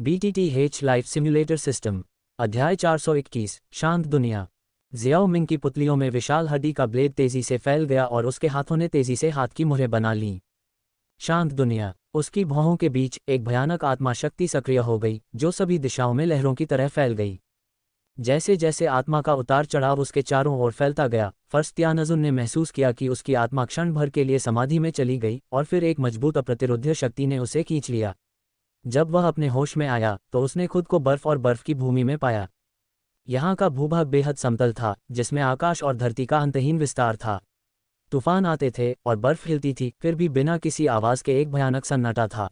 BTTH life simulator system. अध्याय 421 शांत दुनिया। जियाओ मिंग की पुतलियों में विशाल हड्डी का ब्लेड तेजी से फैल गया और उसके हाथों ने तेजी से हाथ की मुहरें बना लीं। शांत दुनिया। उसकी भौहों के बीच एक भयानक आत्मा शक्ति सक्रिय हो गई, जो सभी दिशाओं में लहरों की तरह फैल गई। जैसे जैसे आत्मा का उतार चढ़ाव उसके चारों ओर फैलता गया, फर्स्ट त्यानजुन ने महसूस किया कि उसकी आत्मा क्षण भर के लिए समाधि में चली गई और फिर एक मजबूत अप्रतिरोध्य शक्ति ने उसे खींच लिया। जब वह अपने होश में आया तो उसने खुद को बर्फ और बर्फ की भूमि में पाया। यहाँ का भूभाग बेहद समतल था, जिसमें आकाश और धरती का अंतहीन विस्तार था। तूफान आते थे और बर्फ हिलती थी, फिर भी बिना किसी आवाज के एक भयानक सन्नाटा था।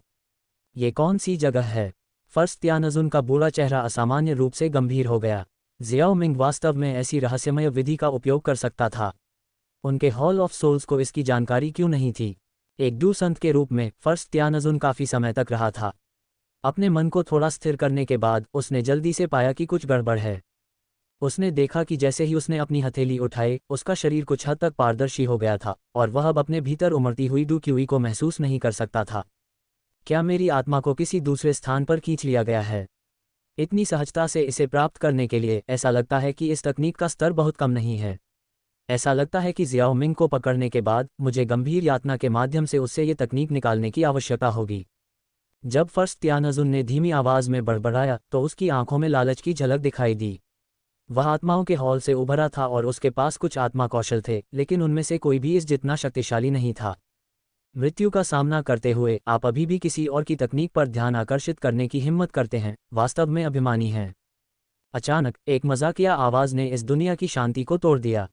ये कौन सी जगह है? फर्स्ट त्यानजुन का बूढ़ा चेहरा असामान्य रूप से गंभीर हो गया। जियाओ मिंग वास्तव में ऐसी रहस्यमय विधि का उपयोग कर सकता था। उनके हॉल ऑफ सोल्स को इसकी जानकारी क्यों नहीं थी? एक डू संत के रूप में फर्स्ट त्यानजुन काफी समय तक रहा था। अपने मन को थोड़ा स्थिर करने के बाद उसने जल्दी से पाया कि कुछ गड़बड़ है। उसने देखा कि जैसे ही उसने अपनी हथेली उठाई, उसका शरीर कुछ हद तक पारदर्शी हो गया था और वह अब अपने भीतर उमड़ती हुई डूक्यूई को महसूस नहीं कर सकता था। क्या मेरी आत्मा को किसी दूसरे स्थान पर खींच लिया गया है? इतनी सहजता से इसे प्राप्त करने के लिए ऐसा लगता है कि इस तकनीक का स्तर बहुत कम नहीं है। ऐसा लगता है कि जियाओ मिंग को पकड़ने के बाद मुझे गंभीर यातना के माध्यम से उससे ये तकनीक निकालने की आवश्यकता होगी। जब फर्स्ट त्यानजुन ने धीमी आवाज में बड़बड़ाया तो उसकी आंखों में लालच की झलक दिखाई दी। वह आत्माओं के हॉल से उभरा था और उसके पास कुछ आत्मा कौशल थे, लेकिन उनमें से कोई भी इस जितना शक्तिशाली नहीं था। मृत्यु का सामना करते हुए आप अभी भी किसी और की तकनीक पर ध्यान आकर्षित करने की हिम्मत करते हैं, वास्तव में अभिमानी हैं। अचानक एक मजाकिया आवाज ने इस दुनिया की शांति को तोड़ दिया।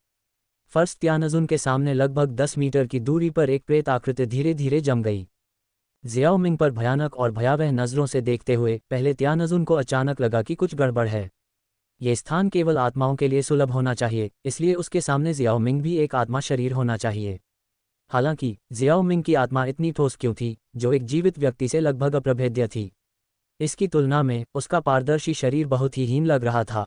फर्स्ट त्यानजुन के सामने लगभग 10 मीटर की दूरी पर एक प्रेत आकृति धीरे धीरे जम गई। जियाओ मिंग पर भयानक और भयावह नज़रों से देखते हुए पहले त्यानजुन को अचानक लगा कि कुछ गड़बड़ है। ये स्थान केवल आत्माओं के लिए सुलभ होना चाहिए, इसलिए उसके सामने जियाओ मिंग भी एक आत्मा शरीर होना चाहिए। हालांकि जियाओ मिंग की आत्मा इतनी ठोस क्यों थी, जो एक जीवित व्यक्ति से लगभग अप्रभेद्य थी? इसकी तुलना में उसका पारदर्शी शरीर बहुत ही हीन लग रहा था।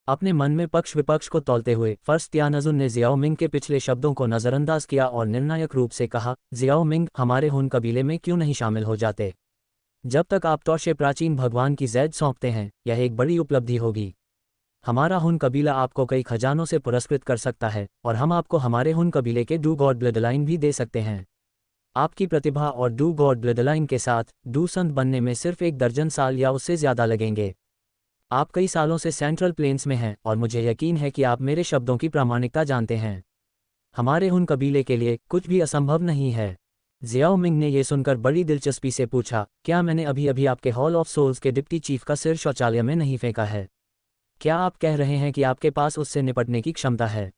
अपने मन में पक्ष विपक्ष को तौलते हुए फर्स्ट त्यानजुन ने जियाओ मिंग के पिछले शब्दों को नज़रअंदाज किया और निर्णायक रूप से कहा, जियाओ मिंग, हमारे हुन कबीले में क्यों नहीं शामिल हो जाते? जब तक आप तौशे प्राचीन भगवान की जैद सौंपते हैं, यह एक बड़ी उपलब्धि होगी। हमारा हुन कबीला आपको कई खजानों से पुरस्कृत कर सकता है और हम आपको हमारे हुन कबीले के डू गॉड ब्लडलाइन भी दे सकते हैं। आपकी प्रतिभा और डू गॉड ब्लडलाइन के साथ डू संत बनने में सिर्फ 1 दर्जन साल या उससे ज़्यादा लगेंगे। आप कई सालों से सेंट्रल प्लेन्स में हैं और मुझे यकीन है कि आप मेरे शब्दों की प्रामाणिकता जानते हैं। हमारे हुन कबीले के लिए कुछ भी असंभव नहीं है। जियाओ मिंग ने यह सुनकर बड़ी दिलचस्पी से पूछा, क्या मैंने अभी अभी आपके हॉल ऑफ सोल्स के डिप्टी चीफ का सिर शौचालय में नहीं फेंका है? क्या आप कह रहे हैं कि आपके पास उससे निपटने की क्षमता है?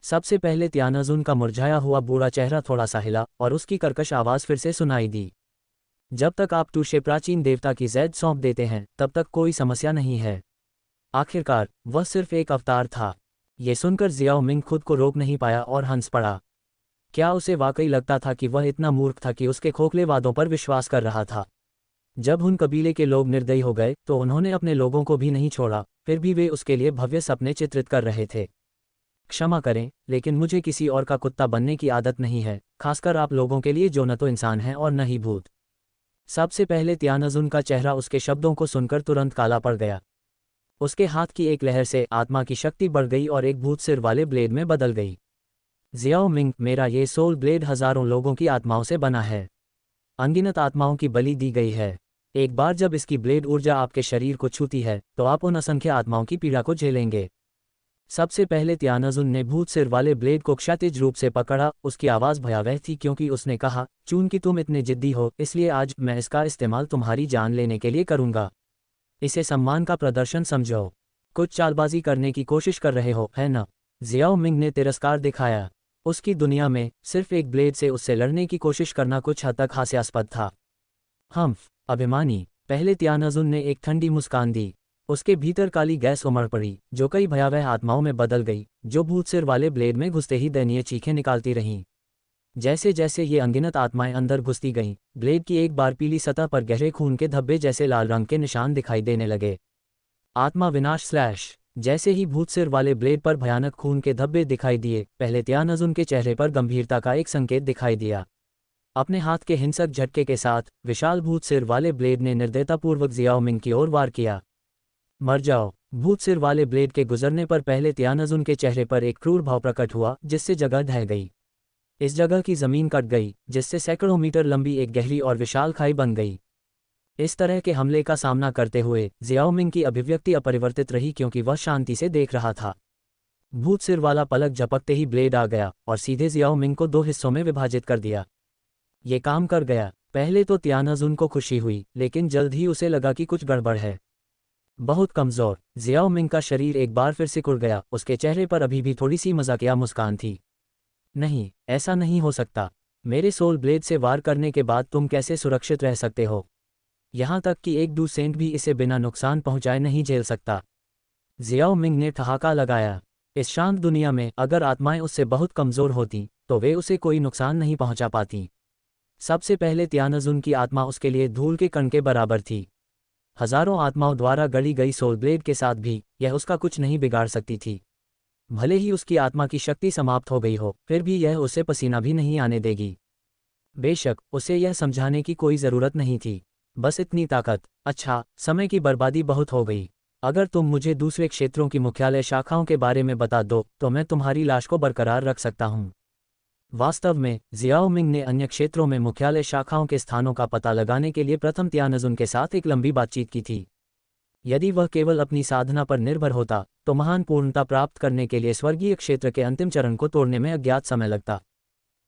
सबसे पहले त्यानजुन का मुरझाया हुआ बूढ़ा चेहरा थोड़ा सा हिला और उसकी कर्कश आवाज़ फिर से सुनाई दी। जब तक आप टूशे प्राचीन देवता की जैद सौंप देते हैं, तब तक कोई समस्या नहीं है। आखिरकार वह सिर्फ एक अवतार था। ये सुनकर जियाओ मिंग खुद को रोक नहीं पाया और हंस पड़ा। क्या उसे वाकई लगता था कि वह इतना मूर्ख था कि उसके खोखले वादों पर विश्वास कर रहा था? जब उन कबीले के लोग निर्दयी हो गए तो उन्होंने अपने लोगों को भी नहीं छोड़ा, फिर भी वे उसके लिए भव्य सपने चित्रित कर रहे थे। क्षमा करें, लेकिन मुझे किसी और का कुत्ता बनने की आदत नहीं है, खासकर आप लोगों के लिए जो न तो इंसान हैं और न ही भूत। सबसे पहले त्यानजुन का चेहरा उसके शब्दों को सुनकर तुरंत काला पड़ गया। उसके हाथ की एक लहर से आत्मा की शक्ति बढ़ गई और एक भूत सिर वाले ब्लेड में बदल गई। जियाओ मिंग, मेरा ये सोल ब्लेड हजारों लोगों की आत्माओं से बना है। अनगिनत आत्माओं की बलि दी गई है। एक बार जब इसकी ब्लेड ऊर्जा आपके शरीर को छूती है तो आप उन असंख्य आत्माओं की पीड़ा को झेलेंगे। सबसे पहले त्यानजुन ने भूत सिर वाले ब्लेड को क्षैतिज रूप से पकड़ा। उसकी आवाज़ भयावह थी क्योंकि उसने कहा, चूंकि तुम इतने जिद्दी हो, इसलिए आज मैं इसका इस्तेमाल तुम्हारी जान लेने के लिए करूंगा। इसे सम्मान का प्रदर्शन समझो। कुछ चालबाजी करने की कोशिश कर रहे हो, है ना? जियाओ मिंग ने तिरस्कार दिखाया। उसकी दुनिया में सिर्फ एक ब्लेड से उससे लड़ने की कोशिश करना कुछ हद तक हास्यास्पद था। अभिमानी। पहले त्यानजुन ने एक ठंडी मुस्कान दी। उसके भीतर काली गैस उमड़ पड़ी, जो कई भयावह आत्माओं में बदल गई, जो भूत सिर वाले ब्लेड में घुसते ही दयनीय चीखें निकालती रहीं। जैसे जैसे ये अनगिनत आत्माएं अंदर घुसती गईं, ब्लेड की एक बार पीली सतह पर गहरे खून के धब्बे जैसे लाल रंग के निशान दिखाई देने लगे। आत्मा विनाश स्लैश। जैसे ही भूत सिर वाले ब्लेड पर भयानक खून के धब्बे दिखाई दिए, पहले त्यानजुन के चेहरे पर गंभीरता का एक संकेत दिखाई दिया। अपने हाथ के हिंसक झटके के साथ विशाल भूत सिर वाले ब्लेड ने निर्दयतापूर्वक जियाओ मिंग की ओर वार किया। मर जाओ। भूत सिर वाले ब्लेड के गुजरने पर पहले तियानजुन के चेहरे पर एक क्रूर भाव प्रकट हुआ, जिससे जगह ढह गई। इस जगह की जमीन कट गई, जिससे सैकड़ों मीटर लंबी एक गहरी और विशाल खाई बन गई। इस तरह के हमले का सामना करते हुए जियाओ मिंग की अभिव्यक्ति अपरिवर्तित रही, क्योंकि वह शांति से देख रहा था। भूत सिर वाला पलक झपकते ही ब्लेड आ गया और सीधे जियाओ मिंग को 2 हिस्सों में विभाजित कर दिया। ये काम कर गया। पहले तो तियानजुन को खुशी हुई, लेकिन जल्द ही उसे लगा कि कुछ गड़बड़ है। बहुत कमजोर जियाओ मिंग का शरीर एक बार फिर सिकुड़ गया। उसके चेहरे पर अभी भी थोड़ी सी मजाकिया मुस्कान थी। नहीं, ऐसा नहीं हो सकता। मेरे सोल ब्लेड से वार करने के बाद तुम कैसे सुरक्षित रह सकते हो? यहाँ तक कि एक डू-सेंट भी इसे बिना नुकसान पहुँचाए नहीं झेल सकता। जियाओ मिंग ने ठहाका लगाया। इस शांत दुनिया में अगर आत्माएं उससे बहुत कमज़ोर होती तो वे उसे कोई नुकसान नहीं पहुँचा पाती। सबसे पहले तियानजुन की आत्मा उसके लिए धूल के कण के बराबर थी। हजारों आत्माओं द्वारा गढ़ी गई सोल ब्लेड के साथ भी यह उसका कुछ नहीं बिगाड़ सकती थी। भले ही उसकी आत्मा की शक्ति समाप्त हो गई हो, फिर भी यह उसे पसीना भी नहीं आने देगी। बेशक उसे यह समझाने की कोई ज़रूरत नहीं थी, बस इतनी ताकत। अच्छा, समय की बर्बादी बहुत हो गई। अगर तुम मुझे दूसरे क्षेत्रों की मुख्यालय शाखाओं के बारे में बता दो तो मैं तुम्हारी लाश को बरकरार रख सकता हूँ। वास्तव में जियाओ मिंग ने अन्य क्षेत्रों में मुख्यालय शाखाओं के स्थानों का पता लगाने के लिए प्रथम तियानजुन के साथ एक लंबी बातचीत की थी। यदि वह केवल अपनी साधना पर निर्भर होता तो महान पूर्णता प्राप्त करने के लिए स्वर्गीय क्षेत्र के अंतिम चरण को तोड़ने में अज्ञात समय लगता।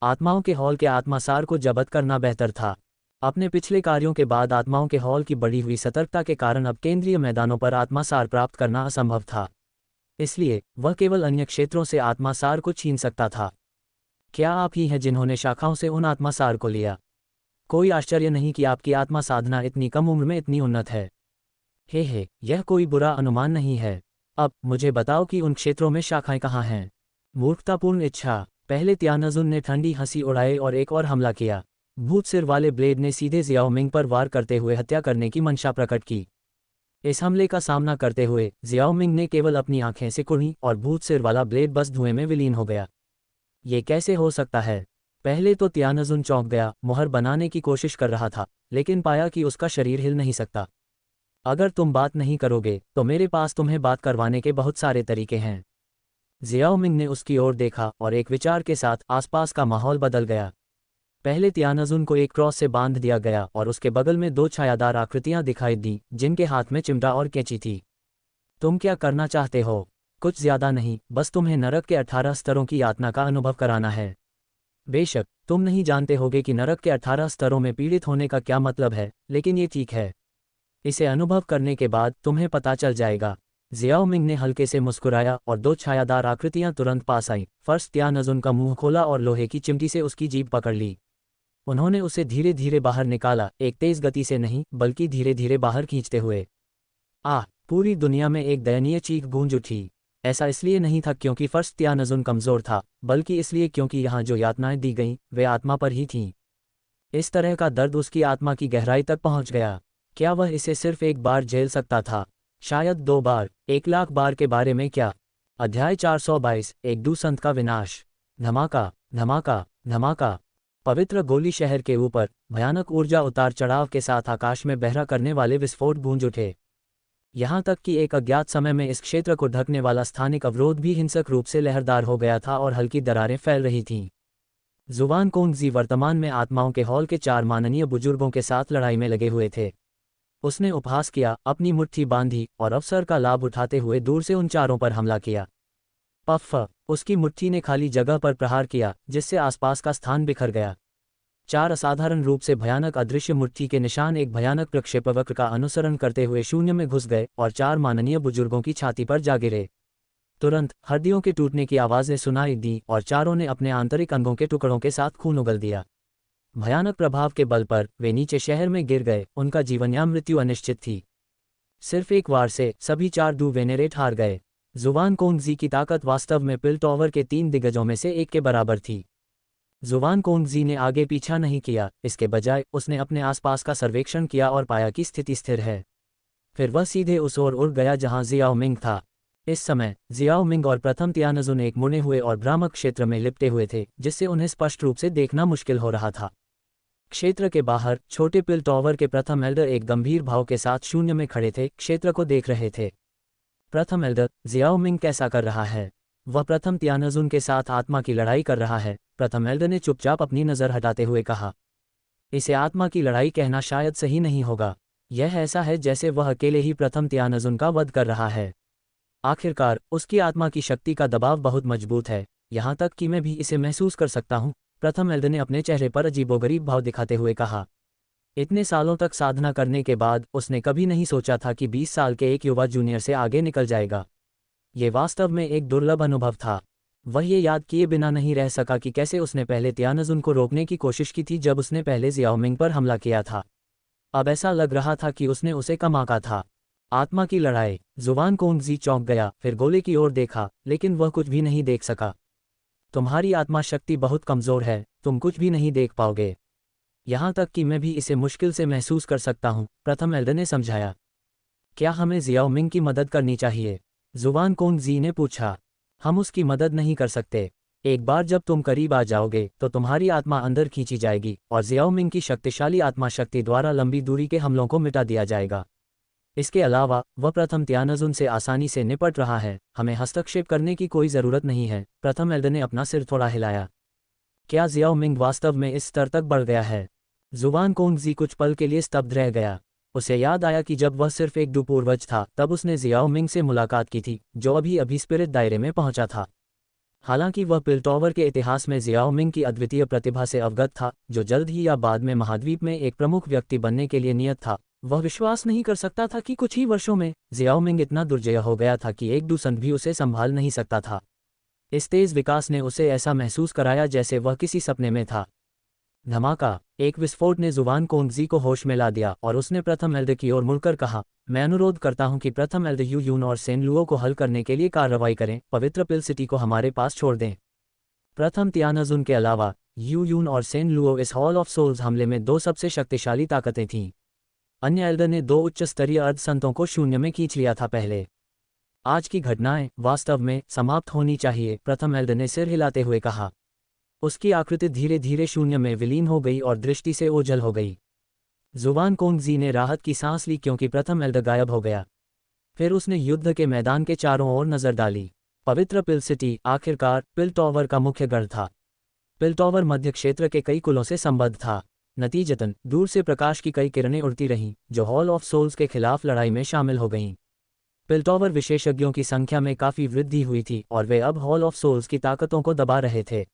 आत्माओं के हॉल के आत्मासार को जब्त करना बेहतर था। अपने पिछले कार्यों के बाद आत्माओं के हॉल की बढ़ी हुई सतर्कता के कारण अब केंद्रीय मैदानों पर आत्मासार प्राप्त करना असंभव था। इसलिए वह केवल अन्य क्षेत्रों से आत्मासार को छीन सकता था। क्या आप ही हैं जिन्होंने शाखाओं से उन आत्मासार को लिया? कोई आश्चर्य नहीं कि आपकी आत्मा साधना इतनी कम उम्र में इतनी उन्नत है। हे, यह कोई बुरा अनुमान नहीं है। अब मुझे बताओ कि उन क्षेत्रों में शाखाएं कहाँ हैं? मूर्खतापूर्ण इच्छा। पहले तियानजुन ने ठंडी हंसी उड़ाई और एक और हमला किया। भूत सिर वाले ब्लेड ने सीधे जियाओ मिंग पर वार करते हुए हत्या करने की मंशा प्रकट की। इस हमले का सामना करते हुए जियाओ मिंग ने केवल अपनी आंखें सिकुड़ी और भूत सिर वाला ब्लेड बस धुएं में विलीन हो गया। ये कैसे हो सकता है? पहले तो तियानजुन चौंक गया, मुहर बनाने की कोशिश कर रहा था, लेकिन पाया कि उसका शरीर हिल नहीं सकता। अगर तुम बात नहीं करोगे तो मेरे पास तुम्हें बात करवाने के बहुत सारे तरीके हैं। जियाओ मिंग ने उसकी ओर देखा और एक विचार के साथ आसपास का माहौल बदल गया। पहले तियानजुन को एक क्रॉस से बांध दिया गया और उसके बगल में 2 छायादार आकृतियां दिखाई दी, जिनके हाथ में चिमटा और कैंची थी। तुम क्या करना चाहते हो? कुछ ज्यादा नहीं, बस तुम्हें नरक के 18 स्तरों की यातना का अनुभव कराना है। बेशक तुम नहीं जानते होगे कि नरक के 18 स्तरों में पीड़ित होने का क्या मतलब है, लेकिन ये ठीक है। इसे अनुभव करने के बाद तुम्हें पता चल जाएगा। जियाओ मिंग ने हल्के से मुस्कुराया और 2 छायादार आकृतियां तुरंत पास आईं। फर्स्ट तियानजुन का मुंह खोला और लोहे की चिमटी से उसकी जीभ पकड़ ली। उन्होंने उसे धीरे धीरे बाहर निकाला, एक तेज गति से नहीं बल्कि धीरे धीरे बाहर खींचते हुए। पूरी दुनिया में एक दयनीय चीख गूंज उठी। ऐसा इसलिए नहीं था क्योंकि फर्स्ट तियानजुन कमजोर था, बल्कि इसलिए क्योंकि यहाँ जो यातनाएं दी गईं वे आत्मा पर ही थीं। इस तरह का दर्द उसकी आत्मा की गहराई तक पहुंच गया। क्या वह इसे सिर्फ एक बार झेल सकता था? शायद 2 बार, 1,00,000 बार के बारे में क्या? अध्याय 422, एक दूसंत का विनाश। धमाका धमाका धमाका। पवित्र गोली शहर के ऊपर भयानक ऊर्जा उतार चढ़ाव के साथ आकाश में बहरा करने वाले विस्फोट गूंज उठे। यहाँ तक कि एक अज्ञात समय में इस क्षेत्र को ढकने वाला स्थानिक अवरोध भी हिंसक रूप से लहरदार हो गया था और हल्की दरारें फैल रही थीं। जुवान कोंगजी वर्तमान में आत्माओं के हॉल के 4 माननीय बुजुर्गों के साथ लड़ाई में लगे हुए थे। उसने उपहास किया, अपनी मुट्ठी बांधी और अवसर का लाभ उठाते हुए दूर से उन चारों पर हमला किया। पफ! उसकी मुट्ठी ने खाली जगह पर प्रहार किया, जिससे आसपास का स्थान बिखर गया। 4 असाधारण रूप से भयानक अदृश्य मुट्ठी के निशान एक भयानक प्रक्षेपवक्र का अनुसरण करते हुए शून्य में घुस गए और 4 माननीय बुजुर्गों की छाती पर जा गिरे। तुरंत हड्डियों के टूटने की आवाज़ें सुनाई दी और चारों ने अपने आंतरिक अंगों के टुकड़ों के साथ खून उगल दिया। भयानक प्रभाव के बल पर वे नीचे शहर में गिर गए। उनका जीवन या मृत्यु अनिश्चित थी। सिर्फ एक वार से सभी 4 डू वेनेरेट हार गए। जुवान कोंगजी की ताकत वास्तव में पिल टॉवर के 3 दिग्गजों में से एक के बराबर थी। जुवान कोंगजी ने आगे पीछा नहीं किया, इसके बजाय उसने अपने आसपास का सर्वेक्षण किया और पाया कि स्थिति स्थिर है। फिर वह सीधे उस ओर उड़ गया जहां जियाओ मिंग था। इस समय जियाओ मिंग और प्रथम तियानजुन एक मुड़े हुए और भ्रामक क्षेत्र में लिपटे हुए थे, जिससे उन्हें स्पष्ट रूप से देखना मुश्किल हो रहा था। क्षेत्र के बाहर छोटे पिल टॉवर के प्रथम एल्डर एक गंभीर भाव के साथ शून्य में खड़े थे, क्षेत्र को देख रहे थे। प्रथम एल्डर, जियाओ मिंग कैसा कर रहा है? वह प्रथम तियानजुन के साथ आत्मा की लड़ाई कर रहा है, प्रथम एल्डर ने चुपचाप अपनी नज़र हटाते हुए कहा। इसे आत्मा की लड़ाई कहना शायद सही नहीं होगा। यह ऐसा है जैसे वह अकेले ही प्रथम तियानजुन का वध कर रहा है। आखिरकार उसकी आत्मा की शक्ति का दबाव बहुत मजबूत है, यहाँ तक कि मैं भी इसे महसूस कर सकता हूँ, प्रथम एल्डर ने अपने चेहरे पर अजीबोगरीब भाव दिखाते हुए कहा। इतने सालों तक साधना करने के बाद उसने कभी नहीं सोचा था कि 20 साल के एक युवा जूनियर से आगे निकल जाएगा। ये वास्तव में एक दुर्लभ अनुभव था। वह ये याद किए बिना नहीं रह सका कि कैसे उसने पहले तियानजुन को रोकने की कोशिश की थी जब उसने पहले जियाओमिंग पर हमला किया था। अब ऐसा लग रहा था कि उसने उसे कम आंका था। आत्मा की लड़ाई। जुवान कोंगजी चौंक गया, फिर गोले की ओर देखा, लेकिन वह कुछ भी नहीं देख सका। तुम्हारी आत्मा शक्ति बहुत कमज़ोर है, तुम कुछ भी नहीं देख पाओगे। यहाँ तक कि मैं भी इसे मुश्किल से महसूस कर सकता हूँ, प्रथम एल्डर ने समझाया। क्या हमें जियाओमिंग की मदद करनी चाहिए? जुवान कोंगजी ने पूछा। हम उसकी मदद नहीं कर सकते। एक बार जब तुम करीब आ जाओगे तो तुम्हारी आत्मा अंदर खींची जाएगी और जियाओमिंग की शक्तिशाली आत्मा शक्ति द्वारा लंबी दूरी के हमलों को मिटा दिया जाएगा। इसके अलावा वह प्रथम तियानजुन से आसानी से निपट रहा है, हमें हस्तक्षेप करने की कोई ज़रूरत नहीं है। प्रथम एल्डर ने अपना सिर थोड़ा हिलाया। क्या जियाओमिंग वास्तव में इस स्तर तक बढ़ गया है? जुबान कोंगजी कुछ पल के लिए स्तब्ध रह गया। उसे याद आया कि जब वह सिर्फ एक पूर्वज था तब उसने जियाओमिंग से मुलाकात की थी, जो अभी अभी स्पिरिट दायरे में पहुंचा था। हालांकि वह पिलटॉवर के इतिहास में जियाओमिंग की अद्वितीय प्रतिभा से अवगत था, जो जल्द ही या बाद में महाद्वीप में एक प्रमुख व्यक्ति बनने के लिए नियत था। वह विश्वास नहीं कर सकता था कि कुछ ही वर्षों में जियाओमिंग इतना दुर्जय हो गया था कि एक दूसंत भी उसे संभाल नहीं सकता था। इस तेज विकास ने उसे ऐसा महसूस कराया जैसे वह किसी सपने में था। धमाका! एक विस्फोट ने जुबान कोंगजी को होश में ला दिया और उसने प्रथम एल्डर की ओर मुड़कर कहा, मैं अनुरोध करता हूं कि प्रथम एल्डर यू यून और सेन लुओ को हल करने के लिए कार्रवाई करें, पवित्र पिल सिटी को हमारे पास छोड़ दें। प्रथम तियानजुन के अलावा यू यून और सेन लुओ इस हॉल ऑफ सोल्स हमले में दो सबसे शक्तिशाली ताकतें थीं। अन्य एल्डर ने दो उच्च स्तरीय अर्धसंतों को शून्य में खींच लिया था पहले। आज की घटनाएं वास्तव में समाप्त होनी चाहिए, प्रथम एल्डर ने सिर हिलाते हुए कहा। उसकी आकृति धीरे धीरे शून्य में विलीन हो गई और दृष्टि से ओझल हो गई। जुबान कोंगजी ने राहत की सांस ली क्योंकि प्रथम एल्डर गायब हो गया। फिर उसने युद्ध के मैदान के चारों ओर नजर डाली। पवित्र पिल सिटी आखिरकार पिल टॉवर का मुख्य गढ़ था। पिल टॉवर मध्य क्षेत्र के कई कुलों से संबद्ध था। नतीजतन दूर से प्रकाश की कई किरणें उड़ती रहीं, जो हॉल ऑफ सोल्स के खिलाफ लड़ाई में शामिल हो गईं। पिल टॉवर विशेषज्ञों की संख्या में काफ़ी वृद्धि हुई थी और वे अब हॉल ऑफ सोल्स की ताकतों को दबा रहे थे।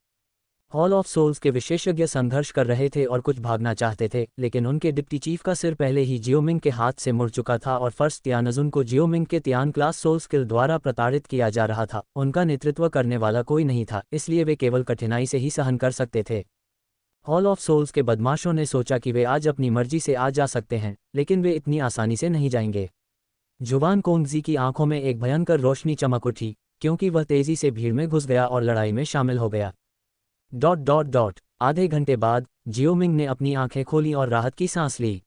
हॉल ऑफ सोल्स के विशेषज्ञ संघर्ष कर रहे थे और कुछ भागना चाहते थे, लेकिन उनके डिप्टी चीफ का सिर पहले ही जियोमिंग के हाथ से मुड़ चुका था और फर्स्ट तियानजुन को जियोमिंग के तियान क्लास सोल स्किल द्वारा प्रताड़ित किया जा रहा था। उनका नेतृत्व करने वाला कोई नहीं था, इसलिए वे केवल कठिनाई से ही सहन कर सकते थे। हॉल ऑफ सोल्स के बदमाशों ने सोचा कि वे आज अपनी मर्जी से आ जा सकते हैं, लेकिन वे इतनी आसानी से नहीं जाएंगे। जुबान कोंगजी की आंखों में एक भयंकर रोशनी चमक उठी, क्योंकि वह तेजी से भीड़ में घुस गया और लड़ाई में शामिल हो गया। आधे घंटे बाद जियोमिंग ने अपनी आंखें खोली और राहत की सांस ली।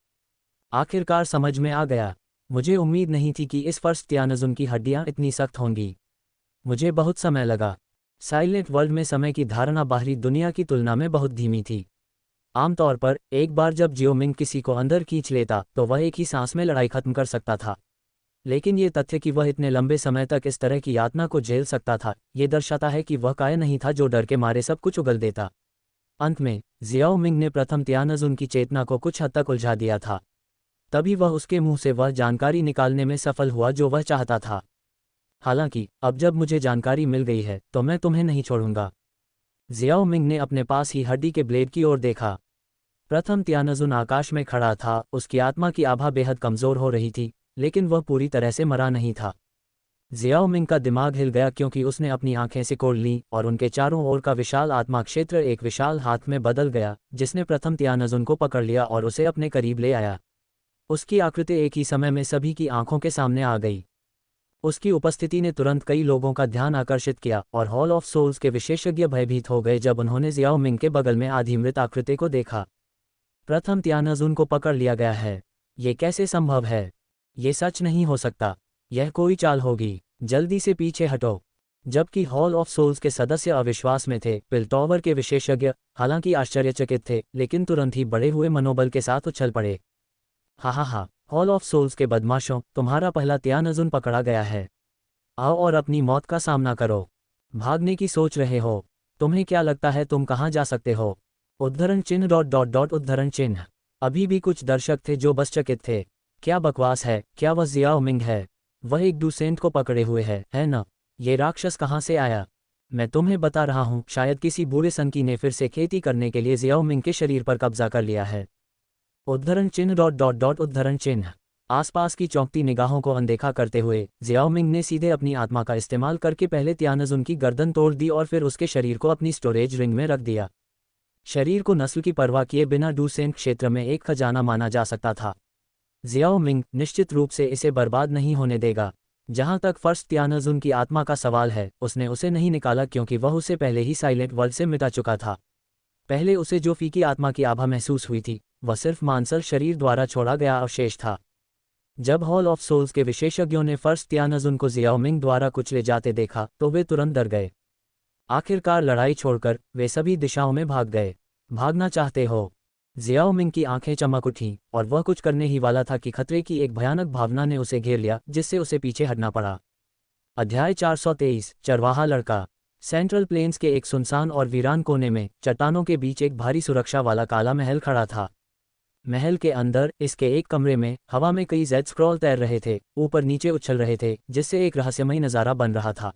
आखिरकार समझ में आ गया। मुझे उम्मीद नहीं थी कि इस फर्स्ट तियानजुन की हड्डियां इतनी सख्त होंगी। मुझे बहुत समय लगा। साइलेंट वर्ल्ड में समय की धारणा बाहरी दुनिया की तुलना में बहुत धीमी थी। आमतौर पर एक बार जब जियोमिंग किसी को अंदर खींच लेता तो वह एक ही सांस में लड़ाई खत्म कर सकता था, लेकिन ये तथ्य कि वह इतने लंबे समय तक इस तरह की यातना को झेल सकता था, ये दर्शाता है कि वह कायर नहीं था जो डर के मारे सब कुछ उगल देता। अंत में जियाओमिंग ने प्रथम तियानजुन की चेतना को कुछ हद तक उलझा दिया था। तभी वह उसके मुंह से वह जानकारी निकालने में सफल हुआ जो वह चाहता था। हालांकि अब जब मुझे जानकारी मिल गई है तो मैं तुम्हें नहीं छोड़ूंगा। जियाओमिंग ने अपने पास ही हड्डी के ब्लेड की ओर देखा। प्रथम तियानजुन आकाश में खड़ा था, उसकी आत्मा की आभा बेहद कमजोर हो रही थी, लेकिन वह पूरी तरह से मरा नहीं था। जियाओमिंग का दिमाग हिल गया क्योंकि उसने अपनी आंखें सिकोड़ लीं और उनके चारों ओर का विशाल आत्मा क्षेत्र एक विशाल हाथ में बदल गया, जिसने प्रथम तियानजुन को पकड़ लिया और उसे अपने करीब ले आया। उसकी आकृति एक ही समय में सभी की आंखों के सामने आ गई। उसकी उपस्थिति ने तुरंत कई लोगों का ध्यान आकर्षित किया और हॉल ऑफ सोल्स के विशेषज्ञ भयभीत हो गए जब उन्होंने जियाओमिंग के बगल में आधी मृत आकृति को देखा। प्रथम तियानजुन को पकड़ लिया गया है। ये कैसे संभव है? ये सच नहीं हो सकता। यह कोई चाल होगी। जल्दी से पीछे हटो। जबकि हॉल ऑफ सोल्स के सदस्य अविश्वास में थे, पिलटॉवर के विशेषज्ञ हालांकि आश्चर्यचकित थे, लेकिन तुरंत ही बढ़े हुए मनोबल के साथ उछल पड़े। हा, हॉल ऑफ सोल्स के बदमाशों, तुम्हारा पहला त्यानजुन पकड़ा गया है। आओ और अपनी मौत का सामना करो। भागने की सोच रहे हो? तुम्हें क्या लगता है तुम कहाँ जा सकते हो? उद्धरण चिन्ह ... उद्धरण चिन्ह। अभी भी कुछ दर्शक थे जो बस चकित थे। क्या बकवास है, क्या वह जियाओ मिंग है? वह एक डूसेंट को पकड़े हुए है न? ये राक्षस कहाँ से आया? मैं तुम्हें बता रहा हूँ, शायद किसी बूढ़े संकी ने फिर से खेती करने के लिए जियाओ मिंग के शरीर पर कब्जा कर लिया है। उद्धरण चिन्ह ... उद्धरण चिन्ह। आसपास की चौंकती निगाहों को अनदेखा करते हुए जियाओ मिंग ने सीधे अपनी आत्मा का इस्तेमाल करके पहले त्यानजुन की गर्दन तोड़ दी और फिर उसके शरीर को अपनी स्टोरेज रिंग में रख दिया। शरीर को नस्ल की परवाह किए बिना डूसेंट क्षेत्र में एक खजाना माना जा सकता था। जियाओ मिंग निश्चित रूप से इसे बर्बाद नहीं होने देगा। जहां तक फर्स्ट त्यानजुन की आत्मा का सवाल है, उसने उसे नहीं निकाला क्योंकि वह उसे पहले ही साइलेंट वर्ल्ड से मिटा चुका था। पहले उसे जो फीकी आत्मा की आभा महसूस हुई थी, वह सिर्फ मांसल शरीर द्वारा छोड़ा गया अवशेष था। जब हॉल ऑफ सोल्स के विशेषज्ञों ने फर्स्ट त्यानजुन को जियाओ मिंग द्वारा कुचले जाते देखा तो वे तुरंत डर गए। आखिरकार लड़ाई छोड़कर वे सभी दिशाओं में भाग गए। भागना चाहते हो? जियाओ मिंग की आंखें चमक उठीं और वह कुछ करने ही वाला था कि खतरे की एक भयानक भावना ने उसे घेर लिया, जिससे उसे पीछे हटना पड़ा। अध्याय 423 चरवाहा लड़का। सेंट्रल प्लेन्स के एक सुनसान और वीरान कोने में चट्टानों के बीच एक भारी सुरक्षा वाला काला महल खड़ा था। महल के अंदर इसके एक कमरे में हवा में कई जेड स्क्रॉल तैर रहे थे, ऊपर नीचे उछल रहे थे, जिससे एक रहस्यमयी नज़ारा बन रहा था।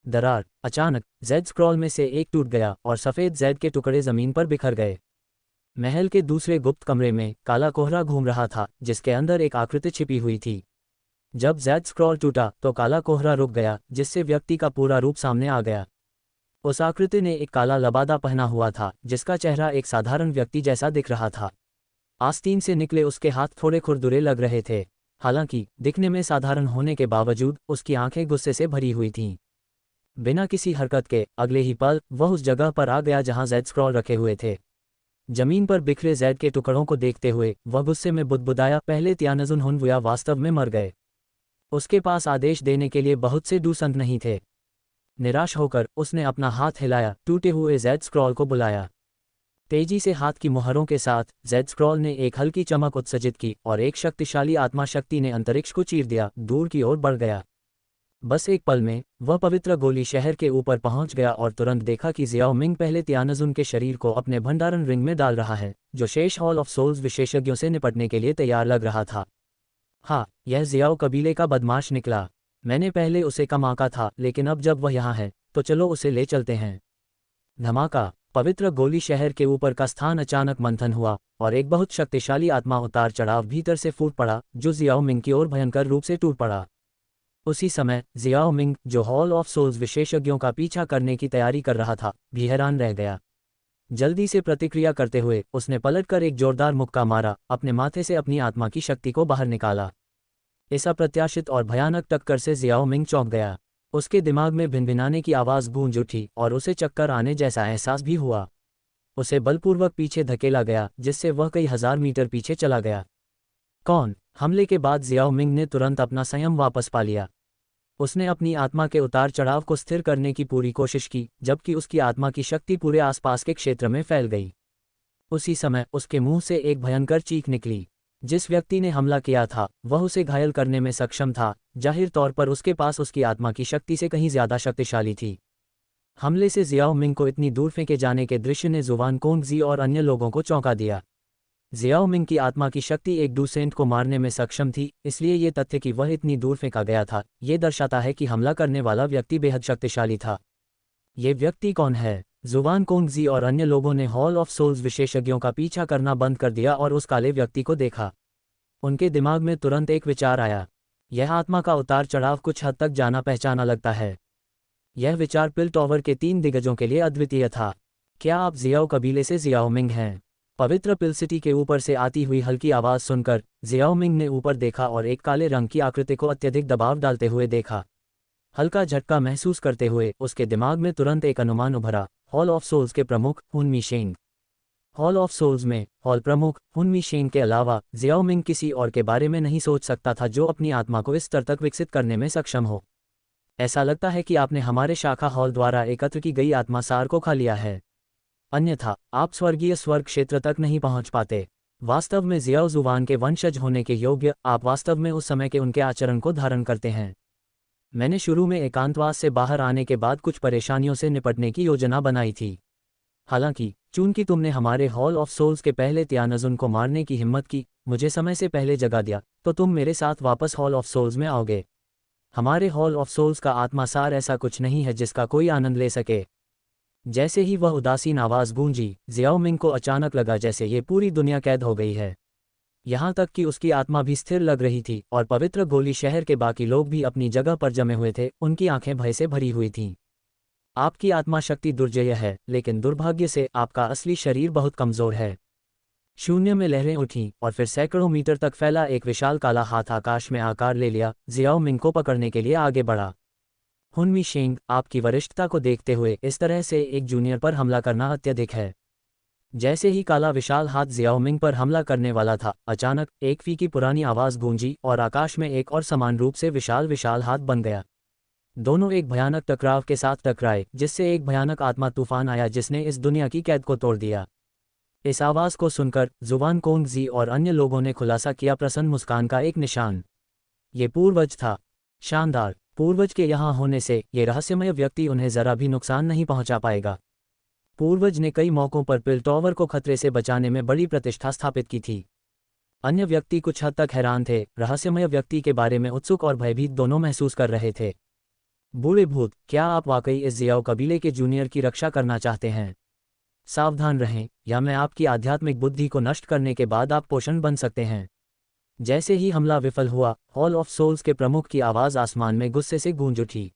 दरार। अचानक जेड स्क्रॉल में से एक टूट गया और सफ़ेद जेड के टुकड़े ज़मीन पर बिखर गए। महल के दूसरे गुप्त कमरे में काला कोहरा घूम रहा था, जिसके अंदर एक आकृति छिपी हुई थी। जब जेड स्क्रॉल टूटा तो काला कोहरा रुक गया, जिससे व्यक्ति का पूरा रूप सामने आ गया। उस आकृति ने एक काला लबादा पहना हुआ था, जिसका चेहरा एक साधारण व्यक्ति जैसा दिख रहा था। आस्तीन से निकले उसके हाथ थोड़े खुरदुरे लग रहे थे। हालांकि दिखने में साधारण होने के बावजूद उसकी आंखें गुस्से से भरी हुई थीं। बिना किसी हरकत के अगले ही पल वह उस जगह पर आ गया जहां जेड स्क्रॉल रखे हुए थे। जमीन पर बिखरे जेड के टुकड़ों को देखते हुए वह गुस्से में बुदबुदाया, पहले त्यानजुन हुनवुया वास्तव में मर गए। उसके पास आदेश देने के लिए बहुत से डूसंत नहीं थे। निराश होकर उसने अपना हाथ हिलाया, टूटे हुए जेड स्क्रॉल को बुलाया। तेजी से हाथ की मुहरों के साथ जेड स्क्रॉल ने एक हल्की चमक उत्सर्जित की और एक शक्तिशाली आत्मा शक्ति ने अंतरिक्ष को चीर दिया, दूर की ओर बढ़ गया। बस एक पल में वह पवित्र गोली शहर के ऊपर पहुंच गया और तुरंत देखा कि जियाओ मिंग पहले त्यानजुन के शरीर को अपने भंडारण रिंग में डाल रहा है, जो शेष हॉल ऑफ सोल्स विशेषज्ञों से निपटने के लिए तैयार लग रहा था। हाँ, यह जियाओ कबीले का बदमाश निकला। मैंने पहले उसे कम आंका था, लेकिन अब जब वह यहाँ है तो चलो उसे ले चलते हैं। धमाका। पवित्र गोली शहर के ऊपर का स्थान अचानक मंथन हुआ और एक बहुत शक्तिशाली आत्मा उतार चढ़ाव भीतर से फूट पड़ा, जो जियाओ मिंग की ओर भयंकर रूप से टूट पड़ा। उसी समय जियाओ मिंग, जो हॉल ऑफ सोल्स विशेषज्ञों का पीछा करने की तैयारी कर रहा था, भी हैरान रह गया। जल्दी से प्रतिक्रिया करते हुए उसने पलटकर एक जोरदार मुक्का मारा, अपने माथे से अपनी आत्मा की शक्ति को बाहर निकाला। इस अप्रत्याशित और भयानक टक्कर से जियाओ मिंग चौंक गया। उसके दिमाग में भिनभिनाने की आवाज़ गूंज उठी और उसे चक्कर आने जैसा एहसास भी हुआ। उसे बलपूर्वक पीछे धकेला गया, जिससे वह कई हजार मीटर पीछे चला गया। कौन? हमले के बाद जियाओ मिंग ने तुरंत अपना संयम वापस पा लिया। उसने अपनी आत्मा के उतार चढ़ाव को स्थिर करने की पूरी कोशिश की, जबकि उसकी आत्मा की शक्ति पूरे आसपास के क्षेत्र में फैल गई। उसी समय उसके मुंह से एक भयंकर चीख निकली। जिस व्यक्ति ने हमला किया था वह उसे घायल करने में सक्षम था, जाहिर तौर पर उसके पास उसकी आत्मा की शक्ति से कहीं ज्यादा शक्तिशाली थी। हमले से जियाओ मिंग को इतनी दूर फेंके जाने के दृश्य ने जुवान कोंगजी और अन्य लोगों को चौंका दिया। जियाओ मिंग की आत्मा की शक्ति एक डूसेंट को मारने में सक्षम थी, इसलिए ये तथ्य कि वह इतनी दूर फेंका गया था, ये दर्शाता है कि हमला करने वाला व्यक्ति बेहद शक्तिशाली था। ये व्यक्ति कौन है? जुवान कोंगजी और अन्य लोगों ने हॉल ऑफ सोल्स विशेषज्ञों का पीछा करना बंद कर दिया और उस काले व्यक्ति को देखा। उनके दिमाग में तुरंत एक विचार आया। यह आत्मा का उतार चढ़ाव कुछ हद तक जाना पहचाना लगता है। यह विचार पिलटॉवर के 3 दिग्गजों के लिए अद्वितीय था। क्या आप जियाओ कबीले से जियाओ मिंग हैं? पवित्र पिल सिटी के ऊपर से आती हुई हल्की आवाज़ सुनकर जियाओ मिंग ने ऊपर देखा और एक काले रंग की आकृति को अत्यधिक दबाव डालते हुए देखा। हल्का झटका महसूस करते हुए उसके दिमाग में तुरंत एक अनुमान उभरा। हॉल ऑफ सोल्स के प्रमुख हुन शेंग। हॉल ऑफ सोल्स में हॉल प्रमुख हुन शेंग के अलावा जियाओ मिंग किसी और के बारे में नहीं सोच सकता था जो अपनी आत्मा को इस स्तर तक विकसित करने में सक्षम हो। ऐसा लगता है कि आपने हमारे शाखा हॉल द्वारा एकत्र की गई आत्मासार को खा लिया है। अन्यथा आप स्वर्गीय स्वर्ग क्षेत्र तक नहीं पहुंच पाते। वास्तव में ज़ियाओ ज़ुवान के वंशज होने के योग्य आप वास्तव में उस समय के उनके आचरण को धारण करते हैं। मैंने शुरू में एकांतवास से बाहर आने के बाद कुछ परेशानियों से निपटने की योजना बनाई थी। हालांकि चूंकि तुमने हमारे हॉल ऑफ सोल्स के पहले त्यानजुन को मारने की हिम्मत की, मुझे समय से पहले जगा दिया, तो तुम मेरे साथ वापस हॉल ऑफ सोल्स में आओगे। हमारे हॉल ऑफ सोल्स का आत्मासार ऐसा कुछ नहीं है जिसका कोई आनंद ले सके। जैसे ही वह उदासीन आवाज़ गूंजी, ज़ियाओ मिंग को अचानक लगा जैसे ये पूरी दुनिया कैद हो गई है। यहाँ तक कि उसकी आत्मा भी स्थिर लग रही थी और पवित्र गोली शहर के बाकी लोग भी अपनी जगह पर जमे हुए थे, उनकी आंखें भय से भरी हुई थीं। आपकी आत्मा शक्ति दुर्जय है, लेकिन दुर्भाग्य से आपका असली शरीर बहुत कमज़ोर है। शून्य में लहरें उठीं और फिर सैकड़ों मीटर तक फैला एक विशाल काला हाथ आकाश में आकार ले लिया, ज़ियाओ मिंग को पकड़ने के लिए आगे बढ़ा। हुनमी शेंग, आपकी वरिष्ठता को देखते हुए इस तरह से एक जूनियर पर हमला करना अत्यधिक है। जैसे ही काला विशाल हाथ ज़ियाओ मिंग पर हमला करने वाला था, अचानक एक फीकी पुरानी आवाज़ गूंजी और आकाश में एक और समान रूप से विशाल विशाल हाथ बन गया। दोनों एक भयानक टकराव के साथ टकराए, जिससे एक भयानक आत्मा तूफान आया जिसने इस दुनिया की कैद को तोड़ दिया। इस आवाज़ को सुनकर जुबान कोंगजी और अन्य लोगों ने खुलासा किया, प्रसन्न मुस्कान का एक निशान। ये पूर्वज था। शानदार। पूर्वज के यहाँ होने से ये रहस्यमय व्यक्ति उन्हें जरा भी नुकसान नहीं पहुंचा पाएगा। पूर्वज ने कई मौकों पर पिलटॉवर को खतरे से बचाने में बड़ी प्रतिष्ठा स्थापित की थी। अन्य व्यक्ति कुछ हद तक हैरान थे, रहस्यमय व्यक्ति के बारे में उत्सुक और भयभीत दोनों महसूस कर रहे थे। बूढ़े भूत, क्या आप वाकई इस ज़ियाओ कबीले के जूनियर की रक्षा करना चाहते हैं? सावधान रहें, या मैं आपकी आध्यात्मिक बुद्धि को नष्ट करने के बाद आप पोषण बन सकते हैं। जैसे ही हमला विफल हुआ, हॉल ऑफ सोल्स के प्रमुख की आवाज़ आसमान में गुस्से से गूंज उठी।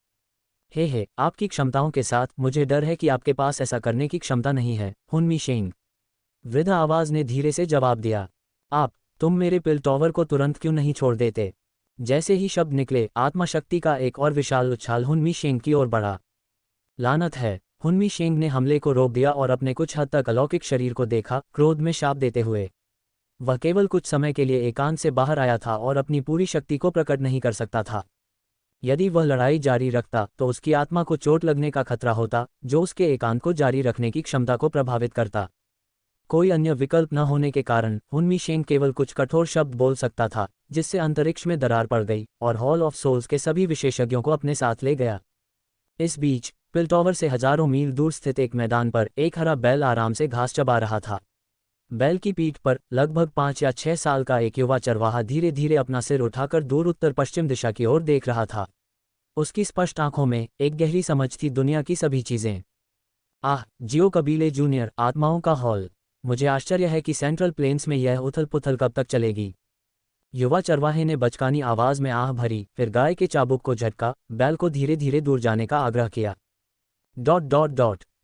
हे, आपकी क्षमताओं के साथ मुझे डर है कि आपके पास ऐसा करने की क्षमता नहीं है, हुनमी शेंग। वृद्ध आवाज़ ने धीरे से जवाब दिया। तुम मेरे पिलटॉवर को तुरंत क्यों नहीं छोड़ देते? जैसे ही शब्द निकले, आत्मशक्ति का एक और विशाल उछाल हुनमी शेंग की ओर बढ़ा। लानत है। हुनमी शेंग ने हमले को रोक दिया और अपने कुछ हद तक अलौकिक शरीर को देखा, क्रोध में शाप देते हुए। वह केवल कुछ समय के लिए एकांत से बाहर आया था और अपनी पूरी शक्ति को प्रकट नहीं कर सकता था। यदि वह लड़ाई जारी रखता तो उसकी आत्मा को चोट लगने का खतरा होता, जो उसके एकांत को जारी रखने की क्षमता को प्रभावित करता। कोई अन्य विकल्प न होने के कारण हुनमी शेंग केवल कुछ कठोर शब्द बोल सकता था, जिससे अंतरिक्ष में दरार पड़ गई और हॉल ऑफ सोल्स के सभी विशेषज्ञों को अपने साथ ले गया। इस बीच पिलटॉवर से हजारों मील दूर स्थित एक मैदान पर एक हरा बैल आराम से घास चबा रहा था। बैल की पीठ पर लगभग 5 या 6 साल का एक युवा चरवाहा धीरे धीरे अपना सिर उठाकर दूर उत्तर पश्चिम दिशा की ओर देख रहा था। उसकी स्पष्ट आंखों में एक गहरी समझ थी दुनिया की सभी चीजें। जियो कबीले जूनियर, आत्माओं का हॉल। मुझे आश्चर्य है कि सेंट्रल प्लेन्स में यह उथल पुथल कब तक चलेगी। युवा चरवाहे ने बचकानी आवाज में आह भरी, फिर गाय के चाबुक को झटका, बैल को धीरे धीरे दूर जाने का आग्रह किया। ...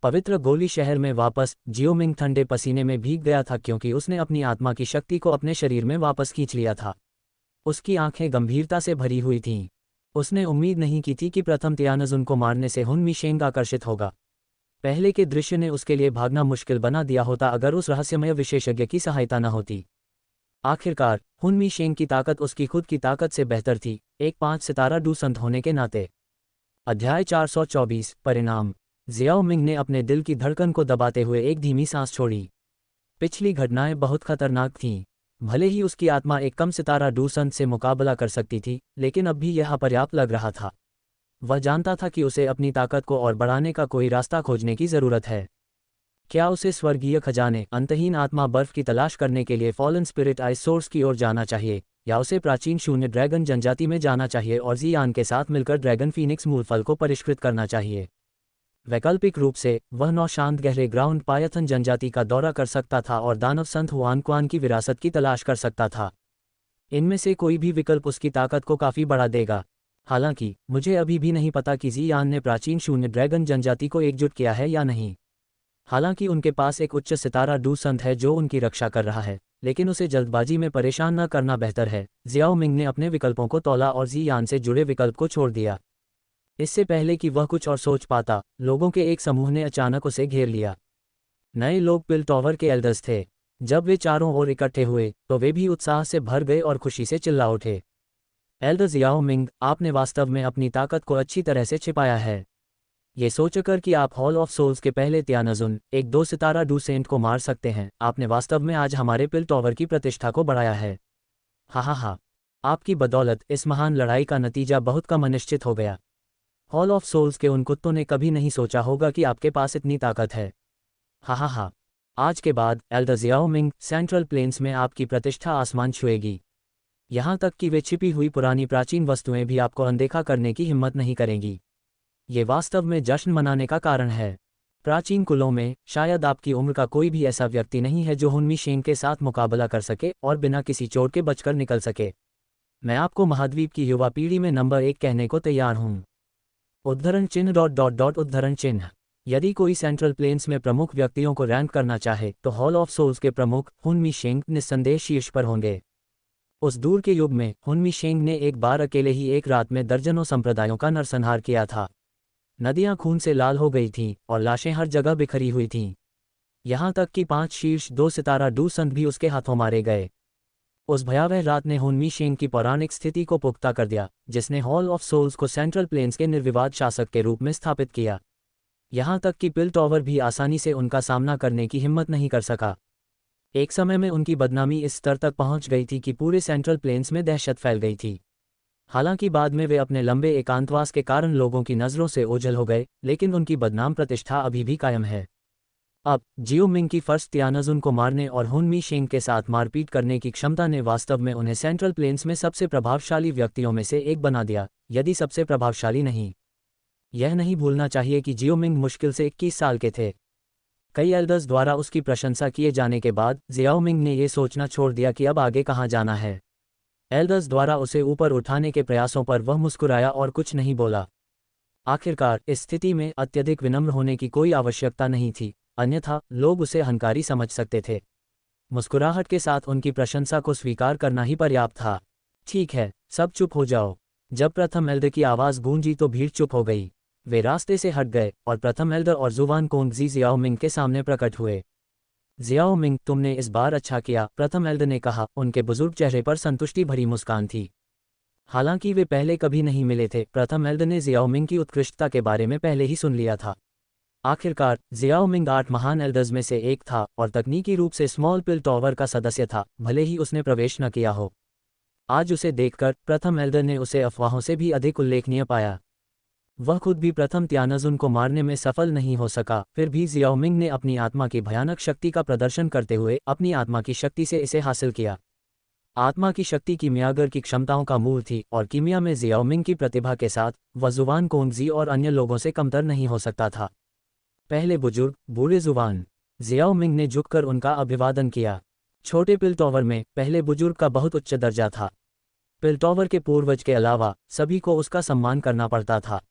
पवित्र गोली शहर में वापस जियो मिंग ठंडे पसीने में भीग गया था क्योंकि उसने अपनी आत्मा की शक्ति को अपने शरीर में वापस खींच लिया था। उसकी आंखें गंभीरता से भरी हुई थीं। उसने उम्मीद नहीं की थी कि प्रथम त्यानजुन को मारने से हुनमी शेंग आकर्षित होगा। पहले के दृश्य ने उसके लिए भागना मुश्किल बना दिया होता अगर उस रहस्यमय विशेषज्ञ की सहायता न होती। आखिरकार हुनमी शेंग की ताकत उसकी खुद की ताकत से बेहतर थी, एक 5 सितारा डूसंत होने के नाते। अध्याय 424 परिणाम। ज़ियाओ मिंग ने अपने दिल की धड़कन को दबाते हुए एक धीमी सांस छोड़ी। पिछली घटनाएं बहुत खतरनाक थीं। भले ही उसकी आत्मा एक कम सितारा डूसंत से मुकाबला कर सकती थी, लेकिन अब भी यह अपर्याप्त लग रहा था। वह जानता था कि उसे अपनी ताकत को और बढ़ाने का कोई रास्ता खोजने की ज़रूरत है। क्या उसे स्वर्गीय खजाने, अंतहीन आत्मा बर्फ की तलाश करने के लिए फॉलन स्पिरिट आइस सोर्स की ओर जाना चाहिए, या उसे प्राचीन शून्य ड्रैगन जनजाति में जाना चाहिए और ज़ियान के साथ मिलकर ड्रैगन फीनिक्स मूलफल को परिष्कृत करना चाहिए? वैकल्पिक रूप से वह 9 शांत गहरे ग्राउंड पायथन जनजाति का दौरा कर सकता था और दानव संत हुआनक्वान की विरासत की तलाश कर सकता था। इनमें से कोई भी विकल्प उसकी ताकत को काफ़ी बढ़ा देगा। हालांकि मुझे अभी भी नहीं पता कि ज़ियान ने प्राचीन शून्य ड्रैगन जनजाति को एकजुट किया है या नहीं। हालांकि उनके पास एक उच्च सितारा डूसंत है जो उनकी रक्षा कर रहा है, लेकिन उसे जल्दबाजी में परेशान न करना बेहतर है। ज़ियाओ मिंग ने अपने विकल्पों को तौला और ज़ियान से जुड़े विकल्प को छोड़ दिया। इससे पहले कि वह कुछ और सोच पाता, लोगों के एक समूह ने अचानक उसे घेर लिया। नए लोग पिलटॉवर के एल्डर्स थे। जब वे चारों ओर इकट्ठे हुए तो वे भी उत्साह से भर गए और खुशी से चिल्ला उठे। एल्डर जियाओ मिंग, आपने वास्तव में अपनी ताकत को अच्छी तरह से छिपाया है। ये सोचकर कि आप हॉल ऑफ सोल्स के पहले तियानाजुन, एक 2 सितारा डूसेंट को मार सकते हैं, आपने वास्तव में आज हमारे पिल टॉवर की प्रतिष्ठा को बढ़ाया है। हा हा हा। आपकी बदौलत इस महान लड़ाई का नतीजा बहुत कम अनिश्चित हो गया। हॉल ऑफ सोल्स के उन कुत्तों ने कभी नहीं सोचा होगा कि आपके पास इतनी ताकत है। हा हा हा। आज के बाद elder Jiao Ming, central plains में आपकी प्रतिष्ठा आसमान छुएगी। यहाँ तक कि वे छिपी हुई पुरानी प्राचीन वस्तुएं भी आपको अनदेखा करने की हिम्मत नहीं करेंगी। ये वास्तव में जश्न मनाने का कारण है। प्राचीन कुलों में शायद आपकी उम्र का कोई भी ऐसा व्यक्ति नहीं है जो हुनमी शेंग के साथ मुकाबला कर सके और बिना किसी चोट के बचकर निकल सके। मैं आपको महाद्वीप की युवा पीढ़ी में नंबर 1 कहने को तैयार हूँ। उद्धरण चिन्ह उद्धरण चिन्ह। यदि कोई सेंट्रल प्लेन्स में प्रमुख व्यक्तियों को रैंक करना चाहे तो हॉल ऑफ सोल्स के प्रमुख हुनमी शेंग निस्संदेह शीर्ष पर होंगे। उस दूर के युग में हुनमी शेंग ने एक बार अकेले ही एक रात में दर्जनों संप्रदायों का नरसंहार किया था। नदियां खून से लाल हो गई थीं और लाशें हर जगह बिखरी हुई थीं। यहाँ तक कि 5 शीर्ष 2 सितारा डू संत भी उसके हाथों मारे गए। उस भयावह रात ने हुनमी शेंग की पौराणिक स्थिति को पुख्ता कर दिया, जिसने हॉल ऑफ सोल्स को सेंट्रल प्लेन्स के निर्विवाद शासक के रूप में स्थापित किया। यहाँ तक कि पिल टॉवर भी आसानी से उनका सामना करने की हिम्मत नहीं कर सका। एक समय में उनकी बदनामी इस स्तर तक पहुंच गई थी कि पूरे सेंट्रल प्लेन्स में दहशत फैल गई थी। हालांकि बाद में वे अपने लंबे एकांतवास के कारण लोगों की नज़रों से ओझल हो गए, लेकिन उनकी बदनाम प्रतिष्ठा अभी भी कायम है। अब जियो मिंग की फर्स्ट तियानाजुन को मारने और हुनमी शेंग के साथ मारपीट करने की क्षमता ने वास्तव में उन्हें सेंट्रल प्लेन्स में सबसे प्रभावशाली व्यक्तियों में से एक बना दिया, यदि सबसे प्रभावशाली नहीं। यह नहीं भूलना चाहिए कि जियो मिंग मुश्किल से 21 साल के थे। कई एल्डर्स द्वारा उसकी प्रशंसा किए जाने के बाद जियाओ मिंग ने यह सोचना छोड़ दिया कि अब आगे कहाँ जाना है। एल्डर्स द्वारा उसे ऊपर उठाने के प्रयासों पर वह मुस्कुराया और कुछ नहीं बोला। आखिरकार इस स्थिति में अत्यधिक विनम्र होने की कोई आवश्यकता नहीं थी, अन्यथा लोग उसे अहंकारी समझ सकते थे। मुस्कुराहट के साथ उनकी प्रशंसा को स्वीकार करना ही पर्याप्त था। ठीक है, सब चुप हो जाओ। जब प्रथम एल्डर की आवाज़ गूंजी तो भीड़ चुप हो गई। वे रास्ते से हट गए और प्रथम एल्डर और जुवान कोंगजी जियाओ मिंग के सामने प्रकट हुए। जियाओ मिंग, तुमने इस बार अच्छा किया, प्रथम एल्डर ने कहा। उनके बुजुर्ग चेहरे पर संतुष्टि भरी मुस्कान थी। हालांकि वे पहले कभी नहीं मिले थे, प्रथम एल्डर ने जियाओ मिंग की उत्कृष्टता के बारे में पहले ही सुन लिया था। आखिरकार जियाओ मिंग 8 महान एल्डर्स में से एक था और तकनीकी रूप से स्मॉल पिल टॉवर का सदस्य था, भले ही उसने प्रवेश न किया हो। आज उसे देखकर प्रथम एल्डर ने उसे अफवाहों से भी अधिक उल्लेखनीय पाया। वह खुद भी प्रथम तियानाजुन को मारने में सफल नहीं हो सका, फिर भी जियाओ मिंग ने अपनी आत्मा की भयानक शक्ति का प्रदर्शन करते हुए अपनी आत्मा की शक्ति से इसे हासिल किया। आत्मा की शक्ति कीमियागर की क्षमताओं का मूल थी और कीमिया में जियाओ मिंग की प्रतिभा के साथ वह जुवान कोंगजी और अन्य लोगों से कमतर नहीं हो सकता था। पहले बुजुर्ग बूढ़े जुवान, जियाओ मिंग ने झुककर उनका अभिवादन किया। छोटे पिल टॉवर में पहले बुजुर्ग का बहुत उच्च दर्जा था। पिल टॉवर के पूर्वज के अलावा सभी को उसका सम्मान करना पड़ता था।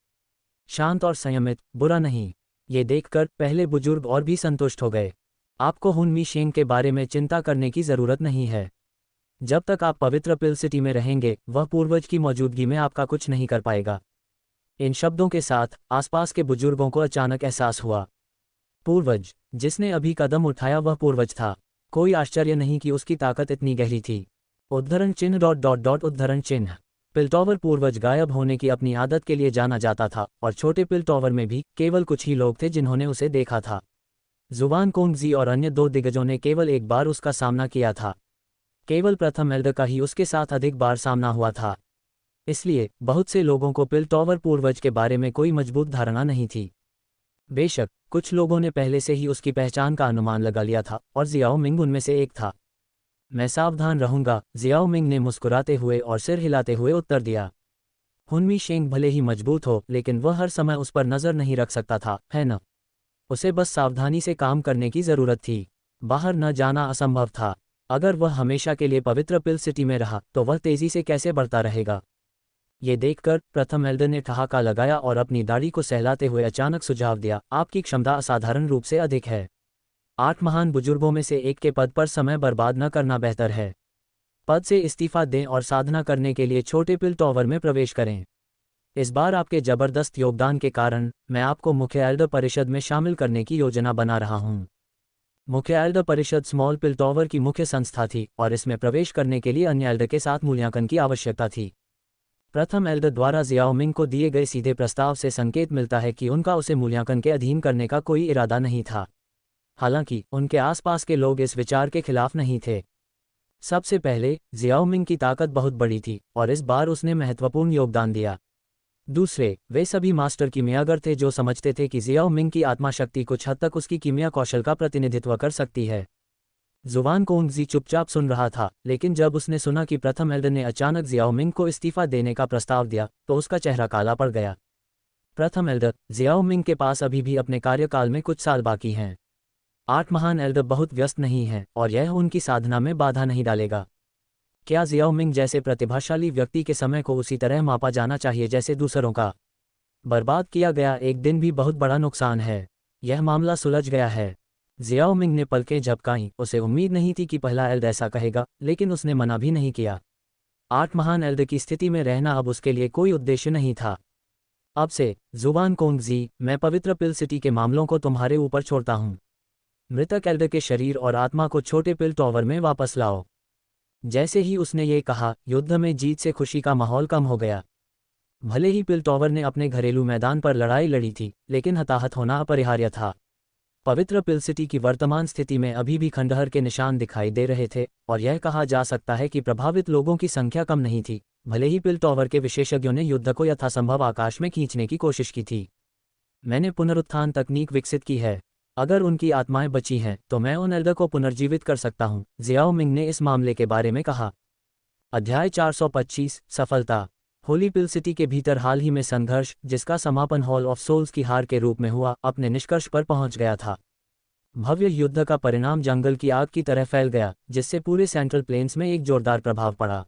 शांत और संयमित, बुरा नहीं। ये देखकर पहले बुजुर्ग और भी संतुष्ट हो गए। आपको हुनमी शेंग के बारे में चिंता करने की ज़रूरत नहीं है। जब तक आप पवित्र पिल सिटी में रहेंगे, वह पूर्वज की मौजूदगी में आपका कुछ नहीं कर पाएगा। इन शब्दों के साथ आसपास के बुजुर्गों को अचानक एहसास हुआ। पूर्वज, जिसने अभी कदम उठाया वह पूर्वज था। कोई आश्चर्य नहीं कि उसकी ताकत इतनी गहरी थी। उद्धरण चिन्ह उद्धरण चिन्ह। पिल टॉवर पूर्वज गायब होने की अपनी आदत के लिए जाना जाता था और छोटे पिल टॉवर में भी केवल कुछ ही लोग थे जिन्होंने उसे देखा था। जुवान कोंगजी और अन्य 2 दिग्गजों ने केवल एक बार उसका सामना किया था। केवल प्रथम एल्डर का ही उसके साथ अधिक बार सामना हुआ था। इसलिए बहुत से लोगों को पिल टॉवर पूर्वज के बारे में कोई मजबूत धारणा नहीं थी। बेशक कुछ लोगों ने पहले से ही उसकी पहचान का अनुमान लगा लिया था और जियाओ मिंग उनमें से एक था। मैं सावधान रहूंगा, जियाओ मिंग ने मुस्कुराते हुए और सिर हिलाते हुए उत्तर दिया। हुनमी शेंग भले ही मजबूत हो, लेकिन वह हर समय उस पर नजर नहीं रख सकता था, है न? उसे बस सावधानी से काम करने की जरूरत थी। बाहर न जाना असंभव था। अगर वह हमेशा के लिए पवित्र पिल सिटी में रहा तो वह तेजी से कैसे बढ़ता रहेगा। ये देखकर प्रथम एल्डर ने ठहाका लगाया और अपनी दाढ़ी को सहलाते हुए अचानक सुझाव दिया, आपकी क्षमता असाधारण रूप से अधिक है। 8 महान बुजुर्गों में से एक के पद पर समय बर्बाद न करना बेहतर है। पद से इस्तीफा दें और साधना करने के लिए छोटे पिल टॉवर में प्रवेश करें। इस बार आपके जबरदस्त योगदान के कारण मैं आपको मुख्य एल्डर परिषद में शामिल करने की योजना बना रहा हूँ। मुख्य एल्डर परिषद स्मॉल पिल टॉवर की मुख्य संस्था थी और इसमें प्रवेश करने के लिए अन्य एल्डर के साथ मूल्यांकन की आवश्यकता थी। प्रथम एल्डर द्वारा जियाओमिंग को दिए गए सीधे प्रस्ताव से संकेत मिलता है कि उनका उसे मूल्यांकन के अधीन करने का कोई इरादा नहीं था। हालांकि उनके आसपास के लोग इस विचार के खिलाफ नहीं थे। सबसे पहले, जियाओमिंग की ताकत बहुत बड़ी थी और इस बार उसने महत्वपूर्ण योगदान दिया। दूसरे, वे सभी मास्टर कीमियागर थे जो समझते थे कि जियाओमिंग की आत्मा शक्ति कुछ हद तक उसकी कीमिया कौशल का प्रतिनिधित्व कर सकती है। जुवान कोंगजी चुपचाप सुन रहा था, लेकिन जब उसने सुना कि प्रथम एल्डर ने अचानक जियाओमिंग को इस्तीफा देने का प्रस्ताव दिया तो उसका चेहरा काला पड़ गया। प्रथम एल्डर, जियाओमिंग के पास अभी भी अपने कार्यकाल में कुछ साल बाकी हैं। 8 महान एल्डर बहुत व्यस्त नहीं हैं और यह उनकी साधना में बाधा नहीं डालेगा। क्या जियाओमिंग जैसे प्रतिभाशाली व्यक्ति के समय को उसी तरह मापा जाना चाहिए जैसे दूसरों का? बर्बाद किया गया एक दिन भी बहुत बड़ा नुकसान है। यह मामला सुलझ गया है। जियाओमिंग ने पलकें झपकाईं। उसे उम्मीद नहीं थी कि पहला एल्डर ऐसा कहेगा, लेकिन उसने मना भी नहीं किया। 8 महान एल्डर की स्थिति में रहना अब उसके लिए कोई उद्देश्य नहीं था। अब से, जुवान कोंगजी, मैं पवित्र पिल सिटी के मामलों को तुम्हारे ऊपर छोड़ता हूँ। मृतक एल्डर के शरीर और आत्मा को छोटे पिल टॉवर में वापस लाओ। जैसे ही उसने ये कहा, युद्ध में जीत से खुशी का माहौल कम हो गया। भले ही पिल टॉवर ने अपने घरेलू मैदान पर लड़ाई लड़ी थी, लेकिन हताहत होना अपरिहार्य था। पवित्र पिल सिटी की वर्तमान स्थिति में अभी भी खंडहर के निशान दिखाई दे रहे थे और यह कहा जा सकता है कि प्रभावित लोगों की संख्या कम नहीं थी, भले ही पिल टॉवर के विशेषज्ञों ने युद्ध को यथासंभव आकाश में खींचने की कोशिश की थी। मैंने पुनरुत्थान तकनीक विकसित की है। अगर उनकी आत्माएं बची हैं तो मैं उन एल्डर को पुनर्जीवित कर सकता हूं, जियाओमिंग ने इस मामले के बारे में कहा। अध्याय 425, सफलता। होली पिल सिटी के भीतर हाल ही में संघर्ष, जिसका समापन हॉल ऑफ सोल्स की हार के रूप में हुआ, अपने निष्कर्ष पर पहुंच गया था। भव्य युद्ध का परिणाम जंगल की आग की तरह फैल गया, जिससे पूरे सेंट्रल प्लेन्स में एक जोरदार प्रभाव पड़ा।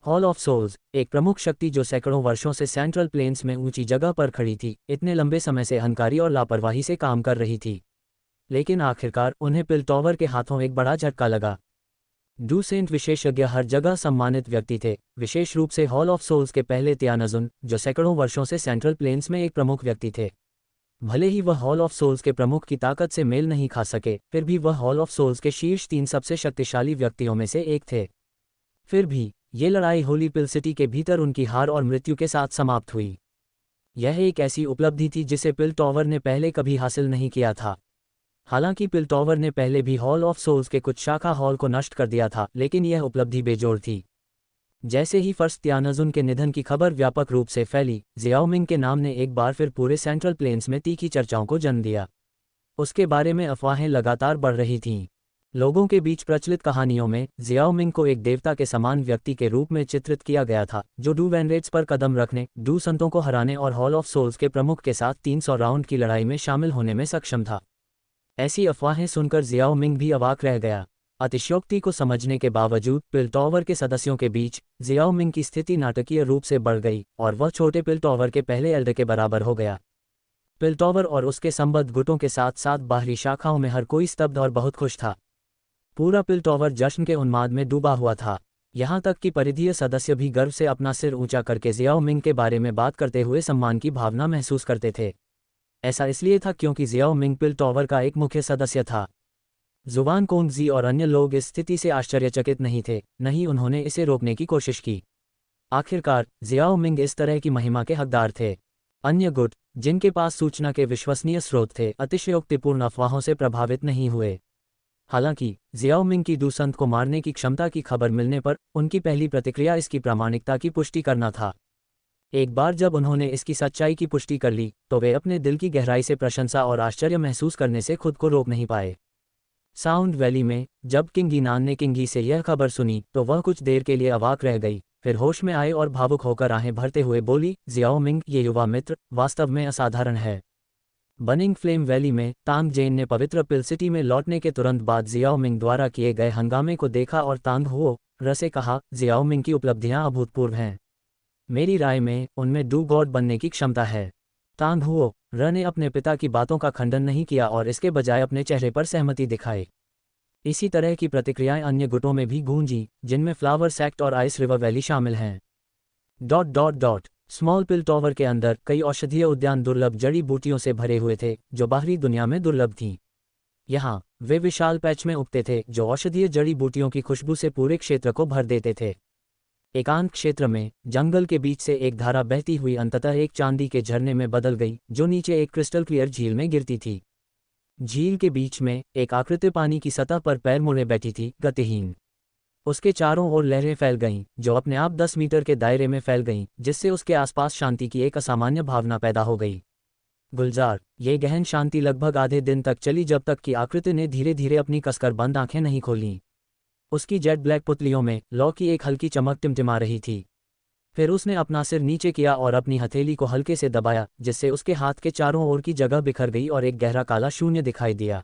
हॉल ऑफ सोल्स, एक प्रमुख शक्ति जो सैकड़ों वर्षों से सेंट्रल प्लेन्स में ऊंची जगह पर खड़ी थी, इतने लंबे समय से अहंकारी और लापरवाही से काम कर रही थी। लेकिन आखिरकार उन्हें पिल टॉवर के हाथों एक बड़ा झटका लगा। डूसेंट विशेषज्ञ हर जगह सम्मानित व्यक्ति थे, विशेष रूप से हॉल ऑफ सोल्स के पहले तियानजुन, जो सैकड़ों वर्षों से सेंट्रल प्लेन्स में एक प्रमुख व्यक्ति थे। भले ही वह हॉल ऑफ सोल्स के प्रमुख की ताकत से मेल नहीं खा सके, फिर भी वह हॉल ऑफ सोल्स के शीर्ष 3 सबसे शक्तिशाली व्यक्तियों में से एक थे। फिर भी ये लड़ाई होली पिल सिटी के भीतर उनकी हार और मृत्यु के साथ समाप्त हुई। यह एक ऐसी उपलब्धि थी जिसे पिल टॉवर ने पहले कभी हासिल नहीं किया था। हालांकि पिल टॉवर ने पहले भी हॉल ऑफ सोल्स के कुछ शाखा हॉल को नष्ट कर दिया था, लेकिन यह उपलब्धि बेजोड़ थी। जैसे ही फर्स्ट तियानजुन के निधन की खबर व्यापक रूप से फैली, जियाओमिंग के नाम ने एक बार फिर पूरे सेंट्रल प्लेन्स में तीखी चर्चाओं को जन्म दिया। उसके बारे में अफवाहें लगातार बढ़ रही थीं। लोगों के बीच प्रचलित कहानियों में जियाओमिंग को एक देवता के समान व्यक्ति के रूप में चित्रित किया गया था, जो डू वैनरेट्स पर कदम रखने, डू संतों को हराने और हॉल ऑफ सोल्स के प्रमुख के साथ 300 राउंड की लड़ाई में शामिल होने में सक्षम था। ऐसी अफवाहें सुनकर जियाओमिंग भी अवाक रह गया। अतिशयोक्ति को समझने के बावजूद पिल टॉवर के सदस्यों के बीच जियाओमिंग की स्थिति नाटकीय रूप से बढ़ गई और वह छोटे पिल टॉवर के पहले एल्डर के बराबर हो गया। पिल टॉवर और उसके संबद्ध गुटों के साथ साथ बाहरी शाखाओं में हर कोई स्तब्ध और बहुत खुश था। पूरा पिल टॉवर जश्न के उन्माद में डूबा हुआ था। यहाँ तक कि परिधीय सदस्य भी गर्व से अपना सिर ऊंचा करके जियाओमिंग के बारे में बात करते हुए सम्मान की भावना महसूस करते थे। ऐसा इसलिए था क्योंकि जियाओमिंग पिल टॉवर का एक मुख्य सदस्य था। जुवान कोंगजी और अन्य लोग इस स्थिति से आश्चर्यचकित नहीं थे, न ही उन्होंने इसे रोकने की कोशिश की। आखिरकार जियाओमिंग इस तरह की महिमा के हकदार थे। अन्य गुट, जिनके पास सूचना के विश्वसनीय स्रोत थे, अतिशयोक्तिपूर्ण अफवाहों से प्रभावित नहीं हुए। हालांकि जियाओमिंग की दूसंत को मारने की क्षमता की खबर मिलने पर उनकी पहली प्रतिक्रिया इसकी प्रामाणिकता की पुष्टि करना था। एक बार जब उन्होंने इसकी सच्चाई की पुष्टि कर ली, तो वे अपने दिल की गहराई से प्रशंसा और आश्चर्य महसूस करने से खुद को रोक नहीं पाए। साउंड वैली में जब किंग ईनान ने किंगी से यह खबर सुनी तो वह कुछ देर के लिए अवाक रह गई, फिर होश में आए और भावुक होकर आहें भरते हुए बोली, जियाओमिंग, ये युवा मित्र वास्तव में असाधारण है। बनिंग फ्लेम वैली में तांग जेन ने पवित्र पिल सिटी में लौटने के तुरंत बाद जियाओमिंग द्वारा किए गए हंगामे को देखा और तांग हुओ र से कहा, जियाओमिंग की उपलब्धियां अभूतपूर्व हैं। मेरी राय में उनमें डू गॉड बनने की क्षमता है। तांग हुओ र ने अपने पिता की बातों का खंडन नहीं किया और इसके बजाय अपने चेहरे पर सहमति दिखाई। इसी तरह की प्रतिक्रियाएं अन्य गुटों में भी गूंजी, जिनमें फ्लावर सेक्ट और आइस रिवर वैली शामिल हैं। स्मॉल पिल टॉवर के अंदर कई औषधीय उद्यान दुर्लभ जड़ी बूटियों से भरे हुए थे, जो बाहरी दुनिया में दुर्लभ थीं। यहाँ वे विशाल पैच में उगते थे, जो औषधीय जड़ी बूटियों की खुशबू से पूरे क्षेत्र को भर देते थे। एकांत क्षेत्र में जंगल के बीच से एक धारा बहती हुई अंततः एक चांदी के झरने में बदल गई, जो नीचे एक क्रिस्टल क्लियर झील में गिरती थी। झील के बीच में एक आकृति पानी की सतह पर पैर मुड़े बैठी थी, गतिहीन। उसके चारों ओर लहरें फैल गईं, जो अपने आप 10 मीटर के दायरे में फैल गईं, जिससे उसके आसपास शांति की एक असामान्य भावना पैदा हो गई। गुलजार, ये गहन शांति लगभग आधे दिन तक चली, जब तक कि आकृति ने धीरे धीरे अपनी कसकर बंद आंखें नहीं खोलीं। उसकी जेट ब्लैक पुतलियों में लौ की एक हल्की चमक टिमटिमा रही थी। फिर उसने अपना सिर नीचे किया और अपनी हथेली को हल्के से दबाया, जिससे उसके हाथ के चारों ओर की जगह बिखर गई और एक गहरा काला शून्य दिखाई दिया।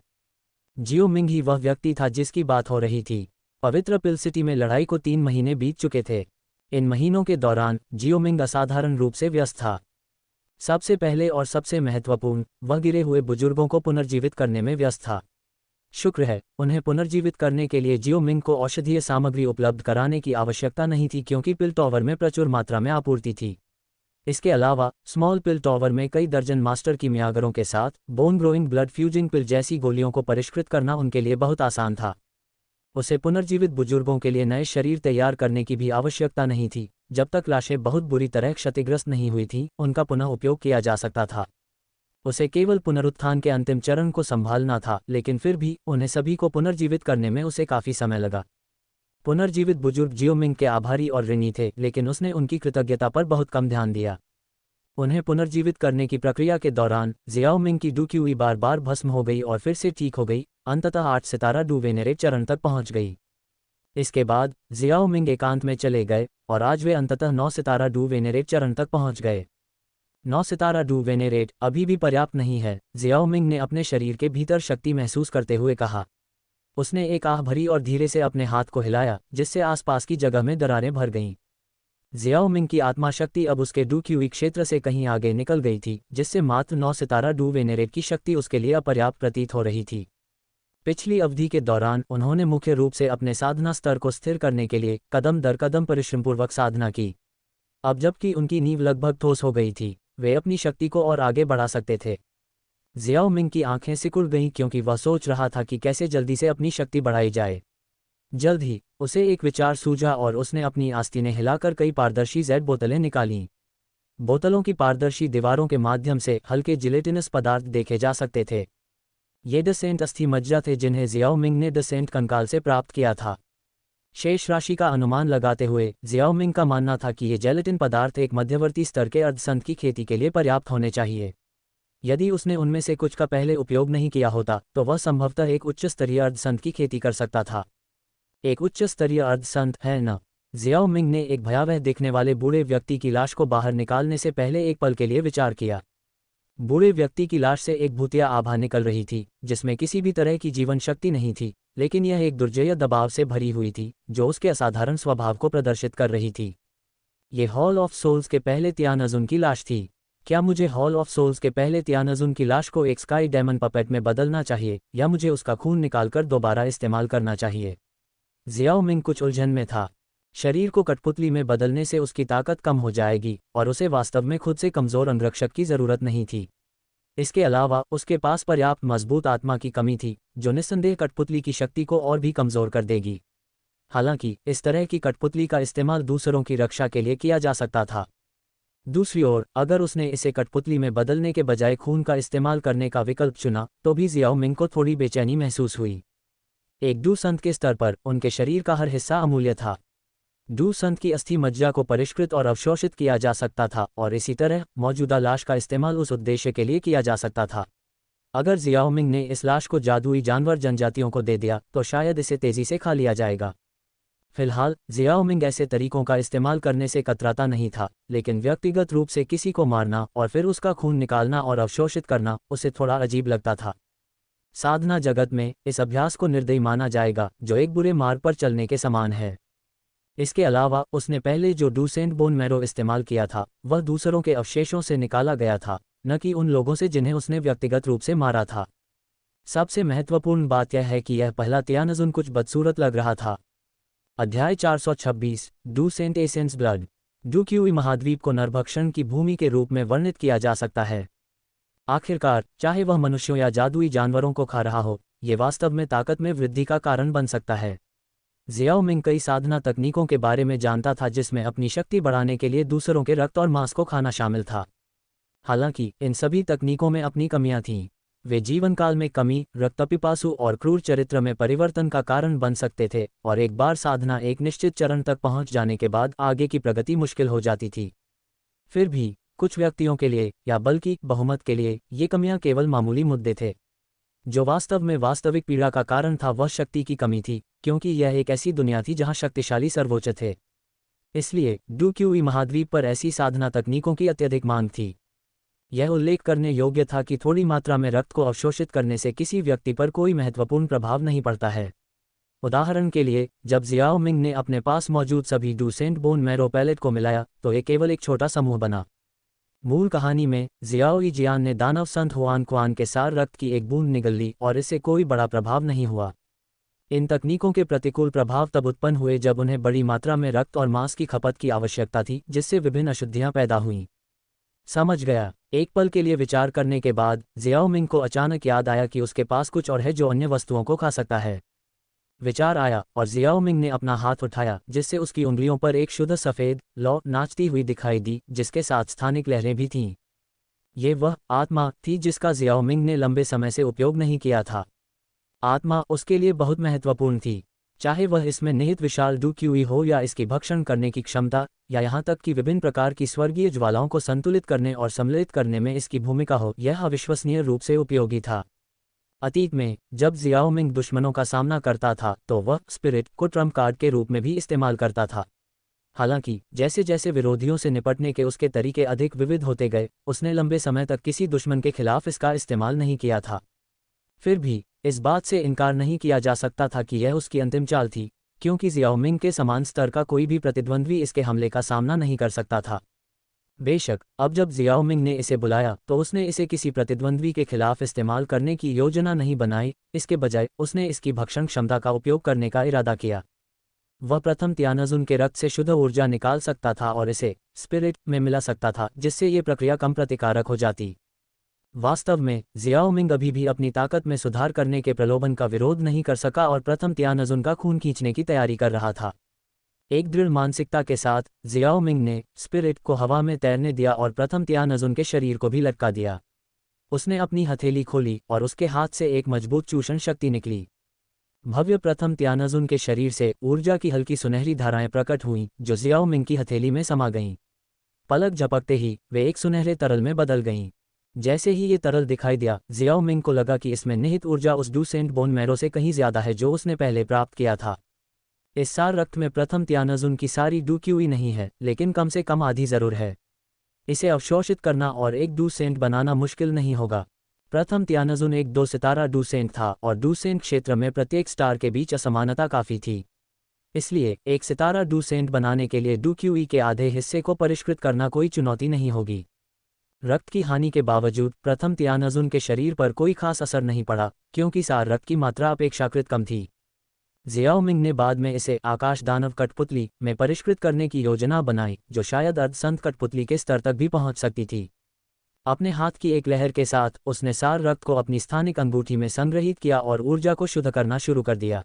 जियो मिंग ही वह व्यक्ति था जिसकी बात हो रही थी। पवित्र पिल सिटी में लड़ाई को 3 महीने बीत चुके थे। इन महीनों के दौरान जियो मिंग असाधारण रूप से व्यस्त था। सबसे पहले और सबसे महत्वपूर्ण, वह गिरे हुए बुजुर्गों को पुनर्जीवित करने में व्यस्त था। शुक्र है, उन्हें पुनर्जीवित करने के लिए जियो मिंग को औषधीय सामग्री उपलब्ध कराने की आवश्यकता नहीं थी, क्योंकि पिल टॉवर में प्रचुर मात्रा में आपूर्ति थी। इसके अलावा स्मॉल पिल टॉवर में कई दर्जन मास्टर कीमियागरों के साथ बोन ग्रोइंग ब्लड फ्यूजिंग पिल जैसी गोलियों को परिष्कृत करना उनके लिए बहुत आसान था। उसे पुनर्जीवित बुजुर्गों के लिए नए शरीर तैयार करने की भी आवश्यकता नहीं थी। जब तक लाशें बहुत बुरी तरह क्षतिग्रस्त नहीं हुई थीं, उनका पुनः उपयोग किया जा सकता था। उसे केवल पुनरुत्थान के अंतिम चरण को संभालना था, लेकिन फिर भी उन्हें सभी को पुनर्जीवित करने में उसे काफ़ी समय लगा। पुनर्जीवित बुजुर्ग जियो मिंग के आभारी और ऋणी थे, लेकिन उसने उनकी कृतज्ञता पर बहुत कम ध्यान दिया। उन्हें पुनर्जीवित करने की प्रक्रिया के दौरान जियाओ मिंग की डुक्यूई बार बार भस्म हो गई और फिर से ठीक हो गई, अंततः 8 सितारा डू वेनेरेट चरण तक पहुंच गई। इसके बाद जियाओ मिंग एकांत में चले गए और आज वे अंततः 9 सितारा डू वेनेरेट चरण तक पहुंच गए। 9 सितारा डू वेनेरेट अभी भी पर्याप्त नहीं है, जियाओ मिंग ने अपने शरीर के भीतर शक्ति महसूस करते हुए कहा। उसने एक आह भरी और धीरे से अपने हाथ को हिलाया, जिससे आसपास की जगह में दरारें भर गईं। जियाओ मिंग की आत्मा शक्ति अब उसके डू क्यूई क्षेत्र से कहीं आगे निकल गई थी, जिससे मात्र 9 सितारा डू वेनेरेट की शक्ति उसके लिए अपर्याप्त प्रतीत हो रही थी। पिछली अवधि के दौरान उन्होंने मुख्य रूप से अपने साधना स्तर को स्थिर करने के लिए कदम दर कदम परिश्रमपूर्वक साधना की। अब जबकि उनकी नींव लगभग ठोस हो गई थी, वे अपनी शक्ति को और आगे बढ़ा सकते थे। जियाओ मिंग की आंखें सिकुड़ गईं, क्योंकि वह सोच रहा था कि कैसे जल्दी से अपनी शक्ति बढ़ाई जाए। जल्द ही उसे एक विचार सूझा और उसने अपनी आस्तीनें हिलाकर कई पारदर्शी जेड बोतलें निकालीं। बोतलों की पारदर्शी दीवारों के माध्यम से हल्के जिलेटिनस पदार्थ देखे जा सकते थे। ये डसेंट अस्थि मज्जा थे, जिन्हें जियाओ मिंग ने डसेंट कंकाल से प्राप्त किया था। शेष राशि का अनुमान लगाते हुए जियाओ मिंग का मानना था कि ये जेलेटिन पदार्थ एक मध्यवर्ती स्तर के अर्धसंत की खेती के लिए पर्याप्त होने चाहिए। यदि उसने उनमें से कुछ का पहले उपयोग नहीं किया होता, तो वह संभवतः एक उच्च स्तरीय अर्धसंत की खेती कर सकता था। एक उच्च स्तरीय अर्धसंत है न? जियाओ मिंग ने एक भयावह दिखने वाले बूढ़े व्यक्ति की लाश को बाहर निकालने से पहले एक पल के लिए विचार किया। बूढ़े व्यक्ति की लाश से एक भूतिया आभा निकल रही थी, जिसमें किसी भी तरह की जीवन शक्ति नहीं थी, लेकिन यह एक दुर्जय दबाव से भरी हुई थी, जो उसके असाधारण स्वभाव को प्रदर्शित कर रही थी। ये हॉल ऑफ सोल्स के पहले तियानजुन की लाश थी। क्या मुझे हॉल ऑफ सोल्स के पहले तियानजुन की लाश को एक स्काई डायमंड पपेट में बदलना चाहिए, या मुझे उसका खून निकालकर दोबारा इस्तेमाल करना चाहिए? जियाओ मिंग कुछ उलझन में था। शरीर को कठपुतली में बदलने से उसकी ताकत कम हो जाएगी, और उसे वास्तव में खुद से कमज़ोर अंगरक्षक की ज़रूरत नहीं थी। इसके अलावा उसके पास पर्याप्त मजबूत आत्मा की कमी थी, जो निस्संदेह कठपुतली की शक्ति को और भी कमज़ोर कर देगी। हालांकि इस तरह की कठपुतली का इस्तेमाल दूसरों की रक्षा के लिए किया जा सकता था। दूसरी ओर, अगर उसने इसे कठपुतली में बदलने के बजाय खून का इस्तेमाल करने का विकल्प चुना, तो भी जियाओ मिंग को थोड़ी बेचैनी महसूस हुई। एक डू संत के स्तर पर उनके शरीर का हर हिस्सा अमूल्य था। डू संत की अस्थि मज्जा को परिष्कृत और अवशोषित किया जा सकता था, और इसी तरह मौजूदा लाश का इस्तेमाल उस उद्देश्य के लिए किया जा सकता था। अगर जियाओ मिंग ने इस लाश को जादुई जानवर जनजातियों को दे दिया, तो शायद इसे तेजी से खा लिया जाएगा। फिलहाल जियाओ मिंग ऐसे तरीकों का इस्तेमाल करने से कतराता नहीं था, लेकिन व्यक्तिगत रूप से किसी को मारना और फिर उसका खून निकालना और अवशोषित करना उसे थोड़ा अजीब लगता था। साधना जगत में इस अभ्यास को निर्दयी माना जाएगा, जो एक बुरे मार्ग पर चलने के समान है। इसके अलावा उसने पहले जो डूसेंट बोन मैरो इस्तेमाल किया था, वह दूसरों के अवशेषों से निकाला गया था, न कि उन लोगों से जिन्हें उसने व्यक्तिगत रूप से मारा था। सबसे महत्वपूर्ण बात यह है कि यह पहला तियानजुन कुछ बदसूरत लग रहा था। अध्याय 426 Dou Saint essence blood. Dou Qi महाद्वीप को नरभक्षण की भूमि के रूप में वर्णित किया जा सकता है। आखिरकार, चाहे वह मनुष्यों या जादुई जानवरों को खा रहा हो, ये वास्तव में ताकत में वृद्धि का कारण बन सकता है। जियाओ मिंग कई साधना तकनीकों के बारे में जानता था जिसमें अपनी शक्ति बढ़ाने के लिए दूसरों के रक्त और मांस को खाना शामिल था। हालांकि इन सभी तकनीकों में अपनी कमियां थीं। वे जीवन काल में कमी, रक्तपिपासु और क्रूर चरित्र में परिवर्तन का कारण बन सकते थे, और एक बार साधना एक निश्चित चरण तक पहुंच जाने के बाद आगे की प्रगति मुश्किल हो जाती थी। फिर भी कुछ व्यक्तियों के लिए, या बल्कि बहुमत के लिए, ये कमियां केवल मामूली मुद्दे थे। जो वास्तव में वास्तविक पीड़ा का कारण था वह शक्ति की कमी थी, क्योंकि यह एक ऐसी दुनिया थी जहां शक्तिशाली सर्वोच्च थे। इसलिए डूक्यूई महाद्वीप पर ऐसी साधना तकनीकों की अत्यधिक मांग थी। यह उल्लेख करने योग्य था कि थोड़ी मात्रा में रक्त को अवशोषित करने से किसी व्यक्ति पर कोई महत्वपूर्ण प्रभाव नहीं पड़ता है। उदाहरण के लिए, जब जियाओ मिंग ने अपने पास मौजूद सभी डूसेंट बोन मैरो पैलेट को मिलाया तो ये केवल एक छोटा समूह बना। मूल कहानी में जियाओ जियान ने दानव संत हुआन क्वान के सार रक्त की एक बूंद निगल ली और इससे कोई बड़ा प्रभाव नहीं हुआ। इन तकनीकों के प्रतिकूल प्रभाव तब उत्पन्न हुए जब उन्हें बड़ी मात्रा में रक्त और मांस की खपत की आवश्यकता थी, जिससे विभिन्न अशुद्धियां पैदा हुईं। समझ गया। एक पल के लिए विचार करने के बाद जियाओ मिंग को अचानक याद आया कि उसके पास कुछ और है जो अन्य वस्तुओं को खा सकता है। विचार आया और जियाओ मिंग ने अपना हाथ उठाया, जिससे उसकी उंगलियों पर एक शुद्ध सफ़ेद लौ नाचती हुई दिखाई दी, जिसके साथ स्थानिक लहरें भी थीं। ये वह आत्मा थी जिसका जियाओ मिंग ने लंबे समय से उपयोग नहीं किया था। आत्मा उसके लिए बहुत महत्वपूर्ण थी, चाहे वह इसमें निहित विशाल डूक्यूई हो या इसकी भक्षण करने की क्षमता, या यहाँ तक कि विभिन्न प्रकार की स्वर्गीय ज्वालाओं को संतुलित करने और सम्मिलित करने में इसकी भूमिका हो, यह अविश्वसनीय रूप से उपयोगी था। अतीत में जब जियाओ मिंग दुश्मनों का सामना करता था तो वह स्पिरिट को ट्रम्प कार्ड के रूप में भी इस्तेमाल करता था। हालांकि जैसे जैसे विरोधियों से निपटने के उसके तरीके अधिक विविध होते गए, उसने लंबे समय तक किसी दुश्मन के खिलाफ इसका इस्तेमाल नहीं किया था। फिर भी इस बात से इनकार नहीं किया जा सकता था कि यह उसकी अंतिम चाल थी, क्योंकि जियाओ मिंग के समान स्तर का कोई भी प्रतिद्वंद्वी इसके हमले का सामना नहीं कर सकता था। बेशक अब जब जियाओ मिंग ने इसे बुलाया तो उसने इसे किसी प्रतिद्वंद्वी के खिलाफ इस्तेमाल करने की योजना नहीं बनाई, इसके बजाय उसने इसकी भक्षण क्षमता का उपयोग करने का इरादा किया। वह प्रथम तियानजुन के रक्त से शुद्ध ऊर्जा निकाल सकता था और इसे स्पिरिट में मिला सकता था, जिससे ये प्रक्रिया कम प्रतिकारक हो जाती। वास्तव में जियाओ मिंग अभी भी अपनी ताकत में सुधार करने के प्रलोभन का विरोध नहीं कर सका और प्रथम तियानजुन का खून खींचने की तैयारी कर रहा था। एक दृढ़ मानसिकता के साथ जियाओ मिंग ने स्पिरिट को हवा में तैरने दिया और प्रथम तियानजुन के शरीर को भी लटका दिया। उसने अपनी हथेली खोली और उसके हाथ से एक मजबूत चूषण शक्ति निकली। भव्य प्रथम तियानजुन के शरीर से ऊर्जा की हल्की सुनहरी धाराएं प्रकट हुईं, जो जियाओ मिंग की हथेली में समा गईं। पलक झपकते ही वे एक सुनहरे तरल में बदल गईं। जैसे ही ये तरल दिखाई दिया, जियाओ मिंग को लगा कि इसमें निहित ऊर्जा उस डूसेंट बोन मैरो से कहीं ज्यादा है जो उसने पहले प्राप्त किया था। इस सार रक्त में प्रथम तियानजुन की सारी डूक्यूई नहीं है, लेकिन कम से कम आधी जरूर है। इसे अवशोषित करना और एक डूसेंट बनाना मुश्किल नहीं होगा। प्रथम तियानजुन एक 2 सितारा डूसेंट था और डूसेंट क्षेत्र में प्रत्येक स्टार के बीच असमानता काफ़ी थी। इसलिए एक सितारा डूसेंट बनाने के लिए डूक्यूई के आधे हिस्से को परिष्कृत करना कोई चुनौती नहीं होगी। रक्त की हानि के बावजूद प्रथम तियानजुन के शरीर पर कोई खास असर नहीं पड़ा, क्योंकि सार रक्त की मात्रा अपेक्षाकृत कम थी। जियाओ मिंग ने बाद में इसे आकाश दानव कठपुतली में परिष्कृत करने की योजना बनाई, जो शायद अर्धसंत कठपुतली के स्तर तक भी पहुंच सकती थी। अपने हाथ की एक लहर के साथ उसने सार रक्त को अपनी स्थानिक अंगूठी में संग्रहित किया और ऊर्जा को शुद्ध करना शुरू कर दिया।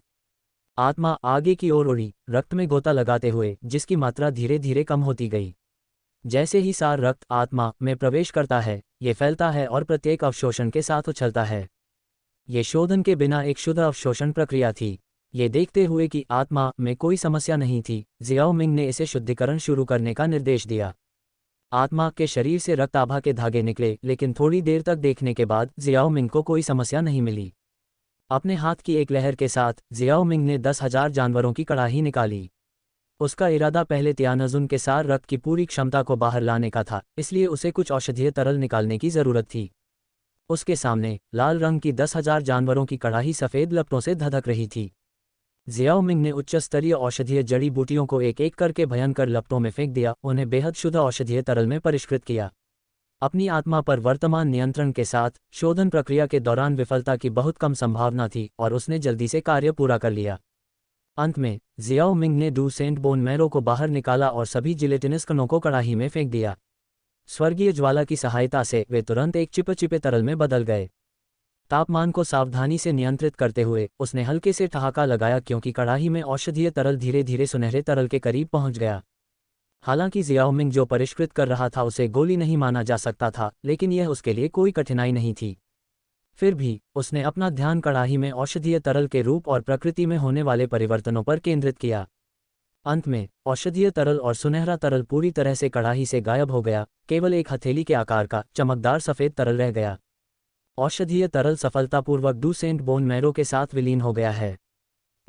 आत्मा आगे की ओर उड़ी, रक्त में गोता लगाते हुए, जिसकी मात्रा धीरे धीरे कम होती गई। जैसे ही सार रक्त आत्मा में प्रवेश करता है, ये फैलता है और प्रत्येक अवशोषण के साथ उछलता है। ये शोधन के बिना एक शुद्ध अवशोषण प्रक्रिया थी। ये देखते हुए कि आत्मा में कोई समस्या नहीं थी, जियाओ मिंग ने इसे शुद्धिकरण शुरू करने का निर्देश दिया। आत्मा के शरीर से रक्त आभा के धागे निकले, लेकिन थोड़ी देर तक देखने के बाद जियाओ मिंग को कोई समस्या नहीं मिली। अपने हाथ की एक लहर के साथ जियाओ मिंग ने 10,000 जानवरों की कड़ाही निकाली। उसका इरादा पहले तियानजुन के सार रक्त की पूरी क्षमता को बाहर लाने का था, इसलिए उसे कुछ औषधीय तरल निकालने की जरूरत थी। उसके सामने लाल रंग की 10,000 जानवरों की कड़ाही सफ़ेद लपटों से धधक रही थी। जियाओ मिंग ने उच्च स्तरीय औषधीय जड़ी बूटियों को एक एक करके भयंकर लपटों में फेंक दिया, उन्हें बेहद शुद्ध औषधीय तरल में परिष्कृत किया। अपनी आत्मा पर वर्तमान नियंत्रण के साथ शोधन प्रक्रिया के दौरान विफलता की बहुत कम संभावना थी और उसने जल्दी से कार्य पूरा कर लिया। अंत में जियाओ मिंग ने डूसेंट बोन मैरो को बाहर निकाला और सभी जिलेटिनस कणों को कड़ाही में फेंक दिया। स्वर्गीय ज्वाला की सहायता से वे तुरंत एक चिपचिपे तरल में बदल गए। तापमान को सावधानी से नियंत्रित करते हुए उसने हल्के से ठहाका लगाया क्योंकि कड़ाही में औषधीय तरल धीरे धीरे सुनहरे तरल के करीब पहुंच गया। हालांकि जियाओमिंग जो परिष्कृत कर रहा था उसे गोली नहीं माना जा सकता था, लेकिन यह उसके लिए कोई कठिनाई नहीं थी। फिर भी उसने अपना ध्यान कड़ाही में औषधीय तरल के रूप और प्रकृति में होने वाले परिवर्तनों पर केंद्रित किया। अंत में औषधीय तरल और सुनहरा तरल पूरी तरह से कड़ाही से गायब हो गया, केवल एक हथेली के आकार का चमकदार सफ़ेद तरल रह गया। औषधीय तरल सफलतापूर्वक डू सेंट बोन मैरो के साथ विलीन हो गया है।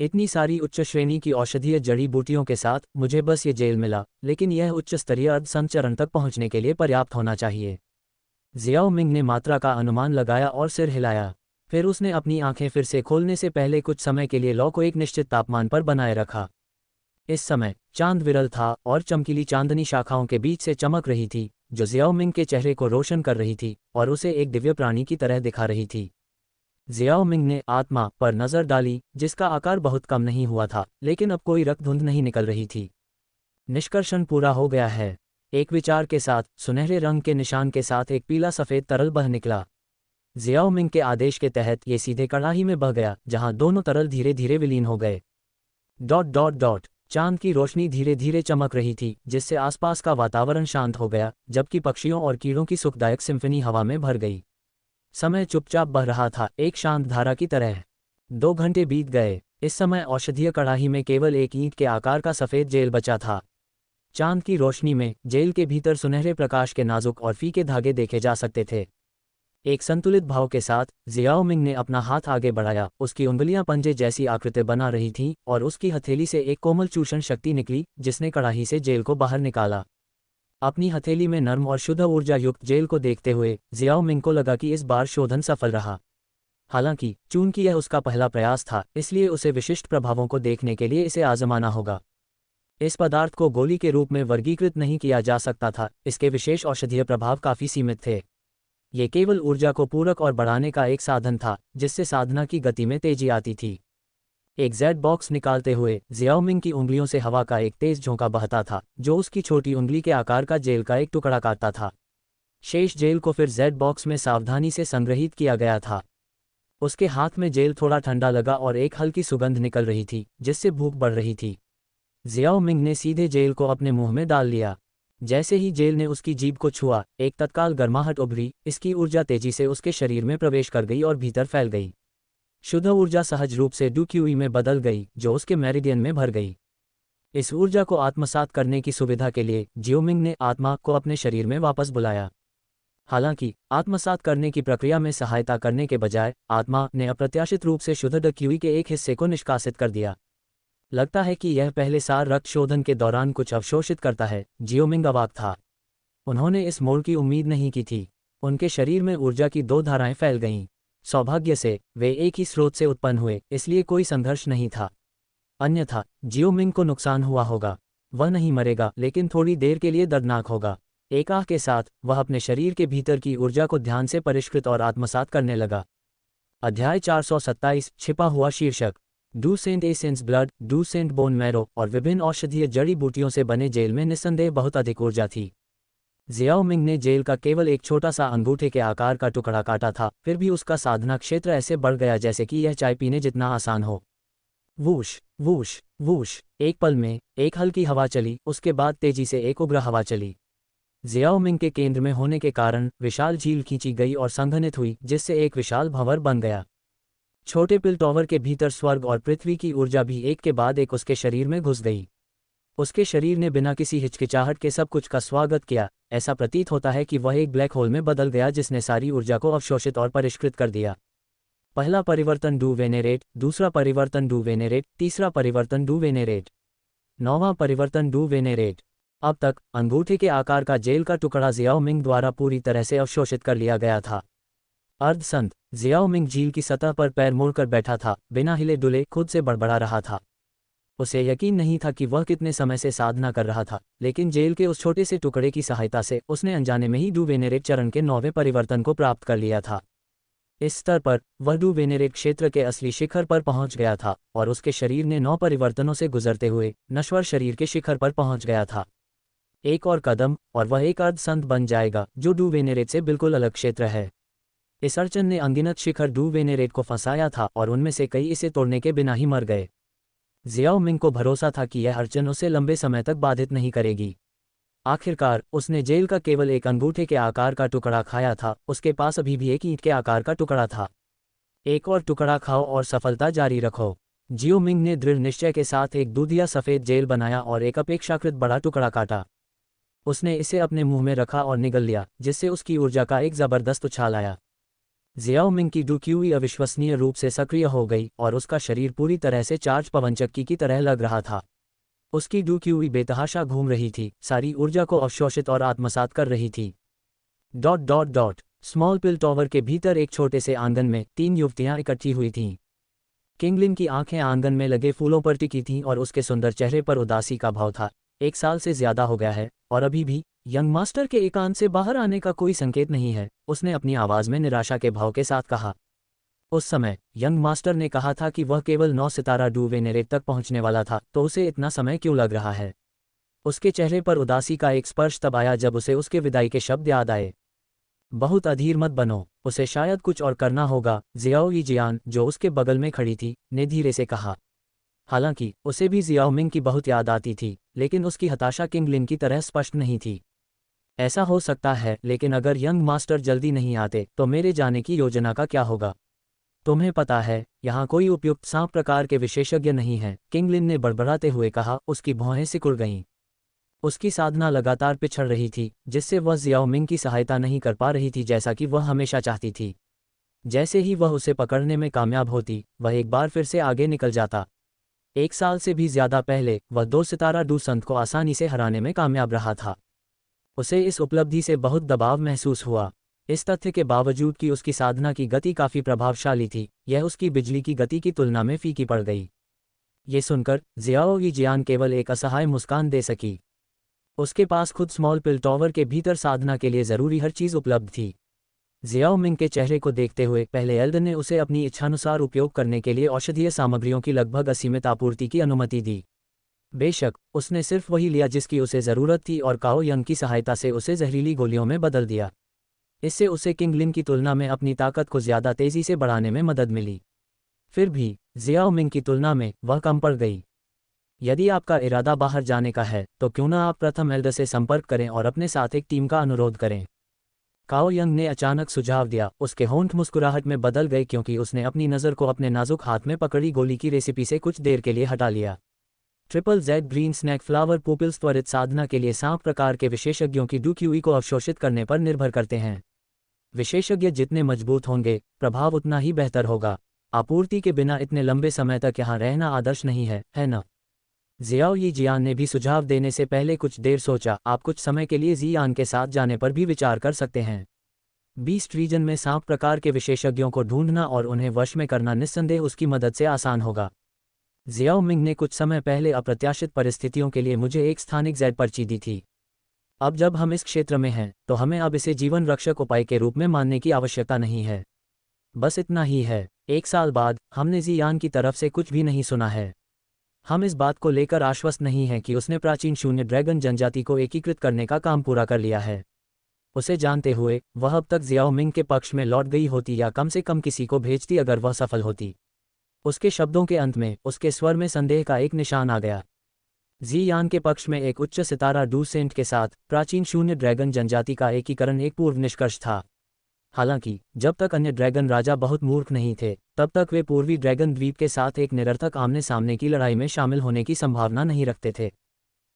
इतनी सारी उच्च श्रेणी की औषधीय जड़ी बूटियों के साथ मुझे बस ये जेल मिला, लेकिन यह उच्च स्तरीय अर्धसंचरण तक पहुंचने के लिए पर्याप्त होना चाहिए। जियाओ मिंग ने मात्रा का अनुमान लगाया और सिर हिलाया। फिर उसने अपनी आंखें फिर से खोलने से पहले कुछ समय के लिए लौ को एक निश्चित तापमान पर बनाए रखा। इस समय चांद विरल था और चमकीली चांदनी शाखाओं के बीच से चमक रही थी, जो जियाओ मिंग के चेहरे को रोशन कर रही थी और उसे एक दिव्य प्राणी की तरह दिखा रही थी। जियाओ मिंग ने आत्मा पर नजर डाली, जिसका आकार बहुत कम नहीं हुआ था, लेकिन अब कोई रक्त धुंध नहीं निकल रही थी। निष्कर्षण पूरा हो गया है। एक विचार के साथ सुनहरे रंग के निशान के साथ एक पीला सफ़ेद तरल बह निकला। जियाओ मिंग के आदेश के तहत ये सीधे कड़ाही में बह गया, जहां दोनों तरल धीरे धीरे विलीन हो गए। डॉट डॉट डॉट चांद की रोशनी धीरे धीरे चमक रही थी, जिससे आसपास का वातावरण शांत हो गया, जबकि पक्षियों और कीड़ों की सुखदायक सिम्फनी हवा में भर गई। समय चुपचाप बह रहा था, एक शांत धारा की तरह। 2 घंटे बीत गए। इस समय औषधीय कड़ाही में केवल एक ईंट के आकार का सफ़ेद जेल बचा था। चांद की रोशनी में जेल के भीतर सुनहरे प्रकाश के नाजुक और फीके धागे देखे जा सकते थे। एक संतुलित भाव के साथ जियाओ मिंग ने अपना हाथ आगे बढ़ाया। उसकी उंगलियां पंजे जैसी आकृति बना रही थीं और उसकी हथेली से एक कोमल चूषण शक्ति निकली, जिसने कड़ाही से जेल को बाहर निकाला। अपनी हथेली में नर्म और शुद्ध ऊर्जा युक्त जेल को देखते हुए जियाओ मिंग को लगा कि इस बार शोधन सफल रहा। हालांकि चूंकि यह उसका पहला प्रयास था, इसलिए उसे विशिष्ट प्रभावों को देखने के लिए इसे आजमाना होगा। इस पदार्थ को गोली के रूप में वर्गीकृत नहीं किया जा सकता था, इसके विशेष औषधीय प्रभाव काफ़ी सीमित थे। ये केवल ऊर्जा को पूरक और बढ़ाने का एक साधन था, जिससे साधना की गति में तेजी आती थी। एक जेड बॉक्स निकालते हुए जियाओ मिंग की उंगलियों से हवा का एक तेज झोंका बहता था, जो उसकी छोटी उंगली के आकार का जेल का एक टुकड़ा काटता था। शेष जेल को फिर जेड बॉक्स में सावधानी से संग्रहित किया गया था। उसके हाथ में जेल थोड़ा ठंडा लगा और एक हल्की सुगंध निकल रही थी, जिससे भूख बढ़ रही थी। जियाओ मिंग ने सीधे जेल को अपने मुंह में डाल लिया। जैसे ही जेल ने उसकी जीभ को छुआ, एक तत्काल गर्माहट उभरी। इसकी ऊर्जा तेजी से उसके शरीर में प्रवेश कर गई और भीतर फैल गई। शुद्ध ऊर्जा सहज रूप से डूक्यूई में बदल गई, जो उसके मेरिडियन में भर गई। इस ऊर्जा को आत्मसात करने की सुविधा के लिए जियाओ मिंग ने आत्मा को अपने शरीर में वापस बुलाया। हालांकि आत्मसात करने की प्रक्रिया में सहायता करने के बजाय आत्मा ने अप्रत्याशित रूप से शुद्ध डक्यूई के एक हिस्से को निष्कासित कर दिया। लगता है कि यह पहले सार रक्त शोधन के दौरान कुछ अवशोषित करता है। जियाओ मिंग अवाक था। उन्होंने इस मोड़ की उम्मीद नहीं की थी। उनके शरीर में ऊर्जा की 2 धाराएं फैल गईं। सौभाग्य से वे एक ही स्रोत से उत्पन्न हुए, इसलिए कोई संघर्ष नहीं था। अन्यथा जियाओ मिंग को नुकसान हुआ होगा। वह नहीं मरेगा, लेकिन थोड़ी देर के लिए दर्दनाक होगा। एक आह के साथ वह अपने शरीर के भीतर की ऊर्जा को ध्यान से परिष्कृत और आत्मसात करने लगा। अध्याय 427 छिपा हुआ शीर्षक। Dou Saint essence blood, Dou Saint bone marrow और विभिन्न औषधीय जड़ी बूटियों से बने जेल में निस्संदेह बहुत अधिक ऊर्जा थी। जियाओ मिंग ने जेल का केवल एक छोटा सा अंगूठे के आकार का टुकड़ा काटा था, फिर भी उसका साधना क्षेत्र ऐसे बढ़ गया जैसे कि यह चाय पीने जितना आसान हो। वूश वूश वूश, एक पल में एक हल्की हवा चली, उसके बाद तेजी से एक उग्र हवा चली। जियाओ मिंग के केंद्र में होने के कारण विशाल झील खींची गई और संघनित हुई, जिससे एक विशाल भंवर बन गया। छोटे पिल टॉवर के भीतर स्वर्ग और पृथ्वी की ऊर्जा भी एक के बाद एक उसके शरीर में घुस गई। उसके शरीर ने बिना किसी हिचकिचाहट के सब कुछ का स्वागत किया। ऐसा प्रतीत होता है कि वह एक ब्लैक होल में बदल गया, जिसने सारी ऊर्जा को अवशोषित और परिष्कृत कर दिया। पहला परिवर्तन डू वेनेरेट, दूसरा परिवर्तन डू वेनेरेट, तीसरा परिवर्तन डू वेनेरेट, 9वां परिवर्तन डू वेनेरेट। अब तक अंगूठे के आकार का जेल का टुकड़ा जियाओ मिंग द्वारा पूरी तरह से अवशोषित कर लिया गया था। अर्धसंत जियाओ मिंग झील की सतह पर पैर मोड़कर बैठा था, बिना हिले डुले खुद से बड़बड़ा रहा था। उसे यकीन नहीं था कि वह कितने समय से साधना कर रहा था, लेकिन जेल के उस छोटे से टुकड़े की सहायता से उसने अनजाने में ही डू वेनेरेट चरण के 9वें परिवर्तन को प्राप्त कर लिया था। इस स्तर पर वह डू वेनेरेट क्षेत्र के असली शिखर पर पहुंच गया था और उसके शरीर ने 9 परिवर्तनों से गुजरते हुए नश्वर शरीर के शिखर पर पहुंच गया था। एक और कदम और वह एक अर्धसंत बन जाएगा, जो डू वेनेरेट से बिल्कुल अलग क्षेत्र है। इस अड़चन ने अनगिनत शिखर डू वेनेरेट को फंसाया था और उनमें से कई इसे तोड़ने के बिना ही मर गए। जियाओ मिंग को भरोसा था कि यह अड़चन उसे लंबे समय तक बाधित नहीं करेगी। आखिरकार उसने जेल का केवल एक अंगूठे के आकार का टुकड़ा खाया था, उसके पास अभी भी एक ईंट के आकार का टुकड़ा था। एक और टुकड़ा खाओ और सफलता जारी रखो। जियो मिंग ने दृढ़ निश्चय के साथ एक दूधिया सफ़ेद जेल बनाया और एक अपेक्षाकृत बड़ा टुकड़ा काटा। उसने इसे अपने मुंह में रखा और निगल लिया, जिससे उसकी ऊर्जा का एक जबरदस्त उछाल आया। जियाओ मिंग की डुक्यूई अविश्वसनीय रूप से सक्रिय हो गई और उसका शरीर पूरी तरह से चार्ज पवनचक्की की तरह लग रहा था। उसकी डुक्यूई बेतहाशा घूम रही थी, सारी ऊर्जा को अवशोषित और आत्मसात कर रही थी। स्मॉल पिल टॉवर के भीतर एक छोटे से आंगन में 3 युवतियां इकट्ठी हुई थीं। किंगलिन की आंखें आंगन में लगे फूलों पर टिकी थीं और उसके सुंदर चेहरे पर उदासी का भाव था। 1 साल से ज्यादा हो गया है और अभी भी यंग मास्टर के एकांत से बाहर आने का कोई संकेत नहीं है, उसने अपनी आवाज में निराशा के भाव के साथ कहा। उस समय यंग मास्टर ने कहा था कि वह केवल 9 सितारा डू वेनेरेट तक पहुंचने वाला था, तो उसे इतना समय क्यों लग रहा है? उसके चेहरे पर उदासी का एक स्पर्श तब आया जब उसे उसके विदाई के शब्द याद आए। बहुत अधीर मत बनो, उसे शायद कुछ और करना होगा, जियाओ यीजियान, जो उसके बगल में खड़ी थी, ने धीरे से कहा। हालांकि उसे भी जियाओ मिंग की बहुत याद आती थी, लेकिन उसकी हताशा किंगलिन की तरह स्पष्ट नहीं थी। ऐसा हो सकता है, लेकिन अगर यंग मास्टर जल्दी नहीं आते तो मेरे जाने की योजना का क्या होगा? तुम्हें पता है, यहाँ कोई उपयुक्त सांप प्रकार के विशेषज्ञ नहीं हैं, किंगलिन ने बड़बड़ाते हुए कहा। उसकी भौहें सिकुड़ गईं। उसकी साधना लगातार पिछड़ रही थी, जिससे वह जियाओ मिंग की सहायता नहीं कर पा रही थी जैसा कि वह हमेशा चाहती थी। जैसे ही वह उसे पकड़ने में कामयाब होती, वह एक बार फिर से आगे निकल जाता। 1 साल से भी ज्यादा पहले वह 2 सितारा डू संत को आसानी से हराने में कामयाब रहा था। उसे इस उपलब्धि से बहुत दबाव महसूस हुआ। इस तथ्य के बावजूद कि उसकी साधना की गति काफी प्रभावशाली थी, यह उसकी बिजली की गति की तुलना में फीकी पड़ गई। ये सुनकर जियाओ यीजियान केवल एक असहाय मुस्कान दे सकी। उसके पास खुद स्मॉल पिल टॉवर के भीतर साधना के लिए जरूरी हर चीज उपलब्ध थी। जियाओ मिंग के चेहरे को देखते हुए पहले एल्डर ने उसे अपनी इच्छानुसार उपयोग करने के लिए औषधीय सामग्रियों की लगभग असीमित आपूर्ति की अनुमति दी। बेशक उसने सिर्फ वही लिया जिसकी उसे जरूरत थी और काओ यंग की सहायता से उसे जहरीली गोलियों में बदल दिया। इससे उसे किंगलिन की तुलना में अपनी ताकत को ज्यादा तेजी से बढ़ाने में मदद मिली। फिर भी जियाओ मिंग की तुलना में वह कम पड़ गई। यदि आपका इरादा बाहर जाने का है तो क्यों ना आप प्रथम एल्डर से संपर्क करें और अपने साथ एक टीम का अनुरोध करें। काओ यंग ने अचानक सुझाव दिया। उसके होंठ मुस्कुराहट में बदल गए क्योंकि उसने अपनी नज़र को अपने नाजुक हाथ में पकड़ी गोली की रेसिपी से कुछ देर के लिए हटा लिया। ZZZ green snake flower pupils त्वरित साधना के लिए सांप प्रकार के विशेषज्ञों की डुक्यूई को अवशोषित करने पर निर्भर करते हैं। विशेषज्ञ जितने मजबूत होंगे, प्रभाव उतना ही बेहतर होगा। आपूर्ति के बिना इतने लंबे समय तक यहाँ रहना आदर्श नहीं है ना? जियाओ यीजियान ने भी सुझाव देने से पहले कुछ देर सोचा। आप कुछ समय के लिए जियान के साथ जाने पर भी विचार कर सकते हैं। बीस्ट रीजन में सांप प्रकार के विशेषज्ञों को ढूंढना और उन्हें वश में करना निस्संदेह उसकी मदद से आसान होगा। जियाओ मिंग ने कुछ समय पहले अप्रत्याशित परिस्थितियों के लिए मुझे एक स्थानिक जेड पर्ची दी थी। अब जब हम इस क्षेत्र में हैं तो हमें अब इसे जीवन रक्षक उपाय के रूप में मानने की आवश्यकता नहीं है। बस इतना ही है। 1 साल बाद हमने जियान की तरफ से कुछ भी नहीं सुना है। हम इस बात को लेकर आश्वस्त नहीं हैं कि उसने प्राचीन शून्य ड्रैगन जनजाति को एकीकृत करने का काम पूरा कर लिया है। उसे जानते हुए वह अब तक जियाओ मिंग के पक्ष में लौट गई होती या कम से कम किसी को भेजती अगर वह सफल होती। उसके शब्दों के अंत में उसके स्वर में संदेह का एक निशान आ गया। जियान के पक्ष में एक उच्च सितारा डू सेंट के साथ प्राचीन शून्य ड्रैगन जनजाति का एकीकरण एक पूर्व निष्कर्ष था। हालांकि जब तक अन्य ड्रैगन राजा बहुत मूर्ख नहीं थे, तब तक वे पूर्वी ड्रैगन द्वीप के साथ एक निरर्थक आमने सामने की लड़ाई में शामिल होने की संभावना नहीं रखते थे।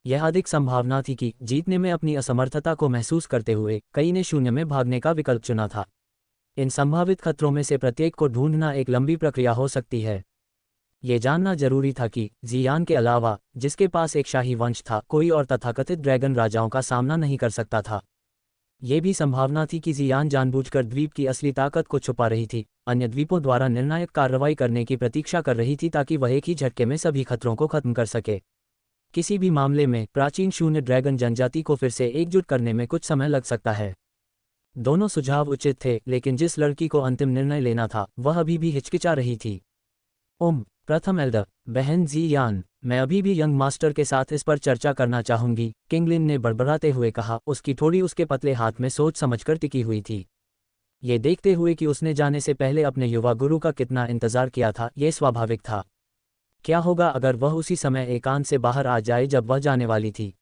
यह अधिक संभावना थी कि जीतने में अपनी असमर्थता को महसूस करते हुए कई ने शून्य में भागने का विकल्प चुना था। इन संभावित खतरों में से प्रत्येक को ढूंढना एक लंबी प्रक्रिया हो सकती है। ये जानना जरूरी था कि जियान के अलावा, जिसके पास एक शाही वंश था, कोई और तथाकथित ड्रैगन राजाओं का सामना नहीं कर सकता था। ये भी संभावना थी कि जियान जानबूझकर द्वीप की असली ताकत को छुपा रही थी, अन्य द्वीपों द्वारा निर्णायक कार्रवाई करने की प्रतीक्षा कर रही थी ताकि वह एक ही झटके में सभी खतरों को खत्म कर सके। किसी भी मामले में प्राचीन शून्य ड्रैगन जनजाति को फिर से एकजुट करने में कुछ समय लग सकता है। दोनों सुझाव उचित थे, लेकिन जिस लड़की को अंतिम निर्णय लेना था वह अभी भी हिचकिचा रही थी। प्रथम एल्डर, बहन जियान, मैं अभी भी यंग मास्टर के साथ इस पर चर्चा करना चाहूंगी, किंगलिन ने बड़बड़ाते हुए कहा। उसकी ठोड़ी उसके पतले हाथ में सोच समझकर टिकी हुई थी। ये देखते हुए कि उसने जाने से पहले अपने युवा गुरु का कितना इंतजार किया था, ये स्वाभाविक था। क्या होगा अगर वह उसी समय एकांत से बाहर आ जाए जब वह जाने वाली थी।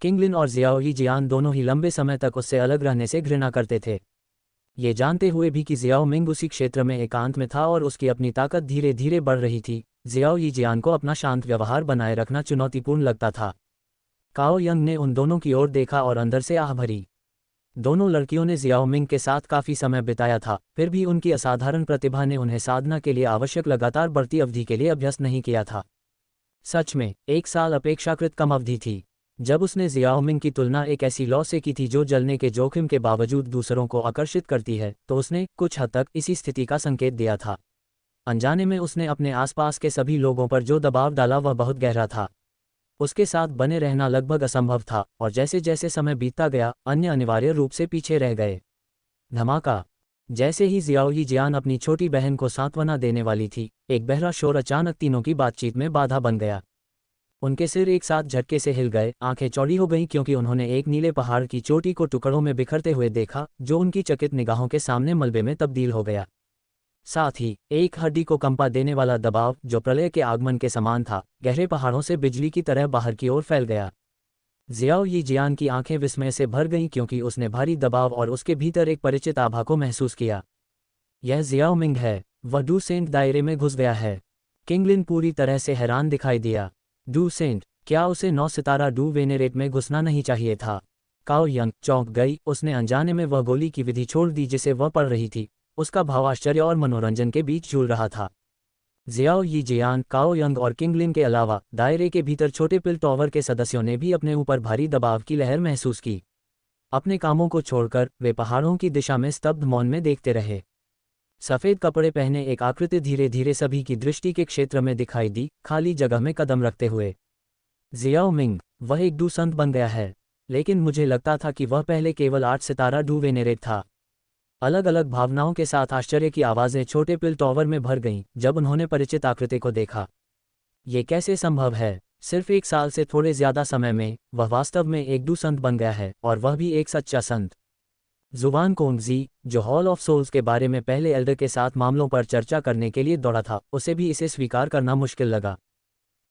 किंगलिन और जियाओ जियान दोनों ही लंबे समय तक उससे अलग रहने से घृणा करते थे। ये जानते हुए भी कि जियाओ मिंग उसी क्षेत्र में एकांत में था और उसकी अपनी ताकत धीरे धीरे बढ़ रही थी, जियाओ जियान को अपना शांत व्यवहार बनाए रखना चुनौतीपूर्ण लगता था। काओ यंग ने उन दोनों की ओर देखा और अंदर से आह भरी। दोनों लड़कियों ने जियाओ मिंग के साथ काफी समय बिताया था, फिर भी उनकी असाधारण प्रतिभा ने उन्हें साधना के लिए आवश्यक लगातार बढ़ती अवधि के लिए अभ्यस्त नहीं किया था। सच में, 1 साल अपेक्षाकृत कम अवधि थी। जब उसने जियाओ मिंग की तुलना एक ऐसी लौ से की थी जो जलने के जोखिम के बावजूद दूसरों को आकर्षित करती है, तो उसने कुछ हद तक इसी स्थिति का संकेत दिया था। अनजाने में उसने अपने आसपास के सभी लोगों पर जो दबाव डाला वह बहुत गहरा था। उसके साथ बने रहना लगभग असंभव था, और जैसे जैसे समय बीतता गया, अन्य अनिवार्य रूप से पीछे रह गए। धमाका। जैसे ही जियाओ जियान अपनी छोटी बहन को सांत्वना देने वाली थी, एक बहरा शोर अचानक तीनों की बातचीत में बाधा बन गया। उनके सिर एक साथ झटके से हिल गए, आंखें चौड़ी हो गईं क्योंकि उन्होंने एक नीले पहाड़ की चोटी को टुकड़ों में बिखरते हुए देखा, जो उनकी चकित निगाहों के सामने मलबे में तब्दील हो गया। साथ ही एक हड्डी को कंपा देने वाला दबाव, जो प्रलय के आगमन के समान था, गहरे पहाड़ों से बिजली की तरह बाहर की ओर फैल गया। जियाओ जियान की आंखें विस्मय से भर गईं क्योंकि उसने भारी दबाव और उसके भीतर एक परिचित आभा को महसूस किया। यह जियाओ मिंग है। वह डू सेंट दायरे में घुस गया है। किंगलिन पूरी तरह से हैरान दिखाई दिया। Dou Saint? क्या उसे 9 सितारा डू वेनेरेट में घुसना नहीं चाहिए था? काओ यंग चौंक गई। उसने अनजाने में वह गोली की विधि छोड़ दी जिसे वह पढ़ रही थी। उसका भाव आश्चर्य और मनोरंजन के बीच झूल रहा था। जियाओ जियान, काओ यंग और किंगलिन के अलावा दायरे के भीतर छोटे पिल टॉवर के सदस्यों ने भी अपने ऊपर भारी दबाव की लहर महसूस की। अपने कामों को छोड़कर वे पहाड़ों की दिशा में स्तब्ध मौन में देखते रहे। सफ़ेद कपड़े पहने एक आकृति धीरे धीरे सभी की दृष्टि के क्षेत्र में दिखाई दी, खाली जगह में कदम रखते हुए। जियाओ मिंग, वह एक डू संत बन गया है। लेकिन मुझे लगता था कि वह पहले केवल 8 सितारा डू वेनेरेट था। अलग अलग भावनाओं के साथ आश्चर्य की आवाज़ें छोटे पिल टॉवर में भर गईं जब उन्होंने परिचित आकृति को देखा। ये कैसे संभव है? सिर्फ 1 साल से थोड़े ज्यादा समय में वह वास्तव में एक डू संत बन गया है, और वह भी एक सच्चा संत। जुवान कोंगजी, जो हॉल ऑफ सोल्स के बारे में पहले एल्डर के साथ मामलों पर चर्चा करने के लिए दौड़ा था, उसे भी इसे स्वीकार करना मुश्किल लगा।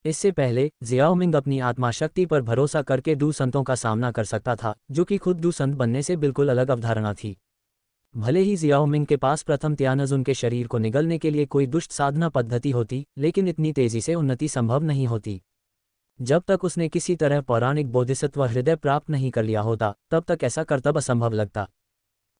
इससे पहले जियाओ मिंग अपनी आत्मा शक्ति पर भरोसा करके डू संतों का सामना कर सकता था, जो कि खुद डू संत बनने से बिल्कुल अलग अवधारणा थी। भले ही जियाओ मिंग के पास प्रथम त्यानजुन के शरीर को निगलने के लिए कोई दुष्ट साधना पद्धति होती, लेकिन इतनी तेजी से उन्नति संभव नहीं होती। जब तक उसने किसी तरह पौराणिक बोधिसत्व हृदय प्राप्त नहीं कर लिया होता, तब तक ऐसा कर्तव्य असंभव लगता।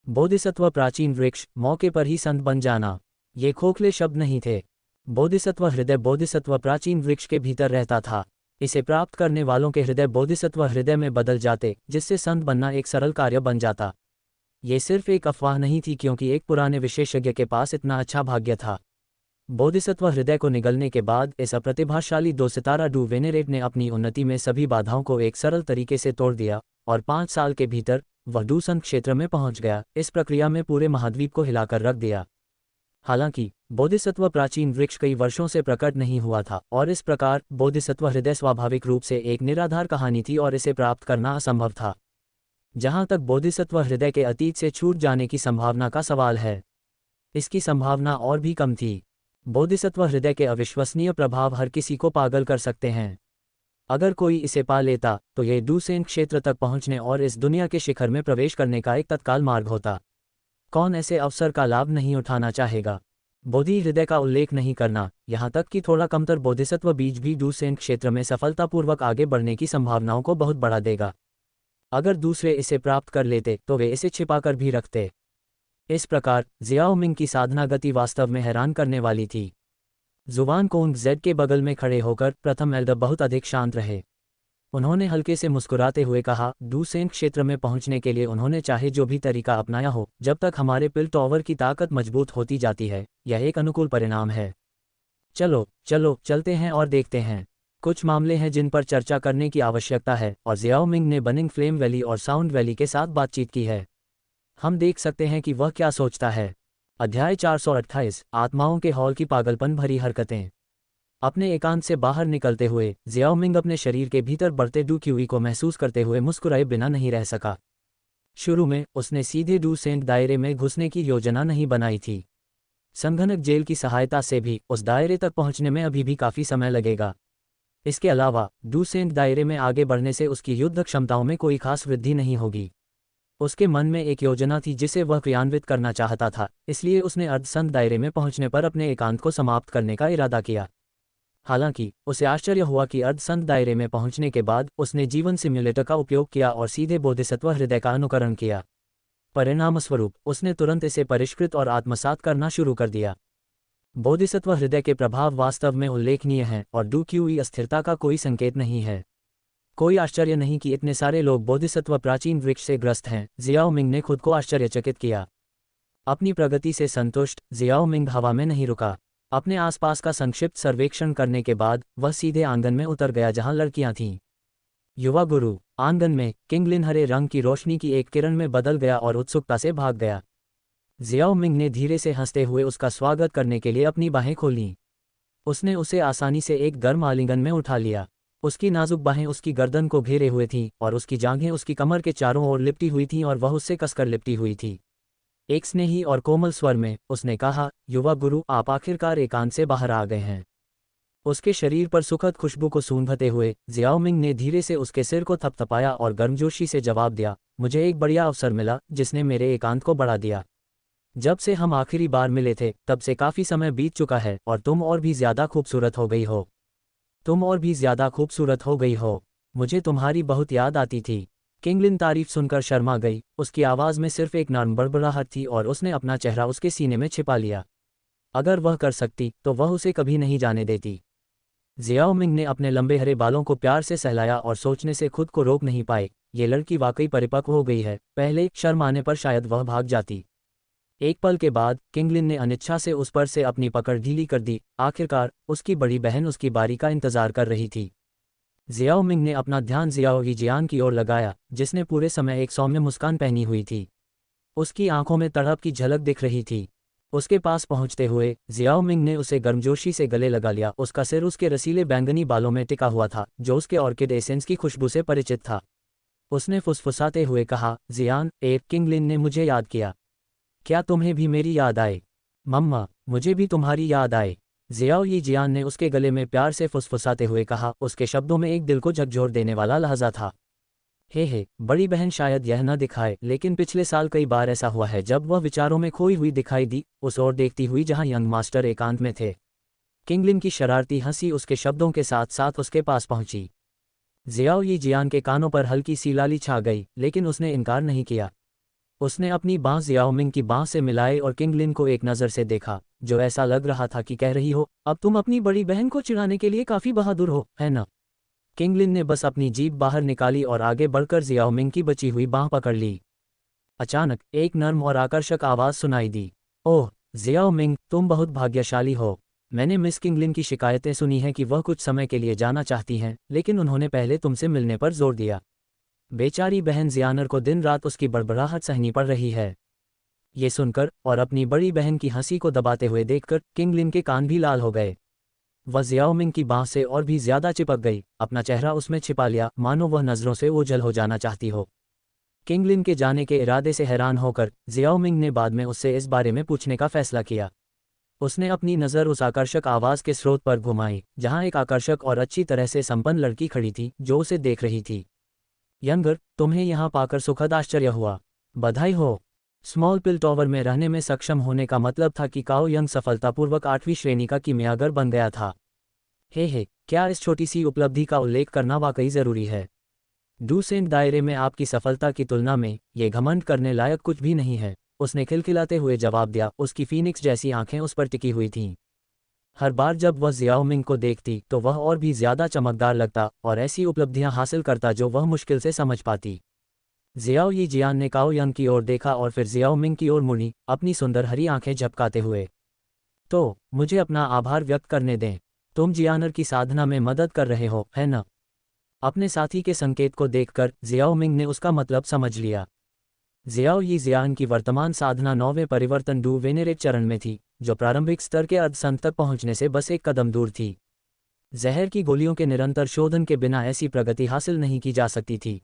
बोधिसत्व प्राचीन वृक्ष, मौके पर ही संत बन जाना, ये खोखले शब्द नहीं थे। बोधिसत्व हृदय, बोधिसत्व प्राचीन वृक्ष के भीतर रहता था। इसे प्राप्त करने वालों के हृदय बोधिसत्व हृदय में बदल जाते, जिससे संत बनना एक सरल कार्य बन जाता। ये सिर्फ एक अफवाह नहीं थी, क्योंकि एक पुराने विशेषज्ञ के पास इतना अच्छा भाग्य था। बोधिसत्व हृदय को निगलने के बाद इस अप्रतिभाशाली 2 सितारा डू वेनेरेट ने अपनी उन्नति में सभी बाधाओं को एक सरल तरीके से तोड़ दिया, और 5 साल के भीतर वह डू संत क्षेत्र में पहुंच गया। इस प्रक्रिया में पूरे महाद्वीप को हिलाकर रख दिया। हालांकि बोधिसत्व प्राचीन वृक्ष कई वर्षों से प्रकट नहीं हुआ था, और इस प्रकार बोधिसत्व हृदय स्वाभाविक रूप से एक निराधार कहानी थी और इसे प्राप्त करना असंभव था। जहां तक बोधिसत्व हृदय के अतीत से छूट जाने की संभावना का सवाल है, इसकी संभावना और भी कम थी। बोधिसत्व हृदय के अविश्वसनीय प्रभाव हर किसी को पागल कर सकते हैं। अगर कोई इसे पा लेता, तो यह डूसेन क्षेत्र तक पहुंचने और इस दुनिया के शिखर में प्रवेश करने का एक तत्काल मार्ग होता। कौन ऐसे अवसर का लाभ नहीं उठाना चाहेगा? बोधि हृदय का उल्लेख नहीं करना, यहाँ तक कि थोड़ा कमतर बोधिसत्व बीज भी डूसेन क्षेत्र में सफलतापूर्वक आगे बढ़ने की संभावनाओं को बहुत बढ़ा देगा। अगर दूसरे इसे प्राप्त कर लेते, तो वे इसे छिपाकर भी रखते। इस प्रकार जियाओ मिंग की साधना गति वास्तव में हैरान करने वाली थी। जुवान कोंग जेड के बगल में खड़े होकर प्रथम एल्डर बहुत अधिक शांत रहे। उन्होंने हल्के से मुस्कुराते हुए कहा, डूसेन क्षेत्र में पहुंचने के लिए उन्होंने चाहे जो भी तरीका अपनाया हो, जब तक हमारे पिल टॉवर की ताकत मजबूत होती जाती है, यह एक अनुकूल परिणाम है। चलो चलते हैं और देखते हैं। कुछ मामले हैं जिन पर चर्चा करने की आवश्यकता है, और जियाओ मिंग ने बनिंग फ्लेम वैली और साउंड वैली के साथ बातचीत की है। हम देख सकते हैं कि वह क्या सोचता है। अध्याय 428, आत्माओं के हॉल की पागलपन भरी हरकतें। अपने एकांत से बाहर निकलते हुए जियाओ मिंग अपने शरीर के भीतर बढ़ते डू क्यूई को महसूस करते हुए मुस्कुराए बिना नहीं रह सका। शुरू में उसने सीधे डूसेंट दायरे में घुसने की योजना नहीं बनाई थी। संघनक जेल की सहायता से भी उस दायरे तक पहुंचने में अभी भी काफ़ी समय लगेगा। इसके अलावा डूसेंट दायरे में आगे बढ़ने से उसकी युद्ध क्षमताओं में कोई खास वृद्धि नहीं होगी। उसके मन में एक योजना थी जिसे वह क्रियान्वित करना चाहता था, इसलिए उसने अर्धसंध दायरे में पहुंचने पर अपने एकांत को समाप्त करने का इरादा किया। हालांकि उसे आश्चर्य हुआ कि अर्धसंध दायरे में पहुंचने के बाद उसने जीवन सिम्युलेटर का उपयोग किया और सीधे बोधिसत्व हृदय का अनुकरण किया। परिणामस्वरूप उसने तुरंत इसे परिष्कृत और आत्मसात करना शुरू कर दिया। बोधिसत्व हृदय के प्रभाव वास्तव में उल्लेखनीय हैं और डूक्यूई अस्थिरता का कोई संकेत नहीं है। कोई आश्चर्य नहीं कि इतने सारे लोग बोधिसत्व प्राचीन वृक्ष से ग्रस्त हैं, जियाओ मिंग ने खुद को आश्चर्यचकित किया। अपनी प्रगति से संतुष्ट जियाओ मिंग हवा में नहीं रुका। अपने आसपास का संक्षिप्त सर्वेक्षण करने के बाद वह सीधे आंगन में उतर गया जहां लड़कियां थीं। युवा गुरु आंगन में किंगलिन हरे रंग की रोशनी की एक किरण में बदल गया और उत्सुकता से भाग गया। जियाओ मिंग ने धीरे से हंसते हुए उसका स्वागत करने के लिए अपनी बाहें खोलीं। उसने उसे आसानी से एक गर्म आलिंगन में उठा लिया। उसकी नाजुक बाहें उसकी गर्दन को घेरे हुए थीं और उसकी जांघें उसकी कमर के चारों ओर लिपटी हुई थीं और वह उससे कसकर लिपटी हुई थी। एक स्नेही और कोमल स्वर में उसने कहा, युवा गुरु, आप आखिरकार एकांत से बाहर आ गए हैं। उसके शरीर पर सुखद खुशबू को सूंघते हुए जियाओ मिंग ने धीरे से उसके सिर को थपथपाया और गर्मजोशी से जवाब दिया, मुझे एक बढ़िया अवसर मिला जिसने मेरे एकांत को बढ़ा दिया। जब से हम आखिरी बार मिले थे तब से काफ़ी समय बीत चुका है और तुम और भी ज़्यादा खूबसूरत हो गई हो। तुम और भी ज़्यादा खूबसूरत हो गई हो। मुझे तुम्हारी बहुत याद आती थी। किंगलिन तारीफ सुनकर शर्मा गई। उसकी आवाज़ में सिर्फ एक नर्म बड़बड़ाहट थी और उसने अपना चेहरा उसके सीने में छिपा लिया। अगर वह कर सकती तो वह उसे कभी नहीं जाने देती। जियाओ मिंग ने अपने लंबे हरे बालों को प्यार से सहलाया और सोचने से खुद को रोक नहीं पाए, ये लड़की वाकई परिपक्व हो गई है। पहले शर्म आने पर शायद वह भाग जाती। एक पल के बाद किंगलिन ने अनिच्छा से उस पर से अपनी पकड़ ढीली कर दी। आखिरकार उसकी बड़ी बहन उसकी बारी का इंतजार कर रही थी। जियाओ मिंग ने अपना ध्यान जियाओ यीजियान की ओर लगाया, जिसने पूरे समय एक सौम्य मुस्कान पहनी हुई थी। उसकी आंखों में तड़प की झलक दिख रही थी। उसके पास पहुंचते हुए जियाओ मिंग ने उसे गर्मजोशी से गले लगा लिया। उसका सिर उसके रसीले बैंगनी बालों में टिका हुआ था, जो उसके ऑर्किड एसेंस की खुशबू से परिचित था। उसने फुसफुसाते हुए कहा, जियान, किंगलिन ने मुझे याद किया। क्या तुम्हें भी मेरी याद आए? मम्मा, मुझे भी तुम्हारी याद आए। जियाओ यीजियान ने उसके गले में प्यार से फुसफुसाते हुए कहा। उसके शब्दों में एक दिल को झकझोर देने वाला लहजा था। हे, बड़ी बहन शायद यह न दिखाए, लेकिन पिछले साल कई बार ऐसा हुआ है जब वह विचारों में खोई हुई दिखाई दी, उस ओर देखती हुई जहां यंग मास्टर एकांत में थे। किंगलिन की शरारती हंसी उसके शब्दों के साथ साथ उसके पास पहुंची। जियाओ यीजियान के कानों पर हल्की सी लाली छा गई, लेकिन उसने इनकार नहीं किया। उसने अपनी बाँह जियाओ मिंग की बाँह से मिलाई और किंगलिन को एक नज़र से देखा, जो ऐसा लग रहा था कि कह रही हो, अब तुम अपनी बड़ी बहन को चिढ़ाने के लिए काफ़ी बहादुर हो, है ना? किंगलिन ने बस अपनी जीभ बाहर निकाली और आगे बढ़कर जियाओ मिंग की बची हुई बाँह पकड़ ली। अचानक एक नर्म और आकर्षक आवाज़ सुनाई दी। ओह जियाओ मिंग, तुम बहुत भाग्यशाली हो। मैंने मिस किंगलिन की शिकायतें सुनी हैं कि वह कुछ समय के लिए जाना चाहती हैं, लेकिन उन्होंने पहले तुमसे मिलने पर जोर दिया। बेचारी बहन जियानर को दिन रात उसकी बड़बड़ाहट सहनी पड़ रही है। ये सुनकर और अपनी बड़ी बहन की हंसी को दबाते हुए देखकर किंगलिन के कान भी लाल हो गए। वह जियाओ मिंग की बाँह से और भी ज्यादा चिपक गई, अपना चेहरा उसमें छिपा लिया, मानो वह नज़रों से ओझल हो जाना चाहती हो। किंगलिन के जाने के इरादे से हैरान होकर जियाओ मिंग ने बाद में उससे इस बारे में पूछने का फैसला किया। उसने अपनी नज़र उस आकर्षक आवाज़ के स्रोत पर घुमाई, जहाँ एक आकर्षक और अच्छी तरह से संपन्न लड़की खड़ी थी जो उसे देख रही थी। यंगर, तुम्हें यहाँ पाकर सुखद आश्चर्य हुआ। बधाई हो। स्मॉल पिल टॉवर में रहने में सक्षम होने का मतलब था कि काओ यंग सफलतापूर्वक 8वीं श्रेणी का कीमियागर बन गया था। हे, क्या इस छोटी सी उपलब्धि का उल्लेख करना वाकई ज़रूरी है? डूसेंट दायरे में आपकी सफलता की तुलना में ये घमंड करने लायक कुछ भी नहीं है, उसने खिलखिलाते हुए जवाब दिया। उसकी फीनिक्स जैसी आंखें उस पर टिकी हुई थीं। हर बार जब वह जियाओ मिंग को देखती तो वह और भी ज़्यादा चमकदार लगता और ऐसी उपलब्धियां हासिल करता जो वह मुश्किल से समझ पाती। जियाओ यीजियान ने काओ यंग की ओर देखा और फिर जियाओ मिंग की ओर मुड़ी, अपनी सुंदर हरी आंखें झपकाते हुए। तो मुझे अपना आभार व्यक्त करने दें। तुम जियानर की साधना में मदद कर रहे हो, है ना? अपने साथी के संकेत को देखकर जियाओ मिंग ने उसका मतलब समझ लिया। जियाओ यीजियान की वर्तमान साधना 9वें परिवर्तन डू वेनेरेट चरण में थी, जो प्रारंभिक स्तर के अर्धसंत तक पहुंचने से बस एक कदम दूर थी। जहर की गोलियों के निरंतर शोधन के बिना ऐसी प्रगति हासिल नहीं की जा सकती थी।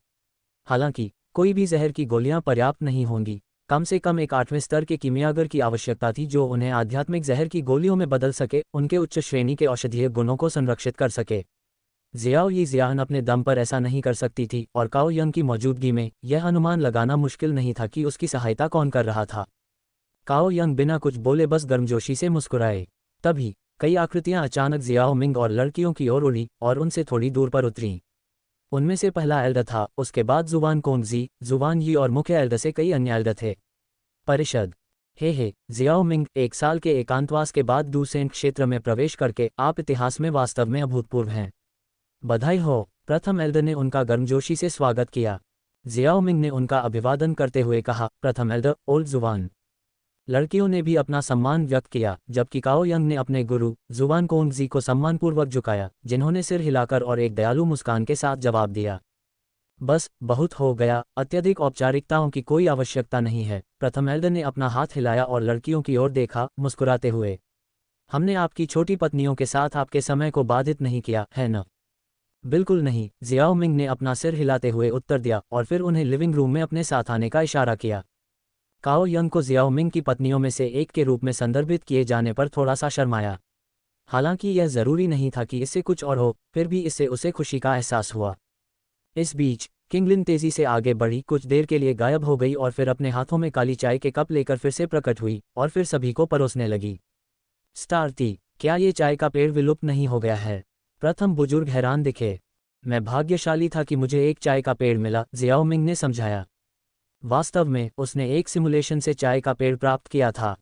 हालांकि कोई भी जहर की गोलियां पर्याप्त नहीं होंगी। कम से कम एक 8वें स्तर के कीमियागर की आवश्यकता थी जो उन्हें आध्यात्मिक जहर की गोलियों में बदल सके, उनके उच्च श्रेणी के औषधीय गुणों को संरक्षित कर सके। जियाओ यी जियान अपने दम पर ऐसा नहीं कर सकती थी और काओ यंग की मौजूदगी में यह अनुमान लगाना मुश्किल नहीं था कि उसकी सहायता कौन कर रहा था। काओ यंग बिना कुछ बोले बस गर्मजोशी से मुस्कुराए। तभी कई आकृतियां अचानक जियाओ मिंग और लड़कियों की ओर उड़ी और उनसे थोड़ी दूर पर उतरीं। उनमें से पहला एल्डर था, उसके बाद जुवान कोंगजी, जुवान यी और मुख्य एल्डर से कई अन्य एल्डर थे। परिषद। हे जियाओ मिंग, 1 साल के एकांतवास के बाद डूसेंट क्षेत्र में प्रवेश करके आप इतिहास में वास्तव में अभूतपूर्व हैं। बधाई हो। प्रथम एल्डर ने उनका गर्मजोशी से स्वागत किया। जियाओ मिंग ने उनका अभिवादन करते हुए कहा, प्रथम एल्डर ओल्ड जुवान। लड़कियों ने भी अपना सम्मान व्यक्त किया, जबकि काओ यंग ने अपने गुरु जुवान कोंगजी को सम्मानपूर्वक झुकाया, जिन्होंने सिर हिलाकर और एक दयालु मुस्कान के साथ जवाब दिया। बस बहुत हो गया, अत्यधिक औपचारिकताओं की कोई आवश्यकता नहीं है। प्रथम एल्डर ने अपना हाथ हिलाया और लड़कियों की ओर देखा, मुस्कुराते हुए। हमने आपकी छोटी पत्नियों के साथ आपके समय को बाधित नहीं किया, है न? बिल्कुल नहीं, जियाओ मिंग ने अपना सिर हिलाते हुए उत्तर दिया और फिर उन्हें लिविंग रूम में अपने साथ आने का इशारा किया। काओ यंग को जियाओ मिंग की पत्नियों में से एक के रूप में संदर्भित किए जाने पर थोड़ा सा शर्माया। हालांकि यह जरूरी नहीं था कि इससे कुछ और हो, फिर भी इससे उसे खुशी का एहसास हुआ। इस बीच किंगलिन तेजी से आगे बढ़ी, कुछ देर के लिए गायब हो गई और फिर अपने हाथों में काली चाय के कप लेकर फिर से प्रकट हुई और फिर सभी को परोसने लगी। स्टारती, क्या ये चाय का पेड़ विलुप्त नहीं हो गया है? प्रथम बुजुर्ग हैरान दिखे। मैं भाग्यशाली था कि मुझे एक चाय का पेड़ मिला, जियाओ मिंग ने समझाया। वास्तव में उसने एक सिमुलेशन से चाय का पेड़ प्राप्त किया था।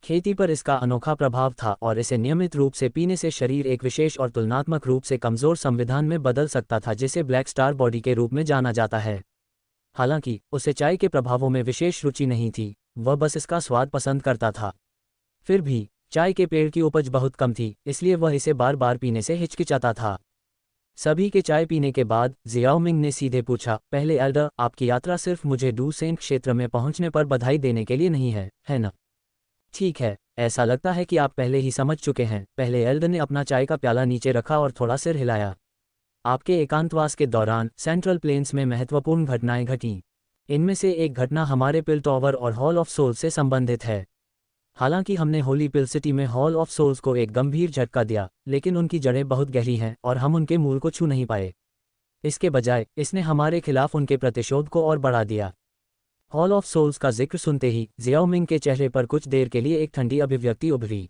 खेती पर इसका अनोखा प्रभाव था और इसे नियमित रूप से पीने से शरीर एक विशेष और तुलनात्मक रूप से कमजोर संविधान में बदल सकता था, जिसे ब्लैक स्टार बॉडी के रूप में जाना जाता है। हालांकि उसे चाय के प्रभावों में विशेष रुचि नहीं थी, वह बस इसका स्वाद पसंद करता था। फिर भी चाय के पेड़ की उपज बहुत कम थी, इसलिए वह इसे बार बार पीने से हिचकिचाता था। सभी के चाय पीने के बाद जियाओ मिंग ने सीधे पूछा, पहले एल्डर, आपकी यात्रा सिर्फ मुझे डूसेंट क्षेत्र में पहुंचने पर बधाई देने के लिए नहीं है न? ठीक है, ऐसा लगता है कि आप पहले ही समझ चुके हैं। पहले एल्डर ने अपना चाय का प्याला नीचे रखा और थोड़ा सिर हिलाया। आपके एकांतवास के दौरान सेंट्रल प्लेन्स में महत्वपूर्ण घटनाएं घटीं। इनमें से एक घटना हमारे पिल टॉवर और हॉल ऑफ सोल्स से संबंधित है। हालांकि हमने होली पिल सिटी में हॉल ऑफ सोल्स को एक गंभीर झटका दिया, लेकिन उनकी जड़ें बहुत गहरी हैं और हम उनके मूल को छू नहीं पाए। इसके बजाय इसने हमारे खिलाफ उनके प्रतिशोध को और बढ़ा दिया। हॉल ऑफ सोल्स का जिक्र सुनते ही जियाओ मिंग के चेहरे पर कुछ देर के लिए एक ठंडी अभिव्यक्ति उभरी।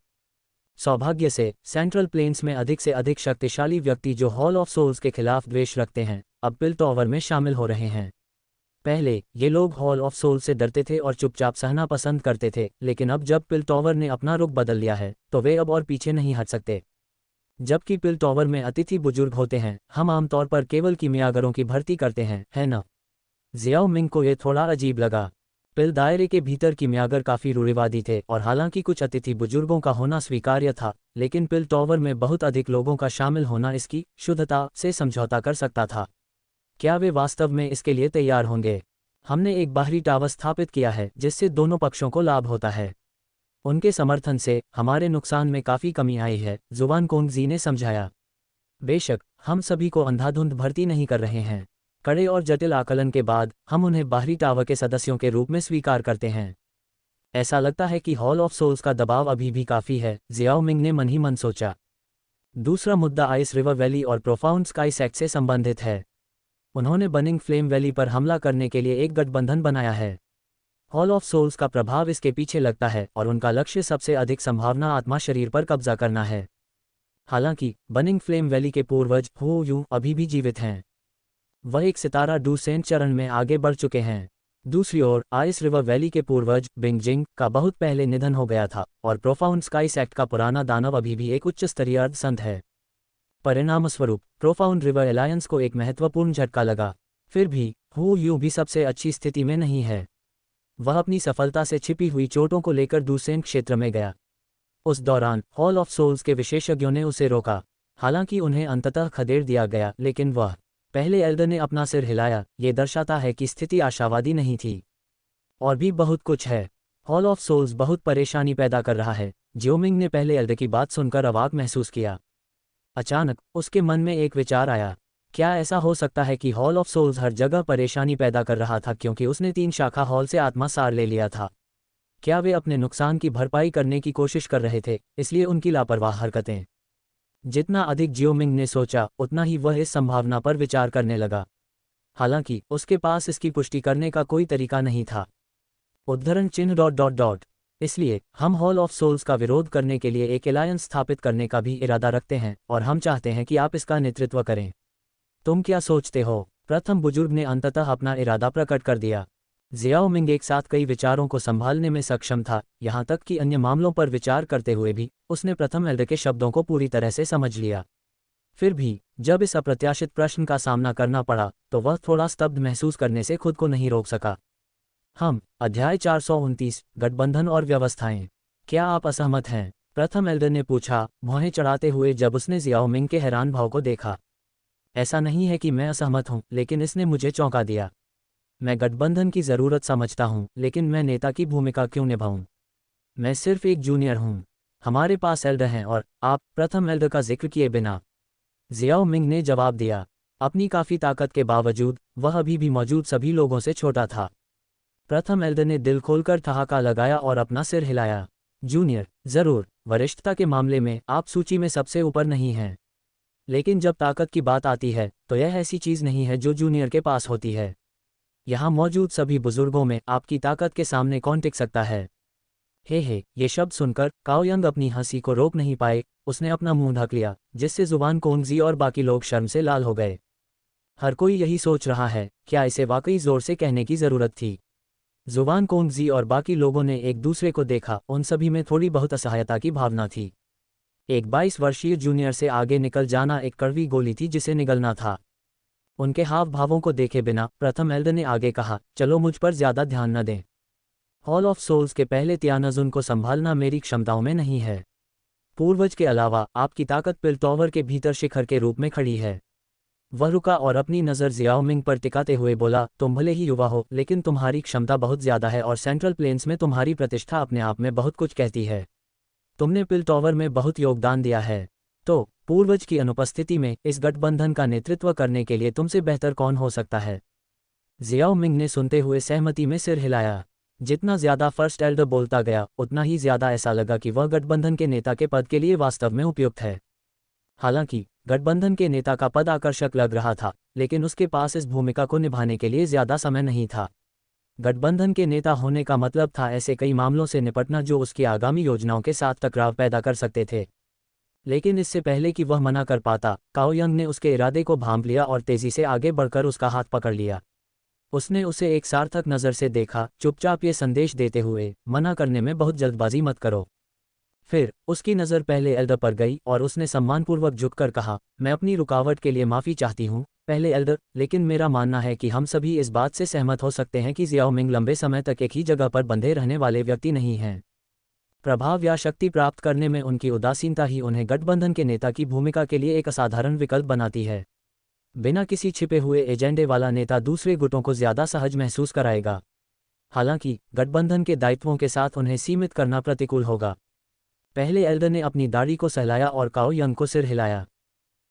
सौभाग्य से सेंट्रल प्लेन्स में अधिक से अधिक शक्तिशाली व्यक्ति जो हॉल ऑफ सोल्स के खिलाफ द्वेष रखते हैं, अब पिल टॉवर में शामिल हो रहे हैं। पहले ये लोग हॉल ऑफ सोल्स से डरते थे और चुपचाप सहना पसंद करते थे, लेकिन अब जब पिल टॉवर ने अपना रुख बदल लिया है, तो वे अब और पीछे नहीं हट सकते। जबकि पिल टॉवर में अतिथि बुजुर्ग होते हैं, हम आमतौर पर केवल कीमियागरों की भर्ती करते हैं, है न? जियाओ मिंग को यह थोड़ा अजीब लगा। पिल दायरे के भीतर कीमियागर काफी रूढ़िवादी थे और हालांकि कुछ अतिथि बुजुर्गों का होना स्वीकार्य था, लेकिन पिल टॉवर में बहुत अधिक लोगों का शामिल होना इसकी शुद्धता से समझौता कर सकता था। क्या वे वास्तव में इसके लिए तैयार होंगे? हमने एक बाहरी टावर स्थापित किया है जिससे दोनों पक्षों को लाभ होता है। उनके समर्थन से हमारे नुकसान में काफी कमी आई है, जुवान कोंगजी ने समझाया। बेशक, हम सभी को अंधाधुंध भर्ती नहीं कर रहे हैं। कड़े और जटिल आकलन के बाद हम उन्हें बाहरी टावर के सदस्यों के रूप में स्वीकार करते हैं। ऐसा लगता है कि हॉल ऑफ सोल्स का दबाव अभी भी काफी है, जियाओ मिंग ने मन ही मन सोचा। दूसरा मुद्दा आइस रिवर वैली और प्रोफाउंड स्काई सेक्ट से संबंधित है। उन्होंने बर्निंग फ्लेम वैली पर हमला करने के लिए एक गठबंधन बनाया है। हॉल ऑफ सोल्स का प्रभाव इसके पीछे लगता है और उनका लक्ष्य सबसे अधिक संभावना आत्मा शरीर पर कब्जा करना है। हालांकि बर्निंग फ्लेम वैली के पूर्वज हो यू अभी भी जीवित हैं। वह एक सितारा डूसेंट चरण में आगे बढ़ चुके हैं। दूसरी ओर आइस रिवर वैली के पूर्वज बिंगजिंग का बहुत पहले निधन हो गया था और प्रोफाउंड स्काई सेक्ट का पुराना दानव अभी भी एक उच्च स्तरीय अर्धसंत है। परिणामस्वरूप प्रोफाउंड रिवर एलायंस को एक महत्वपूर्ण झटका लगा। फिर भी हु यू भी सबसे अच्छी स्थिति में नहीं है। वह अपनी सफलता से छिपी हुई चोटों को लेकर डूसेंट क्षेत्र में गया। उस दौरान हॉल ऑफ सोल्स के विशेषज्ञों ने उसे रोका। हालांकि उन्हें अंततः खदेड़ दिया गया, लेकिन वह पहले एल्डर ने अपना सिर हिलाया। ये दर्शाता है कि स्थिति आशावादी नहीं थी। और भी बहुत कुछ है। हॉल ऑफ सोल्स बहुत परेशानी पैदा कर रहा है। जियाओ मिंग ने पहले एल्डर की बात सुनकर अवाक महसूस किया। अचानक उसके मन में एक विचार आया। क्या ऐसा हो सकता है कि हॉल ऑफ सोल्स हर जगह परेशानी पैदा कर रहा था क्योंकि उसने 3 शाखा हॉल से आत्मा सार ले लिया था? क्या वे अपने नुकसान की भरपाई करने की कोशिश कर रहे थे, इसलिए उनकी लापरवाह हरकतें? जितना अधिक जियोमिंग ने सोचा, उतना ही वह इस संभावना पर विचार करने लगा। हालांकि उसके पास इसकी पुष्टि करने का कोई तरीका नहीं था। उद्धरण चिन्ह डॉट डॉट डॉट। इसलिए हम हॉल ऑफ सोल्स का विरोध करने के लिए एक एलायंस स्थापित करने का भी इरादा रखते हैं और हम चाहते हैं कि आप इसका नेतृत्व करें। तुम क्या सोचते हो? प्रथम बुजुर्ग ने अंततः अपना इरादा प्रकट कर दिया। जियाओ मिंग एक साथ कई विचारों को संभालने में सक्षम था, यहाँ तक कि अन्य मामलों पर विचार करते हुए भी उसने प्रथम एल्डर के शब्दों को पूरी तरह से समझ लिया। फिर भी जब इस अप्रत्याशित प्रश्न का सामना करना पड़ा तो वह थोड़ा स्तब्ध महसूस करने से खुद को नहीं रोक सका। अध्याय 429 गठबंधन और व्यवस्थाएं। क्या आप असहमत हैं? प्रथम एल्डर ने पूछा, भौहें चढ़ाते हुए जब उसने जियाओ मिंग के हैरान भाव को देखा। ऐसा नहीं है कि मैं असहमत हूं, लेकिन इसने मुझे चौंका दिया। मैं गठबंधन की ज़रूरत समझता हूं, लेकिन मैं नेता की भूमिका क्यों निभाऊं? मैं सिर्फ एक जूनियर हूं। हमारे पास एल्डर हैं और आप प्रथम एल्डर का जिक्र किए बिना, जियाओ मिंग ने जवाब दिया। अपनी काफ़ी ताकत के बावजूद वह अभी भी मौजूद सभी लोगों से छोटा था। प्रथम एल्डर ने दिल खोलकर ठहाका लगाया और अपना सिर हिलाया। जूनियर, ज़रूर, वरिष्ठता के मामले में आप सूची में सबसे ऊपर नहीं हैं, लेकिन जब ताकत की बात आती है तो यह ऐसी चीज़ नहीं है जो जूनियर के पास होती है। यहाँ मौजूद सभी बुजुर्गों में आपकी ताकत के सामने कौन टिक सकता है? हे, ये शब्द सुनकर काओ यंग अपनी हंसी को रोक नहीं पाए। उसने अपना मुंह ढक लिया, जिससे जुबान कोंगजी और बाकी लोग शर्म से लाल हो गए। हर कोई यही सोच रहा है, क्या इसे वाकई जोर से कहने की ज़रूरत थी? जुबान कोंगजी और बाकी लोगों ने एक दूसरे को देखा। उन सभी में थोड़ी बहुत असहायता की भावना थी। एक 22 वर्षीय जूनियर से आगे निकल जाना एक कड़वी गोली थी जिसे निगलना था। उनके हाव भावों को देखे बिना प्रथम एल्डर ने आगे कहा, चलो मुझ पर ज्यादा ध्यान न दें। हॉल ऑफ सोल्स के पहले तियानाजुन को संभालना मेरी क्षमताओं में नहीं है। पूर्वज के अलावा आपकी ताकत पिलटॉवर के भीतर शिखर के रूप में खड़ी है। वह रुका और अपनी नज़र जियाओ मिंग पर टिकाते हुए बोला, तुम भले ही युवा हो, लेकिन तुम्हारी क्षमता बहुत ज़्यादा है और सेंट्रल प्लेन्स में तुम्हारी प्रतिष्ठा अपने आप में बहुत कुछ कहती है। तुमने पिलटॉवर में बहुत योगदान दिया है। तो पूर्वज की अनुपस्थिति में इस गठबंधन का नेतृत्व करने के लिए तुमसे बेहतर कौन हो सकता है? जियाओ मिंग ने सुनते हुए सहमति में सिर हिलाया। जितना ज़्यादा फर्स्ट एल्डर बोलता गया, उतना ही ज़्यादा ऐसा लगा कि वह गठबंधन के नेता के पद के लिए वास्तव में उपयुक्त है। हालांकि गठबंधन के नेता का पद आकर्षक लग रहा था, लेकिन उसके पास इस भूमिका को निभाने के लिए ज़्यादा समय नहीं था। गठबंधन के नेता होने का मतलब था ऐसे कई मामलों से निपटना जो उसकी आगामी योजनाओं के साथ टकराव पैदा कर सकते थे। लेकिन इससे पहले कि वह मना कर पाता, काओ यंग ने उसके इरादे को भांप लिया और तेजी से आगे बढ़कर उसका हाथ पकड़ लिया। उसने उसे एक सार्थक नज़र से देखा, चुपचाप ये संदेश देते हुए, मना करने में बहुत जल्दबाजी मत करो। फिर उसकी नज़र पहले एल्डर पर गई और उसने सम्मानपूर्वक झुककर कहा, मैं अपनी रुकावट के लिए माफ़ी चाहती हूँ पहले एल्डर, लेकिन मेरा मानना है कि हम सभी इस बात से सहमत हो सकते हैं कि जियाओ मिंग लंबे समय तक एक ही जगह पर बंधे रहने वाले व्यक्ति नहीं हैं। प्रभाव या शक्ति प्राप्त करने में उनकी उदासीनता ही उन्हें गठबंधन के नेता की भूमिका के लिए एक असाधारण विकल्प बनाती है। बिना किसी छिपे हुए एजेंडे वाला नेता दूसरे गुटों को ज़्यादा सहज महसूस कराएगा। हालांकि गठबंधन के दायित्वों के साथ उन्हें सीमित करना प्रतिकूल होगा। पहले एल्डर ने अपनी दाढ़ी को सहलाया और काओ यंग को सिर हिलाया।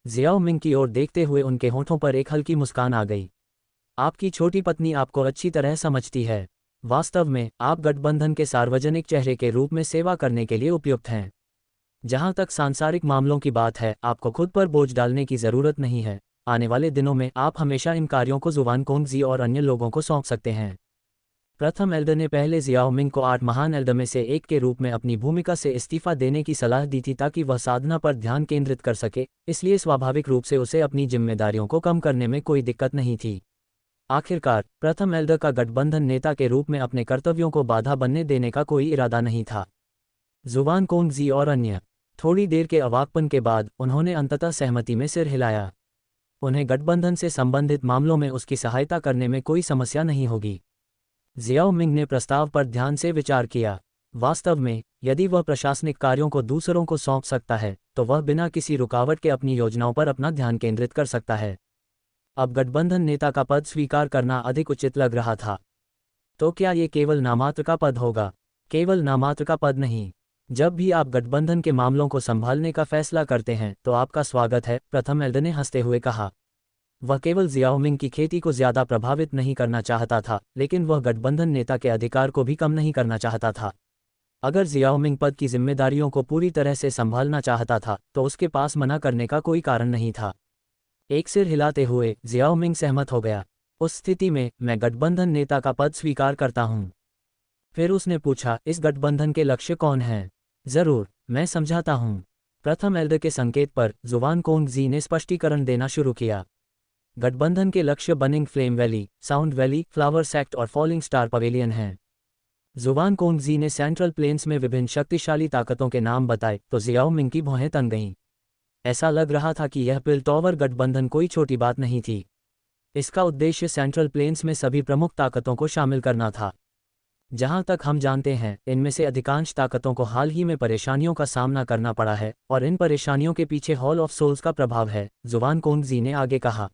जियाओ मिंग की ओर देखते हुए उनके होठों पर एक हल्की मुस्कान आ गई। आपकी छोटी पत्नी आपको अच्छी तरह समझती है। वास्तव में आप गठबंधन के सार्वजनिक चेहरे के रूप में सेवा करने के लिए उपयुक्त हैं। जहां तक सांसारिक मामलों की बात है, आपको खुद पर बोझ डालने की ज़रूरत नहीं है। आने वाले दिनों में आप हमेशा इन कार्यों को जुबान कोंगजी और अन्य लोगों को सौंप सकते हैं। प्रथम एल्डर ने पहले जियाओ मिंग को 8 महान एल्डर में से एक के रूप में अपनी भूमिका से इस्तीफा देने की सलाह दी थी ताकि वह साधना पर ध्यान केंद्रित कर सके, इसलिए स्वाभाविक रूप से उसे अपनी जिम्मेदारियों को कम करने में कोई दिक्कत नहीं थी। आखिरकार प्रथम एल्डर का गठबंधन नेता के रूप में अपने कर्तव्यों को बाधा बनने देने का कोई इरादा नहीं था। जुबान कोंगजी और अन्य। थोड़ी देर के अवाकपन के बाद उन्होंने अंततः सहमति में सिर हिलाया। उन्हें गठबंधन से संबंधित मामलों में उसकी सहायता करने में कोई समस्या नहीं होगी। जियाओ मिंग ने प्रस्ताव पर ध्यान से विचार किया। वास्तव में यदि वह प्रशासनिक कार्यों को दूसरों को सौंप सकता है तो वह बिना किसी रुकावट के अपनी योजनाओं पर अपना ध्यान केंद्रित कर सकता है। अब गठबंधन नेता का पद स्वीकार करना अधिक उचित लग रहा था। तो क्या ये केवल नामात्र का पद होगा? केवल नामात्र का पद नहीं। जब भी आप गठबंधन के मामलों को संभालने का फैसला करते हैं तो आपका स्वागत है, प्रथम एल्डर ने हंसते हुए कहा। वह केवल जियाओमिंग की खेती को ज्यादा प्रभावित नहीं करना चाहता था, लेकिन वह गठबंधन नेता के अधिकार को भी कम नहीं करना चाहता था। अगर जियाओमिंग पद की जिम्मेदारियों को पूरी तरह से संभालना चाहता था तो उसके पास मना करने का कोई कारण नहीं था। एक सिर हिलाते हुए जियाओमिंग सहमत हो गया। उस स्थिति में मैं गठबंधन नेता का पद स्वीकार करता हूँ। फिर उसने पूछा, इस गठबंधन के लक्ष्य कौन हैं? जरूर, मैं समझाता हूँ। प्रथम एल्डर के संकेत पर जुवान कोंगजी ने स्पष्टीकरण देना शुरू किया। गठबंधन के लक्ष्य burning flame valley, sound valley, flower sect और फॉलिंग स्टार पवेलियन हैं। जुवान कोंगजी ने सेंट्रल प्लेन्स में विभिन्न शक्तिशाली ताकतों के नाम बताए तो जियाओमिंग की भौहें तन गईं। ऐसा लग रहा था कि यह पिलटॉवर गठबंधन कोई छोटी बात नहीं थी। इसका उद्देश्य सेंट्रल प्लेन्स में सभी प्रमुख ताकतों को शामिल करना था। जहां तक हम जानते हैं, इनमें से अधिकांश ताकतों को हाल ही में परेशानियों का सामना करना पड़ा है और इन परेशानियों के पीछे हॉल ऑफ सोल्स का प्रभाव है, जुवान कोंगजी ने आगे कहा।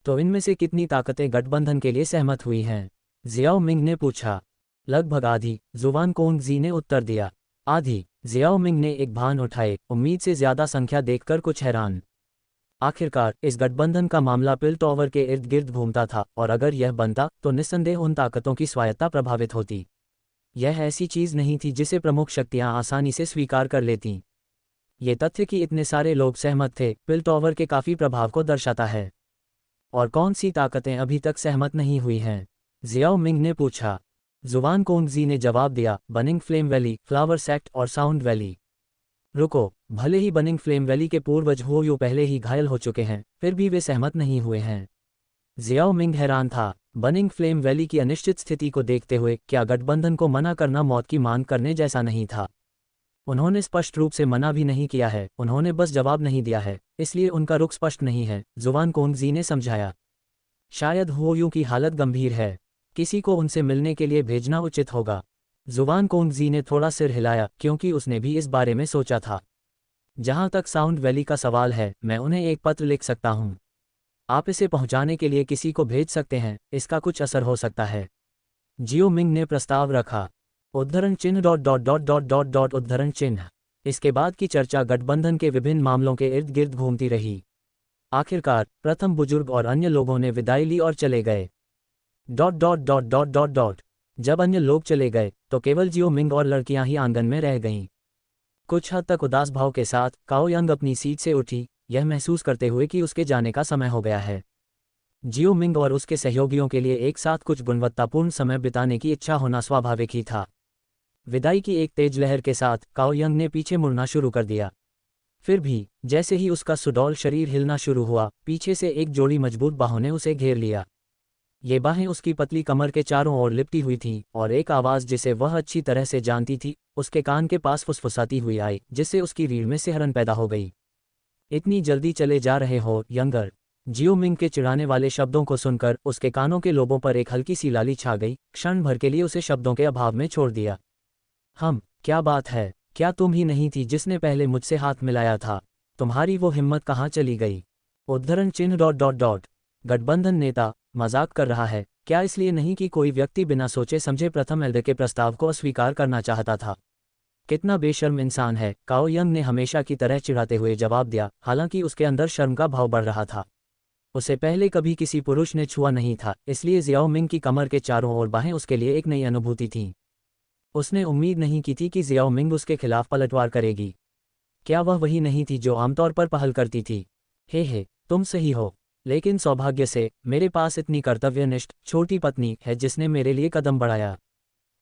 तो इनमें से कितनी ताकतें गठबंधन के लिए सहमत हुई हैं? जियाओमिंग ने पूछा। लगभग आधी, जुवान कोंगजी ने उत्तर दिया। आधी? जियाओमिंग ने एक भान उठाए, उम्मीद से ज्यादा संख्या देखकर कुछ हैरान। आखिरकार इस गठबंधन का मामला पिलटॉवर के इर्द गिर्द घूमता था और अगर यह बनता तो निस्संदेह उन ताकतों की स्वायत्ता प्रभावित होती। यह ऐसी चीज नहीं थी जिसे प्रमुख शक्तियां आसानी से स्वीकार कर लेतीं। ये तथ्य कि इतने सारे लोग सहमत थे पिलटॉवर के काफी प्रभाव को दर्शाता है। और कौन सी ताकतें अभी तक सहमत नहीं हुई हैं? जियाओमिंग ने पूछा। जुवान कोंगजी ने जवाब दिया, burning flame valley, flower sect और साउंड वैली। रुको, भले ही बर्निंग फ्लेम वैली के पूर्वज हुओयू पहले ही घायल हो चुके हैं, फिर भी वे सहमत नहीं हुए हैं। जियाओमिंग हैरान था। बर्निंग फ्लेम वैली की अनिश्चित स्थिति को देखते हुए क्या गठबंधन को मना करना मौत की मांग करने जैसा नहीं था? उन्होंने स्पष्ट रूप से मना भी नहीं किया है, उन्होंने बस जवाब नहीं दिया है, इसलिए उनका रुख स्पष्ट नहीं है, जुवान कोंगजी ने समझाया। शायद हुओयू की हालत गंभीर है, किसी को उनसे मिलने के लिए भेजना उचित होगा। जुवान कोंगजी ने थोड़ा सिर हिलाया क्योंकि उसने भी इस बारे में सोचा था। जहां तक साउंड वैली का सवाल है, मैं उन्हें एक पत्र लिख सकता हूं। आप इसे पहुंचाने के लिए किसी को भेज सकते हैं, इसका कुछ असर हो सकता है। जियोमिंग ने प्रस्ताव रखा। उद्धरण चिन्ह dot dot dot dot dot dot उद्धरण चिन्ह। इसके बाद की चर्चा गठबंधन के विभिन्न मामलों के इर्द गिर्द घूमती रही। आखिरकार प्रथम बुजुर्ग और अन्य लोगों ने विदाई ली और चले गए। Dot dot dot dot dot dot. जब अन्य लोग चले गए तो केवल जियोमिंग और लड़कियां ही आंगन में रह गईं। कुछ हद तक उदास भाव के साथ काओ यंग अपनी सीट से उठी, यह महसूस करते हुए कि उसके जाने का समय हो गया है। जियोमिंग और उसके सहयोगियों के लिए एक साथ कुछ गुणवत्तापूर्ण समय बिताने की इच्छा होना स्वाभाविक ही था। विदाई की एक तेज लहर के साथ काओ यंग ने पीछे मुड़ना शुरू कर दिया। फिर भी जैसे ही उसका सुडौल शरीर हिलना शुरू हुआ, पीछे से एक जोड़ी मजबूत बाहों ने उसे घेर लिया। ये बाहें उसकी पतली कमर के चारों ओर लिपटी हुई थीं और एक आवाज़ जिसे वह अच्छी तरह से जानती थी उसके कान के पास फुसफुसाती हुई आई, जिससे उसकी रीढ़ में सिहरन पैदा हो गई। इतनी जल्दी चले जा रहे हो यंगर? जियोमिंग के चिढ़ाने वाले शब्दों को सुनकर उसके कानों के लोबों पर एक हल्की सी लाली छा गई। क्षण भर के लिए उसे शब्दों के अभाव में छोड़ दिया। क्या बात है? क्या तुम ही नहीं थी जिसने पहले मुझसे हाथ मिलाया था? तुम्हारी वो हिम्मत कहाँ चली गई? उद्धरण चिन्ह डॉट डॉट डॉट। गठबंधन नेता मजाक कर रहा है क्या? इसलिए नहीं कि कोई व्यक्ति बिना सोचे समझे प्रथम एल्डर के प्रस्ताव को अस्वीकार करना चाहता था। कितना बेशर्म इंसान है, काओ यंग ने हमेशा की तरह चिढ़ाते हुए जवाब दिया, हालांकि उसके अंदर शर्म का भाव बढ़ रहा था। उसे पहले कभी किसी पुरुष ने छुआ नहीं था, इसलिए जियाओमिंग की कमर के चारों ओर बाहें उसके लिए एक नई अनुभूति थीं। उसने उम्मीद नहीं की थी कि जियाओमिंग उसके खिलाफ पलटवार करेगी। क्या वह वही नहीं थी जो आमतौर पर पहल करती थी? हे, तुम सही हो, लेकिन सौभाग्य से मेरे पास इतनी कर्तव्यनिष्ठ छोटी पत्नी है जिसने मेरे लिए कदम बढ़ाया।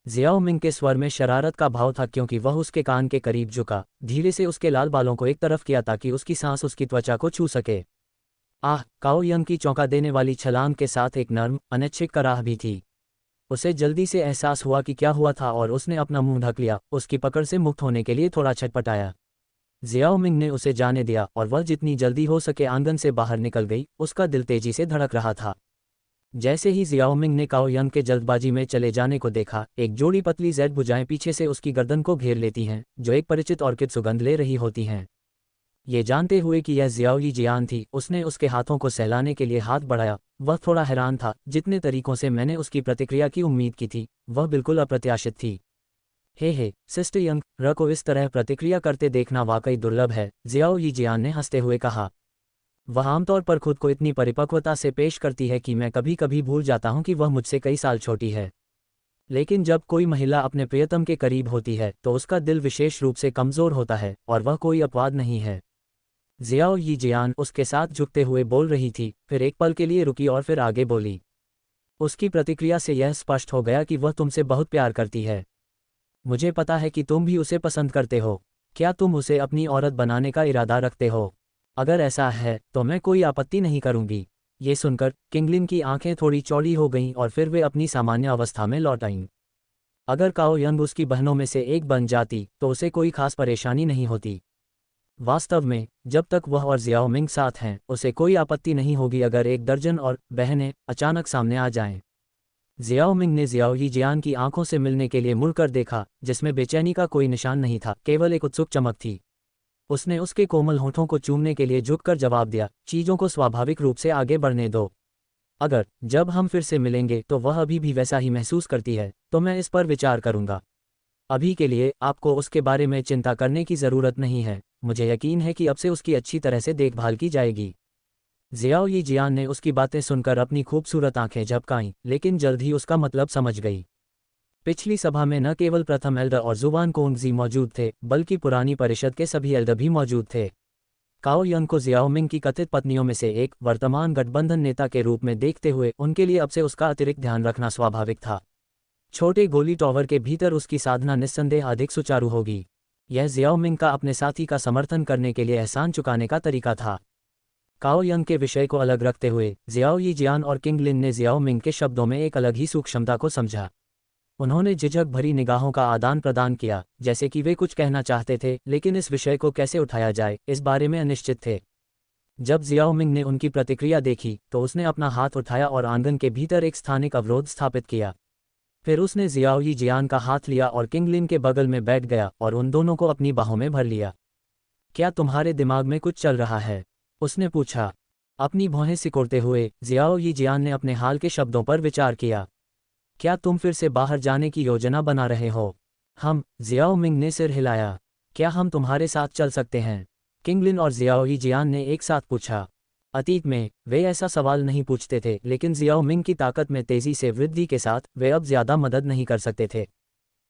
जियाओमिंग के स्वर में शरारत का भाव था क्योंकि वह उसके कान के करीब झुका, धीरे से उसके लाल बालों को एक तरफ किया ताकि उसकी सांस उसकी त्वचा को छू सके। आह! काओ यंग की चौंका देने वाली छलांग के साथ एक नर्म अनैच्छिक कराह भी थी। उसे जल्दी से एहसास हुआ कि क्या हुआ था और उसने अपना मुंह ढक लिया, उसकी पकड़ से मुक्त होने के लिए थोड़ा छटपटाया। जियाओमिंग ने उसे जाने दिया और वह जितनी जल्दी हो सके आंगन से बाहर निकल गई। उसका दिल तेजी से धड़क रहा था। जैसे ही जियाओमिंग ने काओ यंग के जल्दबाजी में चले जाने को देखा, एक जोड़ी पतली जेड भुजाएं पीछे से उसकी गर्दन को घेर लेती हैं, जो एक परिचित ऑर्किड सुगंध ले रही होती हैं। ये जानते हुए कि यह जियाओ ही जियान थी, उसने उसके हाथों को सहलाने के लिए हाथ बढ़ाया। वह थोड़ा हैरान था, जितने तरीकों से मैंने उसकी प्रतिक्रिया की उम्मीद की थी, वह बिल्कुल अप्रत्याशित थी। हे, सिस्टर यंग, र को इस तरह प्रतिक्रिया करते देखना वाकई दुर्लभ है, जियाओ यी जियान ने हंसते हुए कहा। वह आमतौर पर खुद को इतनी परिपक्वता से पेश करती है कि मैं कभी कभी भूल जाता हूं कि वह मुझसे कई साल छोटी है। लेकिन जब कोई महिला अपने प्रियतम के करीब होती है तो उसका दिल विशेष रूप से कमज़ोर होता है, और वह कोई अपवाद नहीं है। जियाओ यी जियान उसके साथ झुकते हुए बोल रही थी, फिर एक पल के लिए रुकी और फिर आगे बोली। उसकी प्रतिक्रिया से यह स्पष्ट हो गया कि वह तुमसे बहुत प्यार करती है। मुझे पता है कि तुम भी उसे पसंद करते हो। क्या तुम उसे अपनी औरत बनाने का इरादा रखते हो? अगर ऐसा है तो मैं कोई आपत्ति नहीं करूंगी। ये सुनकर किंगलिन की आंखें थोड़ी चौड़ी हो गईं और फिर वे अपनी सामान्य अवस्था में लौट आईं। अगर काओ यंग उसकी बहनों में से एक बन जाती तो उसे कोई खास परेशानी नहीं होती। वास्तव में जब तक वह और जियाओ मिंग साथ हैं, उसे कोई आपत्ति नहीं होगी अगर एक दर्जन और बहनें अचानक सामने आ जाएं। जियाओ मिंग ने जियाओ यी जियान की आंखों से मिलने के लिए मुड़कर देखा, जिसमें बेचैनी का कोई निशान नहीं था, केवल एक उत्सुक चमक थी। उसने उसके कोमल होठों को चूमने के लिए झुककर जवाब दिया, चीज़ों को स्वाभाविक रूप से आगे बढ़ने दो। अगर जब हम फिर से मिलेंगे तो वह अभी भी वैसा ही महसूस करती है तो मैं इस पर विचार करूंगा। अभी के लिए आपको उसके बारे में चिंता करने की ज़रूरत नहीं है। मुझे यकीन है कि अब से उसकी अच्छी तरह से देखभाल की जाएगी। जियाओ यी जियान ने उसकी बातें सुनकर अपनी खूबसूरत आंखें झपकाईं, लेकिन जल्द ही उसका मतलब समझ गई। पिछली सभा में न केवल प्रथम एल्डर और जुबान कोंगजी मौजूद थे, बल्कि पुरानी परिषद के सभी एल्डर भी मौजूद थे। काओ यंग को जियाओ मिंग की कथित पत्नियों में से एक वर्तमान गठबंधन नेता के रूप में देखते हुए उनके लिए अब से उसका अतिरिक्त ध्यान रखना स्वाभाविक था। छोटे गोली टॉवर के भीतर उसकी साधना निस्संदेह अधिक सुचारू होगी। यह जियाओ मिंग का अपने साथी का समर्थन करने के लिए एहसान चुकाने का तरीका था। काओ यंग के विषय को अलग रखते हुए जियाओ यी जियान और किंगलिन ने जियाओ मिंग के शब्दों में एक अलग ही सूक्ष्मता को समझा। उन्होंने झिझक भरी निगाहों का आदान प्रदान किया, जैसे कि वे कुछ कहना चाहते थे लेकिन इस विषय को कैसे उठाया जाए इस बारे में अनिश्चित थे। जब जियाओ मिंग ने उनकी प्रतिक्रिया देखी तो उसने अपना हाथ उठाया और आंगन के भीतर एक स्थानिक अवरोध स्थापित किया। फिर उसने जियाओ यी जियान का हाथ लिया और किंगलिन के बगल में बैठ गया और उन दोनों को अपनी बाहों में भर लिया। क्या तुम्हारे दिमाग में कुछ चल रहा है? उसने पूछा। अपनी भौहें सिकोड़ते हुए जियाओ यी जियान ने अपने हाल के शब्दों पर विचार किया। क्या तुम फिर से बाहर जाने की योजना बना रहे हो? हम, जियाओ मिंग ने सिर हिलाया। क्या हम तुम्हारे साथ चल सकते हैं? किंगलिन और जियाओ यी जियान ने एक साथ पूछा। अतीत में वे ऐसा सवाल नहीं पूछते थे, लेकिन जियाओ मिंग की ताकत में तेजी से वृद्धि के साथ वे अब ज्यादा मदद नहीं कर सकते थे।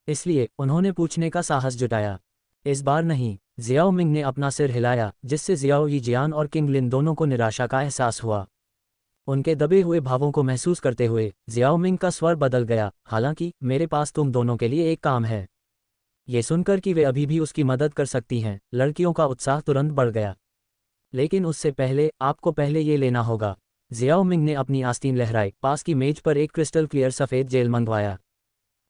इसलिए उन्होंने पूछने का साहस जुटाया। इस बार नहीं। जियाओ मिंग ने अपना सिर हिलाया, जिससे जियाओ यी जियान और किंगलिन दोनों को निराशा का एहसास हुआ। उनके दबे हुए भावों को महसूस करते हुए जियाओ मिंग का स्वर बदल गया, हालांकि मेरे पास तुम दोनों के लिए एक काम है। ये सुनकर कि वे अभी भी उसकी मदद कर सकती हैं, लड़कियों का उत्साह तुरंत बढ़ गया। लेकिन उससे पहले आपको पहले ये लेना होगा। जियाओ मिंग ने अपनी आस्तीन लहराई, पास की मेज पर एक क्रिस्टल क्लियर सफ़ेद जेल मंगवाया।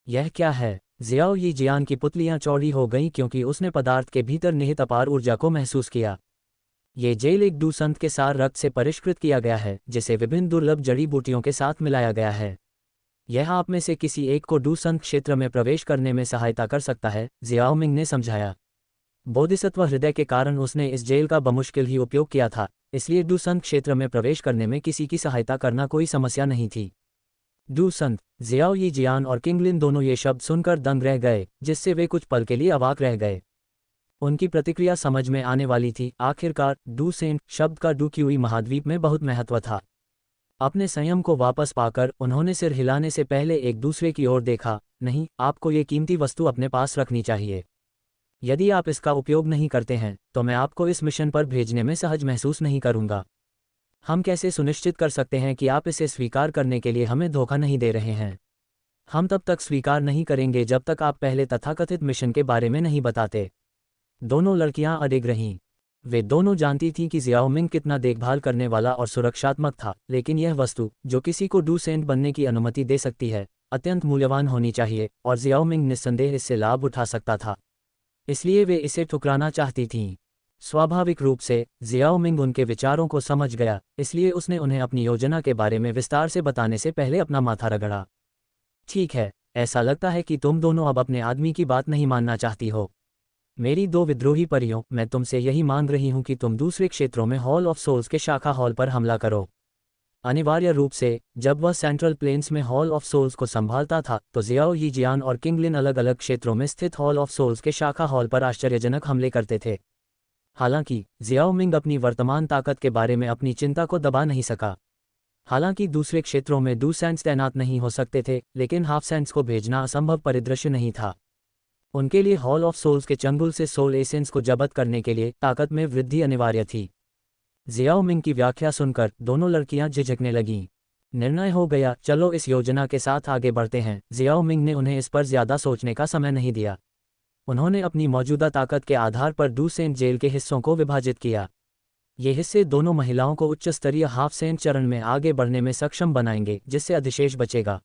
यह क्या है? जियाओ यी जियान की पुतलियां चौड़ी हो गईं क्योंकि उसने पदार्थ के भीतर निहित अपार ऊर्जा को महसूस किया। ये जेल एक डूसंत के सार रक्त से परिष्कृत किया गया है, जिसे विभिन्न दुर्लभ जड़ी बूटियों के साथ मिलाया गया है। यह आप में से किसी एक को डूसंत क्षेत्र में प्रवेश करने में सहायता कर सकता है, जियाओ मिंग ने समझाया। बोधिसत्व हृदय के कारण उसने इस जेल का बमुश्किल ही उपयोग किया था, इसलिए डूसंत क्षेत्र में प्रवेश करने में किसी की सहायता करना कोई समस्या नहीं थी। डूसंत, जियाओ यी जियान और किंगलिन दोनों ये शब्द सुनकर दंग रह गए, जिससे वे कुछ पल के लिए अवाक रह गए। उनकी प्रतिक्रिया समझ में आने वाली थी। आखिरकार डूसेंट शब्द का डूक्यूई महाद्वीप में बहुत महत्व था। अपने संयम को वापस पाकर उन्होंने सिर हिलाने से पहले एक दूसरे की ओर देखा। नहीं, आपको ये कीमती वस्तु अपने पास रखनी चाहिए। यदि आप इसका उपयोग नहीं करते हैं तो मैं आपको इस मिशन पर भेजने में सहज महसूस नहीं करूंगा। हम कैसे सुनिश्चित कर सकते हैं कि आप इसे स्वीकार करने के लिए हमें धोखा नहीं दे रहे हैं? हम तब तक स्वीकार नहीं करेंगे जब तक आप पहले तथाकथित मिशन के बारे में नहीं बताते। दोनों लड़कियां अडिग रहीं। वे दोनों जानती थीं कि जियाओ मिंग कितना देखभाल करने वाला और सुरक्षात्मक था, लेकिन यह वस्तु जो किसी को डूसेंट बनने की अनुमति दे सकती है, अत्यंत मूल्यवान होनी चाहिए, और जियाओ मिंग निस्संदेह इससे लाभ उठा सकता था। इसलिए वे इसे ठुकराना चाहती थीं। स्वाभाविक रूप से जियाओ मिंग उनके विचारों को समझ गया, इसलिए उसने उन्हें अपनी योजना के बारे में विस्तार से बताने से पहले अपना माथा रगड़ा। ठीक है, ऐसा लगता है कि तुम दोनों अब अपने आदमी की बात नहीं मानना चाहती हो। मेरी दो विद्रोही परियों, मैं तुमसे यही मांग रही हूं कि तुम दूसरे क्षेत्रों में हॉल ऑफ सोल्स के शाखा हॉल पर हमला करो। अनिवार्य रूप से जब वह सेंट्रल प्लेन्स में हॉल ऑफ सोल्स को संभालता था तो जियाओ यी जियान और किंगलिन अलग अलग क्षेत्रों में स्थित हॉल ऑफ सोल्स के शाखा हॉल पर आश्चर्यजनक हमले करते थे। हालांकि जियाओ मिंग अपनी वर्तमान ताकत के बारे में अपनी चिंता को दबा नहीं सका। हालांकि दूसरे क्षेत्रों में डू सेंट्स तैनात नहीं हो सकते थे, लेकिन हाफ सेंट्स को भेजना असंभव परिदृश्य नहीं था। उनके लिए हॉल ऑफ सोल्स के चंगुल से सोल एसेंस को जब्त करने के लिए ताकत में वृद्धि अनिवार्य थी। जियाओ मिंग की व्याख्या सुनकर दोनों लड़कियां झिझकने लगीं। निर्णय हो गया, चलो इस योजना के साथ आगे बढ़ते हैं। जियाओ मिंग ने उन्हें इस पर ज्यादा सोचने का समय नहीं दिया। उन्होंने अपनी मौजूदा ताकत के आधार पर डू सेंट जेल के हिस्सों को विभाजित किया। ये हिस्से दोनों महिलाओं को उच्च स्तरीय हाफ सेंट चरण में आगे बढ़ने में सक्षम बनाएंगे, जिससे अधिशेष बचेगा।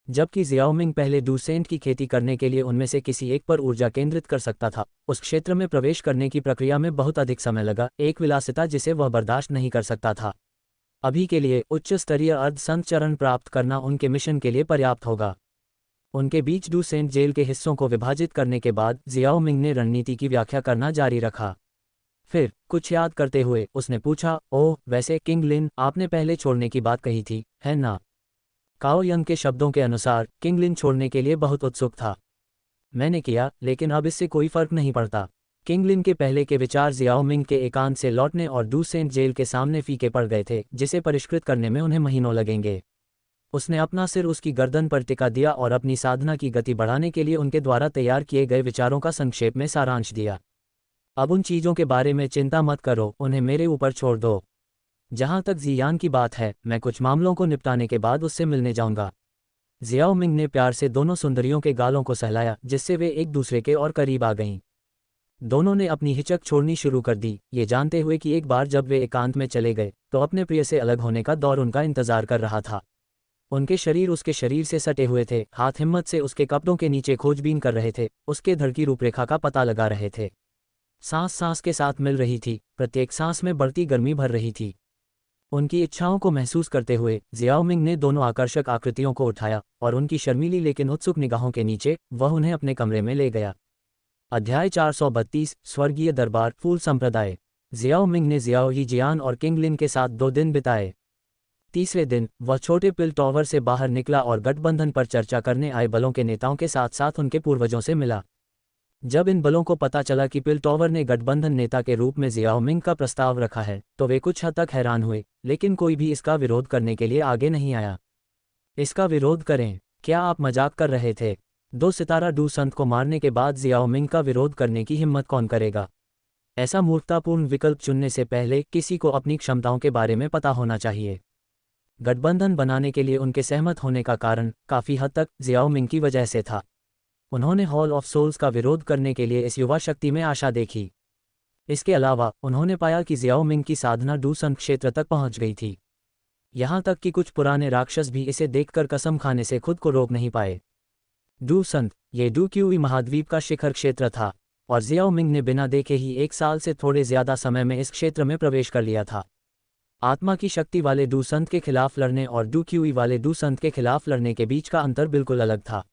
जबकि जियाओमिंग पहले डू सेंट की खेती करने के लिए उनमें से किसी एक पर ऊर्जा केंद्रित कर सकता था, उस क्षेत्र में प्रवेश करने की प्रक्रिया में बहुत अधिक समय लगा, एक विलासिता जिसे वह बर्दाश्त नहीं कर सकता था। अभी के लिए उच्च स्तरीय अर्ध संत चरण प्राप्त करना उनके मिशन के लिए पर्याप्त होगा। उनके बीच डू सेंट जेल के हिस्सों को विभाजित करने के बाद जियाओ मिंग ने रणनीति की व्याख्या करना जारी रखा। फिर कुछ याद करते हुए उसने पूछा, ओह वैसे किंग लिन, आपने पहले छोड़ने की बात कही थी, है ना? काओ यंग के शब्दों के अनुसार किंग लिन छोड़ने के लिए बहुत उत्सुक था। मैंने किया, लेकिन अब इससे कोई फर्क नहीं पड़ता। किंग लिन के पहले के विचार जियाओ मिंग के एकांत से लौटने और डू सेंट जेल के सामने फीके पड़ गए थे, जिसे परिष्कृत करने में उन्हें महीनों लगेंगे। उसने अपना सिर उसकी गर्दन पर टिका दिया और अपनी साधना की गति बढ़ाने के लिए उनके द्वारा तैयार किए गए विचारों का संक्षेप में सारांश दिया। अब उन चीज़ों के बारे में चिंता मत करो, उन्हें मेरे ऊपर छोड़ दो। जहां तक जियान की बात है, मैं कुछ मामलों को निपटाने के बाद उससे मिलने जाऊंगा। जियाओ मिंग ने प्यार से दोनों सुंदरियों के गालों को सहलाया, जिससे वे एक दूसरे के और करीब आ गईं। दोनों ने अपनी हिचक छोड़नी शुरू कर दी, ये जानते हुए कि एक बार जब वे एकांत में चले गए तो अपने प्रिय से अलग होने का दौर उनका इंतजार कर रहा था। उनके शरीर उसके शरीर से सटे हुए थे, हाथ हिम्मत से उसके कपड़ों के नीचे खोजबीन कर रहे थे, उसके धड़ की रूपरेखा का पता लगा रहे थे। सांस सांस के साथ मिल रही थी, प्रत्येक सांस में बढ़ती गर्मी भर रही थी। उनकी इच्छाओं को महसूस करते हुए जियाओ मिंग ने दोनों आकर्षक आकृतियों को उठाया और उनकी शर्मीली लेकिन उत्सुक निगाहों के नीचे वह उन्हें अपने कमरे में ले गया। अध्याय 432 स्वर्गीय दरबार फूल संप्रदाय। जियाओ मिंग ने जियाओ ही जियान और किंग लिन के साथ 2 दिन बिताए। तीसरे दिन वह छोटे पिल टॉवर से बाहर निकला और गठबंधन पर चर्चा करने आए बलों के नेताओं के साथ साथ उनके पूर्वजों से मिला। जब इन बलों को पता चला कि पिल टॉवर ने गठबंधन नेता के रूप में जियाओ मिंग का प्रस्ताव रखा है, तो वे कुछ हद तक हैरान हुए, लेकिन कोई भी इसका विरोध करने के लिए आगे नहीं आया। इसका विरोध करें? क्या आप मजाक कर रहे थे? 2 सितारा डू संत को मारने के बाद जियाओ मिंग का विरोध करने की हिम्मत कौन करेगा? ऐसा मूर्खतापूर्ण विकल्प चुनने से पहले किसी को अपनी क्षमताओं के बारे में पता होना चाहिए। गठबंधन बनाने के लिए उनके सहमत होने का कारण काफ़ी हद तक जियाओ मिंग की वजह से था। उन्होंने हॉल ऑफ सोल्स का विरोध करने के लिए इस युवा शक्ति में आशा देखी। इसके अलावा उन्होंने पाया कि जियाओ मिंग की साधना डू संत क्षेत्र तक पहुंच गई थी। यहां तक कि कुछ पुराने राक्षस भी इसे देखकर कसम खाने से खुद को रोक नहीं पाए। डू संत, ये डू क्यूई महाद्वीप का शिखर क्षेत्र था, और जियाओ मिंग ने बिना देखे ही 1 साल से थोड़े ज्यादा समय में इस क्षेत्र में प्रवेश कर लिया था। आत्मा की शक्ति वाले डू संत के खिलाफ लड़ने और डू क्यूई वाले डू संत के खिलाफ लड़ने के बीच का अंतर बिल्कुल अलग था।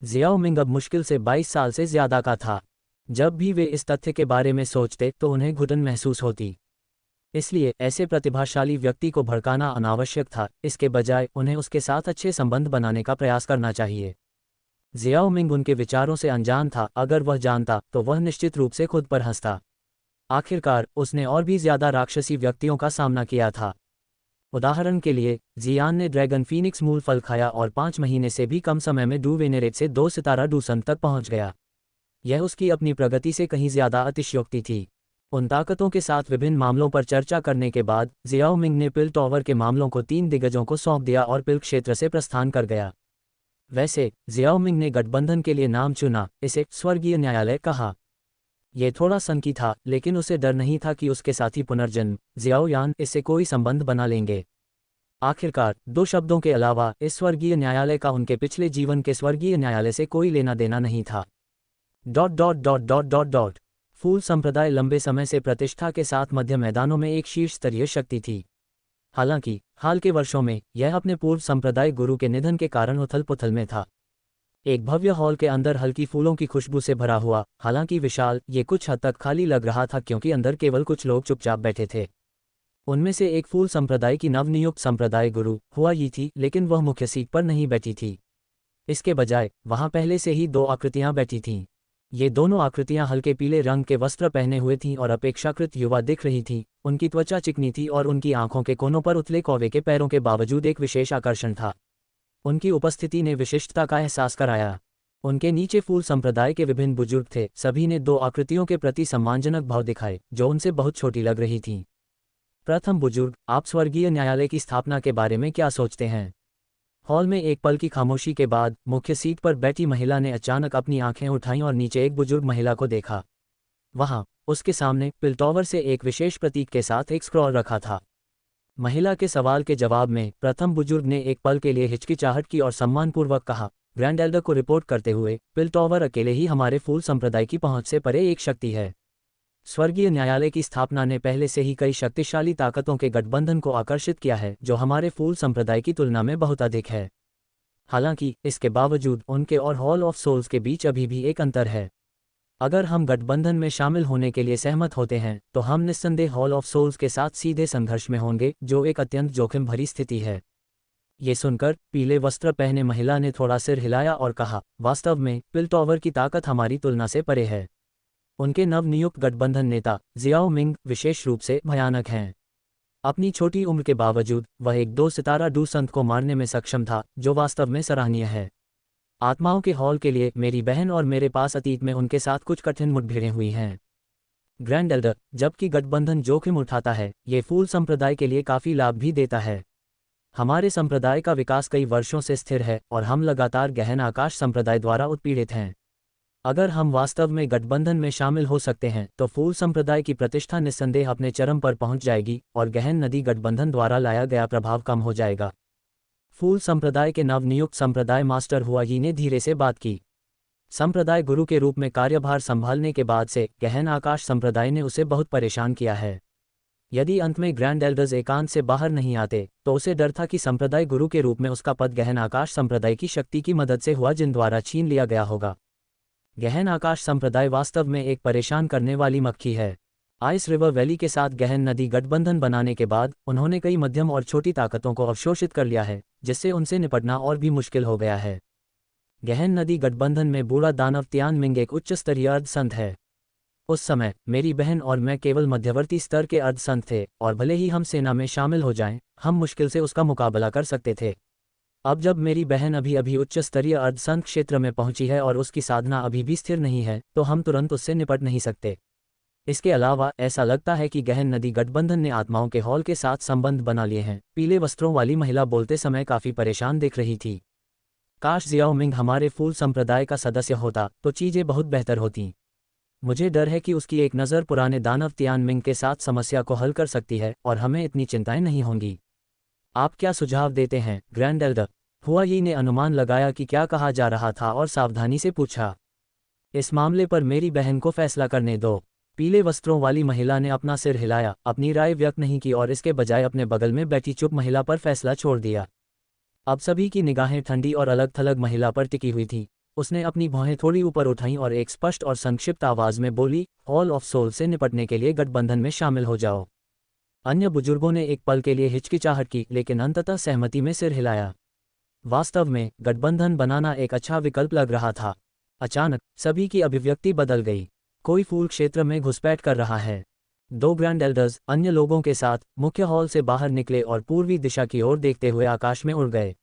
जियाओ मिंग अब मुश्किल से 22 साल से ज्यादा का था। जब भी वे इस तथ्य के बारे में सोचते तो उन्हें घुटन महसूस होती। इसलिए ऐसे प्रतिभाशाली व्यक्ति को भड़काना अनावश्यक था, इसके बजाय उन्हें उसके साथ अच्छे संबंध बनाने का प्रयास करना चाहिए। जियाओ मिंग उनके विचारों से अनजान था, अगर वह जानता तो वह निश्चित रूप से खुद पर हंसता। आखिरकार उसने और भी ज्यादा राक्षसी व्यक्तियों का सामना किया था। उदाहरण के लिए, जियान ने ड्रैगन फीनिक्स मूल फल खाया और 5 महीने से भी कम समय में डू वेनेरेट से 2 सितारा डू संत तक पहुंच गया। यह उसकी अपनी प्रगति से कहीं ज्यादा अतिशयोक्ति थी। उन ताकतों के साथ विभिन्न मामलों पर चर्चा करने के बाद जियाओ मिंग ने पिल टॉवर के मामलों को 3 दिग्गजों को सौंप दिया और पिल क्षेत्र से प्रस्थान कर गया। वैसे जियाओ मिंग ने गठबंधन के लिए नाम चुना, इसे स्वर्गीय न्यायालय कहा। यह थोड़ा सनकी था, लेकिन उसे डर नहीं था कि उसके साथी पुनर्जन्म जियाओ यान इससे कोई संबंध बना लेंगे। आखिरकार 2 शब्दों के अलावा इस स्वर्गीय न्यायालय का उनके पिछले जीवन के स्वर्गीय न्यायालय से कोई लेना देना नहीं था। फूल संप्रदाय लंबे समय से प्रतिष्ठा के साथ मध्य मैदानों में एक शीर्ष स्तरीय शक्ति थी। हालांकि हाल के वर्षों में यह अपने पूर्व संप्रदाय गुरु के निधन के कारण उथल पुथल में था। एक भव्य हॉल के अंदर हल्की फूलों की खुशबू से भरा हुआ, हालांकि विशाल, ये कुछ हद तक खाली लग रहा था क्योंकि अंदर केवल कुछ लोग चुपचाप बैठे थे। उनमें से एक फूल संप्रदाय की नवनियुक्त संप्रदाय गुरु हुआ ही थी, लेकिन वह मुख्य सीट पर नहीं बैठी थी। इसके बजाय वहां पहले से ही 2 आकृतियां बैठी थीं। ये दोनों आकृतियां हल्के पीले रंग के वस्त्र पहने हुए थीं और अपेक्षाकृत युवा दिख रही थीं। उनकी त्वचा चिकनी थी और उनकी आंखों के कोनों पर उथले कौवे के पैरों के बावजूद एक विशेष आकर्षण था। उनकी उपस्थिति ने विशिष्टता का एहसास कराया। उनके नीचे फूल संप्रदाय के विभिन्न बुजुर्ग थे। सभी ने दो आकृतियों के प्रति सम्मानजनक भाव दिखाए जो उनसे बहुत छोटी लग रही थीं। प्रथम बुजुर्ग, आप स्वर्गीय न्यायालय की स्थापना के बारे में क्या सोचते हैं? हॉल में एक पल की खामोशी के बाद मुख्य सीट पर बैठी महिला ने अचानक अपनी आंखें उठाईं और नीचे एक बुजुर्ग महिला को देखा। वहां उसके सामने पिलटॉवर से एक विशेष प्रतीक के साथ एक स्क्रॉल रखा था। महिला के सवाल के जवाब में प्रथम बुजुर्ग ने एक पल के लिए हिचकिचाहट की और सम्मानपूर्वक कहा, ग्रैंड एल्डर को रिपोर्ट करते हुए, पिलटॉवर अकेले ही हमारे फूल संप्रदाय की पहुंच से परे एक शक्ति है। स्वर्गीय न्यायालय की स्थापना ने पहले से ही कई शक्तिशाली ताकतों के गठबंधन को आकर्षित किया है जो हमारे फूल संप्रदाय की तुलना में बहुत अधिक है। हालांकि इसके बावजूद उनके और हॉल ऑफ सोल्स के बीच अभी भी एक अंतर है। अगर हम गठबंधन में शामिल होने के लिए सहमत होते हैं तो हम निस्संदेह हॉल ऑफ सोल्स के साथ सीधे संघर्ष में होंगे, जो एक अत्यंत जोखिम भरी स्थिति है। ये सुनकर पीले वस्त्र पहने महिला ने थोड़ा सिर हिलाया और कहा, वास्तव में पिलटॉवर की ताकत हमारी तुलना से परे है। उनके नवनियुक्त गठबंधन नेता जियाओ मिंग विशेष रूप से भयानक हैं। अपनी छोटी उम्र के बावजूद वह एक 2 सितारा डूसंत को मारने में सक्षम था, जो वास्तव में सराहनीय है। आत्माओं के हॉल के लिए मेरी बहन और मेरे पास अतीत में उनके साथ कुछ कठिन मुठभेड़ें हुई हैं। ग्रैंड एल्डर, जबकि गठबंधन जोखिम उठाता है, ये फूल संप्रदाय के लिए काफ़ी लाभ भी देता है। हमारे संप्रदाय का विकास कई वर्षों से स्थिर है और हम लगातार गहन आकाश संप्रदाय द्वारा उत्पीड़ित हैं। अगर हम वास्तव में गठबंधन में शामिल हो सकते हैं तो फूल संप्रदाय की प्रतिष्ठा निस्संदेह अपने चरम पर पहुंच जाएगी और गहन नदी गठबंधन द्वारा लाया गया प्रभाव कम हो जाएगा। फूल संप्रदाय के नवनियुक्त संप्रदाय मास्टर हुआई ने धीरे से बात की। संप्रदाय गुरु के रूप में कार्यभार संभालने के बाद से गहन आकाश संप्रदाय ने उसे बहुत परेशान किया है। यदि अंत में ग्रैंड एल्डर्स एकांत से बाहर नहीं आते तो उसे डर था कि संप्रदाय गुरु के रूप में उसका पद गहन आकाश संप्रदाय की शक्ति की मदद से हुआ जिन द्वारा छीन लिया गया होगा। गहन आकाश संप्रदाय वास्तव में एक परेशान करने वाली मक्खी है। आइस रिवर वैली के साथ गहन नदी गठबंधन बनाने के बाद उन्होंने कई मध्यम और छोटी ताकतों को अवशोषित कर लिया है, जिससे उनसे निपटना और भी मुश्किल हो गया है। गहन नदी गठबंधन में बूढ़ा दानव तियान मिंग एक उच्च स्तरीय अर्धसंत है। उस समय मेरी बहन और मैं केवल मध्यवर्ती स्तर के अर्धसंत थे और भले ही हम सेना में शामिल हो जाएं, हम मुश्किल से उसका मुकाबला कर सकते थे। अब जब मेरी बहन अभी अभी उच्च स्तरीय अर्धसंत क्षेत्र में पहुंची है और उसकी साधना अभी भी स्थिर नहीं है, तो हम तुरंत उससे निपट नहीं सकते। इसके अलावा ऐसा लगता है कि गहन नदी गठबंधन ने आत्माओं के हॉल के साथ संबंध बना लिए हैं। पीले वस्त्रों वाली महिला बोलते समय काफी परेशान दिख रही थी। काश जियाओ मिंग हमारे फूल संप्रदाय का सदस्य होता तो चीजें बहुत बेहतर होती। मुझे डर है कि उसकी एक नज़र पुराने दानव तियान मिंग के साथ समस्या को हल कर सकती है और हमें इतनी चिंताएं नहीं होंगी। आप क्या सुझाव देते हैं ग्रैंड एल्डर? हुआई ने अनुमान लगाया कि क्या कहा जा रहा था और सावधानी से पूछा, इस मामले पर मेरी बहन को फैसला करने दो। पीले वस्त्रों वाली महिला ने अपना सिर हिलाया, अपनी राय व्यक्त नहीं की और इसके बजाय अपने बगल में बैठी चुप महिला पर फैसला छोड़ दिया। अब सभी की निगाहें ठंडी और अलग थलग महिला पर टिकी हुई थी। उसने अपनी भौहें थोड़ी ऊपर उठाईं और एक स्पष्ट और संक्षिप्त आवाज में बोली, हॉल ऑफ सोल से निपटने के लिए गठबंधन में शामिल हो जाओ। अन्य बुजुर्गों ने एक पल के लिए हिचकिचाहट की, लेकिन अंततः सहमति में सिर हिलाया। वास्तव में गठबंधन बनाना एक अच्छा विकल्प लग रहा था। अचानक सभी की अभिव्यक्ति बदल गई। कोई फूल क्षेत्र में घुसपैठ कर रहा है। 2 ग्रैंड एल्डर्स अन्य लोगों के साथ मुख्य हॉल से बाहर निकले और पूर्वी दिशा की ओर देखते हुए आकाश में उड़ गए।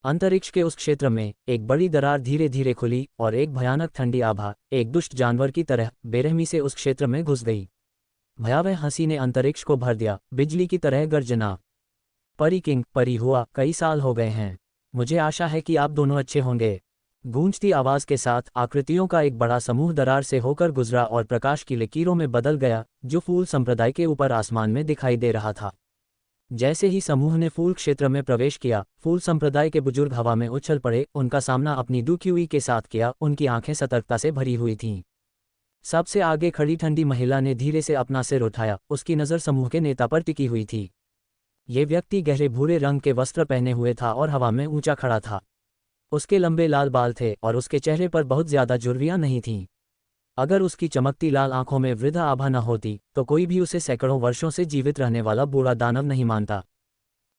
अंतरिक्ष के उस क्षेत्र में एक बड़ी दरार धीरे धीरे खुली और एक भयानक ठंडी आभा एक दुष्ट जानवर की तरह बेरहमी से उस क्षेत्र में घुस गई। भयावह हंसी ने अंतरिक्ष को भर दिया, बिजली की तरह गर्जना। परी किंग, परी हुआ, कई साल हो गए हैं। मुझे आशा है कि आप दोनों अच्छे होंगे। गूंजती आवाज के साथ आकृतियों का एक बड़ा समूह दरार से होकर गुजरा और प्रकाश की लकीरों में बदल गया, जो फूल संप्रदाय के ऊपर आसमान में दिखाई दे रहा था। जैसे ही समूह ने फूल क्षेत्र में प्रवेश किया, फूल संप्रदाय के बुजुर्ग हवा में उछल पड़े, उनका सामना अपनी डुक्यूई के साथ किया। उनकी आंखें सतर्कता से भरी हुई थीं। सबसे आगे खड़ी ठंडी महिला ने धीरे से अपना सिर उठाया, उसकी नज़र समूह के नेता पर टिकी हुई थी। ये व्यक्ति गहरे भूरे रंग के वस्त्र पहने हुए था और हवा में ऊंचा खड़ा था। उसके लंबे लाल बाल थे और उसके चेहरे पर बहुत ज्यादा झुर्रियां नहीं थीं। अगर उसकी चमकती लाल आंखों में वृद्ध आभा न होती तो कोई भी उसे सैकड़ों वर्षों से जीवित रहने वाला बूढ़ा दानव नहीं मानता।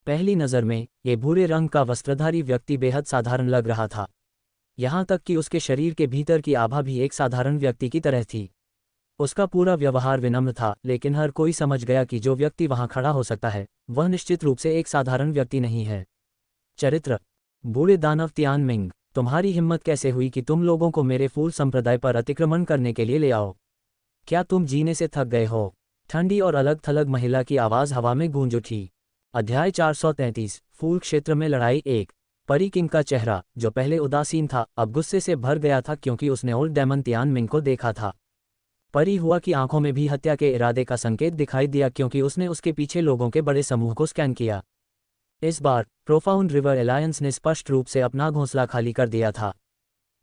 पहली नज़र में ये भूरे रंग का वस्त्रधारी व्यक्ति बेहद साधारण लग रहा था। यहाँ तक कि उसके शरीर के भीतर की आभा भी एक साधारण व्यक्ति की तरह थी। उसका पूरा व्यवहार विनम्र था, लेकिन हर कोई समझ गया कि जो व्यक्ति वहाँ खड़ा हो सकता है वह निश्चित रूप से एक साधारण व्यक्ति नहीं है। चरित्र। बूढ़े दानव तियानमिंग, तुम्हारी हिम्मत कैसे हुई कि तुम लोगों को मेरे फूल संप्रदाय पर अतिक्रमण करने के लिए ले आओ? क्या तुम जीने से थक गए हो? ठंडी और अलग थलग महिला की आवाज़ हवा में गूंज उठी। अध्याय 433, फूल क्षेत्र में लड़ाई 1। परी किंग का चेहरा, जो पहले उदासीन था, अब गुस्से से भर गया था क्योंकि उसने ओल्ड डेमन तियानमिंग को देखा था। परी हुआ की आंखों में भी हत्या के इरादे का संकेत दिखाई दिया क्योंकि उसने उसके पीछे लोगों के बड़े समूह को स्कैन किया। इस बार प्रोफाउंड रिवर एलायंस ने स्पष्ट रूप से अपना घोंसला खाली कर दिया था।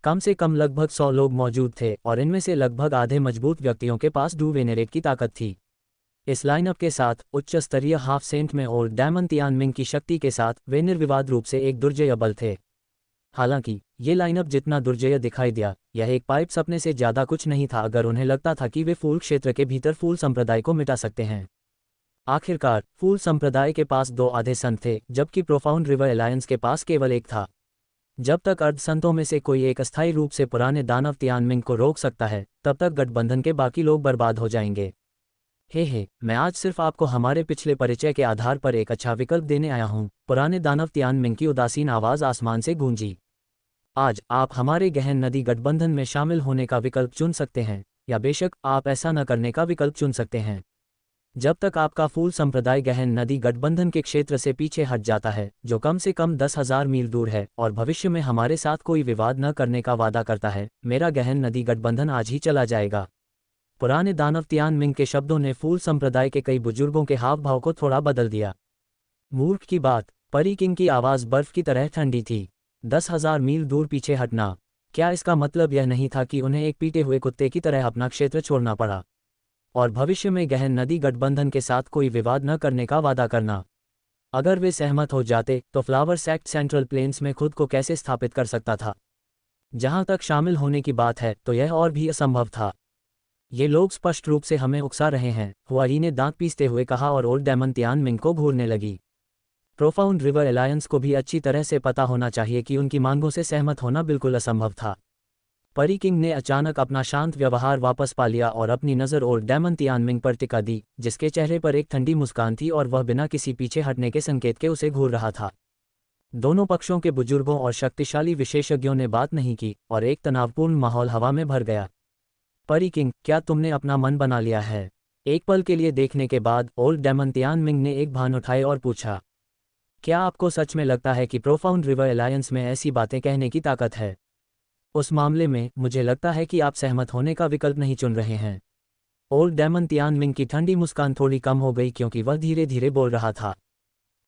कम से कम लगभग 100 लोग मौजूद थे और इनमें से लगभग आधे मजबूत व्यक्तियों के पास डू वेनेरेट की ताकत थी। इस लाइनअप के साथ उच्च स्तरीय हाफ सेंट में ओल्ड डेमन तियानमिंग की शक्ति के साथ वे निर्विवाद रूप से एक दुर्जय बल थे। हालांकि ये लाइनअप जितना दुर्जय दिखाई दिया, यह एक पाइप सपने से ज़्यादा कुछ नहीं था अगर उन्हें लगता था कि वे फूल क्षेत्र के भीतर फूल संप्रदाय को मिटा सकते हैं। आखिरकार फूल संप्रदाय के पास 2 आधे संत थे, जबकि प्रोफाउंड रिवर एलायंस के पास केवल एक था। जब तक अर्ध संतों में से कोई एक अस्थायी रूप से पुराने दानव तियानमिंग को रोक सकता है, तब तक गठबंधन के बाकी लोग बर्बाद हो जाएंगे। हे, मैं आज सिर्फ आपको हमारे पिछले परिचय के आधार पर एक अच्छा विकल्प देने आया हूँ। पुराने दानव तियानमिंग की उदासीन आवाज़ आसमान से गूंजी। आज आप हमारे गहन नदी गठबंधन में शामिल होने का विकल्प चुन सकते हैं, या बेशक आप ऐसा न करने का विकल्प चुन सकते हैं। जब तक आपका फूल संप्रदाय गहन नदी गठबंधन के क्षेत्र से पीछे हट जाता है, जो कम से कम 10,000 मील दूर है, और भविष्य में हमारे साथ कोई विवाद न करने का वादा करता है, मेरा गहन नदी गठबंधन आज ही चला जाएगा। पुराने दानव तियानमिंग के शब्दों ने फूल संप्रदाय के कई बुजुर्गों के हाव भाव को थोड़ा बदल दिया। मूर्ख की बात। परी किंग की आवाज़ बर्फ की तरह ठंडी थी। 10,000 मील दूर पीछे हटना, क्या इसका मतलब यह नहीं था कि उन्हें एक पीटे हुए कुत्ते की तरह अपना क्षेत्र छोड़ना पड़ा और भविष्य में गहन नदी गठबंधन के साथ कोई विवाद न करने का वादा करना? अगर वे सहमत हो जाते तो फ्लावर सेक्ट सेंट्रल प्लेन्स में खुद को कैसे स्थापित कर सकता था? जहां तक शामिल होने की बात है तो यह और भी असंभव था। ये लोग स्पष्ट रूप से हमें उकसा रहे हैं, हुआई ने दांत पीसते हुए कहा और ओल्ड डेमन तियानमिंग को घूरने लगी। प्रोफाउंड रिवर एलायंस को भी अच्छी तरह से पता होना चाहिए कि उनकी मांगों से सहमत होना बिल्कुल असंभव था। परी किंग ने अचानक अपना शांत व्यवहार वापस पा लिया और अपनी नज़र ओल्ड डेमन तियानमिंग पर टिका दी, जिसके चेहरे पर एक ठंडी मुस्कान थी और वह बिना किसी पीछे हटने के संकेत के उसे घूर रहा था। दोनों पक्षों के बुजुर्गों और शक्तिशाली विशेषज्ञों ने बात नहीं की और एक तनावपूर्ण माहौल हवा में भर गया। परी किंग, क्या तुमने अपना मन बना लिया है? एक पल के लिए देखने के बाद ओल्ड डेमन तियानमिंग ने एक भान उठाए और पूछा, क्या आपको सच में लगता है कि प्रोफाउंड रिवर एलायंस में ऐसी बातें कहने की ताकत है? उस मामले में मुझे लगता है कि आप सहमत होने का विकल्प नहीं चुन रहे हैं। ओल्ड डेमन तियानमिंग की ठंडी मुस्कान थोड़ी कम हो गई क्योंकि वह धीरे धीरे बोल रहा था।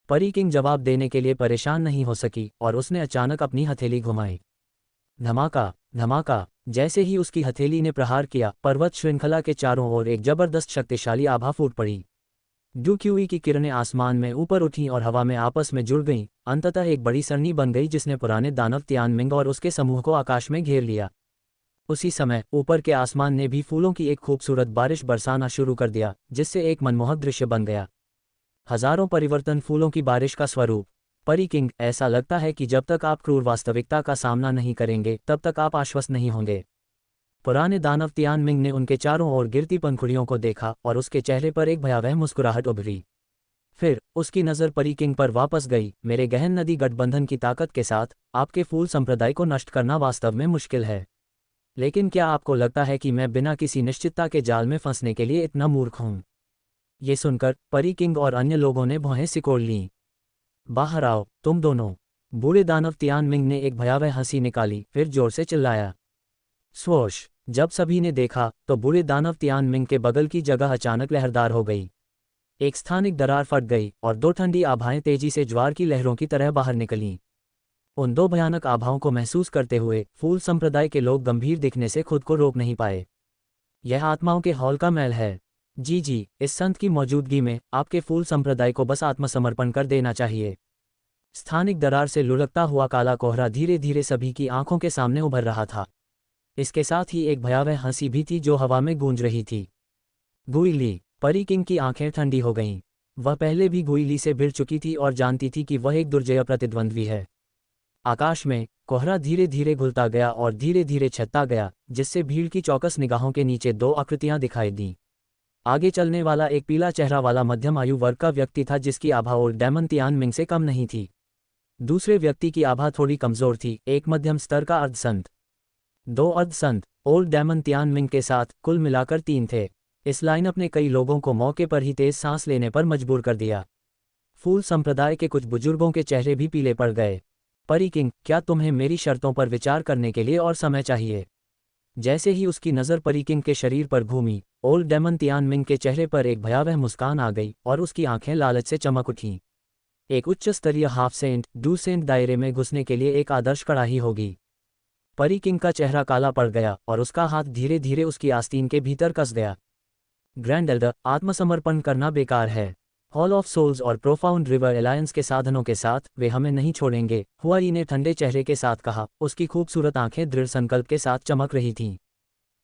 परी किंग जवाब देने के लिए परेशान नहीं हो सकी और उसने अचानक अपनी हथेली घुमाई। धमाका धमाका। जैसे ही उसकी हथेली ने प्रहार किया, पर्वत श्रृंखला के चारों ओर एक जबरदस्त शक्तिशाली आभा फूट पड़ी। डूक्यूई की किरणें आसमान में ऊपर उठीं और हवा में आपस में जुड़ गईं, अंततः एक बड़ी सरनी बन गई जिसने पुराने दानव तियानमिंग और उसके समूह को आकाश में घेर लिया। उसी समय ऊपर के आसमान ने भी फूलों की एक खूबसूरत बारिश बरसाना शुरू कर दिया, जिससे एक मनमोहक दृश्य बन गया। हजारों परिवर्तन फूलों की बारिश का स्वरूप। परी किंग, ऐसा लगता है कि जब तक आप क्रूर वास्तविकता का सामना नहीं करेंगे तब तक आप आश्वस्त नहीं होंगे। पुराने दानव तियानमिंग ने उनके चारों ओर गिरती पंखुड़ियों को देखा और उसके चेहरे पर एक भयावह मुस्कुराहट उभरी। फिर उसकी नज़र परी किंग पर वापस गई। मेरे गहन नदी गठबंधन की ताकत के साथ आपके फूल संप्रदाय को नष्ट करना वास्तव में मुश्किल है, लेकिन क्या आपको लगता है कि मैं बिना किसी निश्चितता के जाल में फंसने के लिए इतना मूर्ख हूँ? ये सुनकर परी किंग और अन्य लोगों ने भौहें सिकोड़ लीं। बाहर आओ तुम दोनों। बूढ़े दानव तियानमिंग ने एक भयावह हंसी निकाली, फिर जोर से चिल्लाया। स्वोश। जब सभी ने देखा तो बूढ़े दानव तियानमिंग के बगल की जगह अचानक लहरदार हो गई। एक स्थानिक दरार फट गई और 2 ठंडी आभाएं तेजी से ज्वार की लहरों की तरह बाहर निकलीं। उन 2 भयानक आभाओं को महसूस करते हुए फूल संप्रदाय के लोग गंभीर दिखने से खुद को रोक नहीं पाए। यह आत्माओं के हॉल का महल है। जी, इस संत की मौजूदगी में आपके फूल संप्रदाय को बस आत्मसमर्पण कर देना चाहिए। स्थानिक दरार से लुढ़कता हुआ काला कोहरा धीरे धीरे सभी की आंखों के सामने उभर रहा था। इसके साथ ही एक भयावह हंसी भी थी जो हवा में गूंज रही थी। गुइली। परी किंग की आंखें ठंडी हो गईं। वह पहले भी गुइली से भिड़ चुकी थी और जानती थी कि वह एक दुर्जय प्रतिद्वंद्वी है। आकाश में कोहरा धीरे धीरे घुलता गया और धीरे धीरे छटता गया, जिससे भीड़ की चौकस निगाहों के नीचे दो आकृतियां दिखाई दीं। आगे चलने वाला एक पीला चेहरा वाला मध्यम आयु वर्ग का व्यक्ति था, जिसकी आभा ओल्ड डेमन तियानमिंग से कम नहीं थी। दूसरे व्यक्ति की आभा थोड़ी कमजोर थी, एक मध्यम स्तर का अर्धसंत। दो अर्धसंत ओल्ड डेमन तियानमिंग के साथ कुल मिलाकर 3 थे। इस लाइनअप ने कई लोगों को मौके पर ही तेज सांस लेने पर मजबूर कर दिया। फूल संप्रदाय के कुछ बुजुर्गों के चेहरे भी पीले पड़ गए। परी किंग, क्या तुम्हें मेरी शर्तों पर विचार करने के लिए और समय चाहिए? जैसे ही उसकी नज़र परी किंग के शरीर पर घूमी, ओल्ड डेमन तियानमिंग के चेहरे पर एक भयावह मुस्कान आ गई और उसकी आंखें लालच से चमक उठीं। एक उच्च स्तरीय हाफ सेंट डू सेंट दायरे में घुसने के लिए एक आदर्श कड़ाही होगी। परी किंग का चेहरा काला पड़ गया और उसका हाथ धीरे धीरे उसकी आस्तीन के भीतर कस गया। ग्रैंड एल्डर, आत्मसमर्पण करना बेकार है। हॉल ऑफ सोल्स और प्रोफाउंड रिवर एलायंस के साधनों के साथ वे हमें नहीं छोड़ेंगे, हुआई ने ठंडे चेहरे के साथ कहा। उसकी खूबसूरत आंखें दृढ़ संकल्प के साथ चमक रही थीं।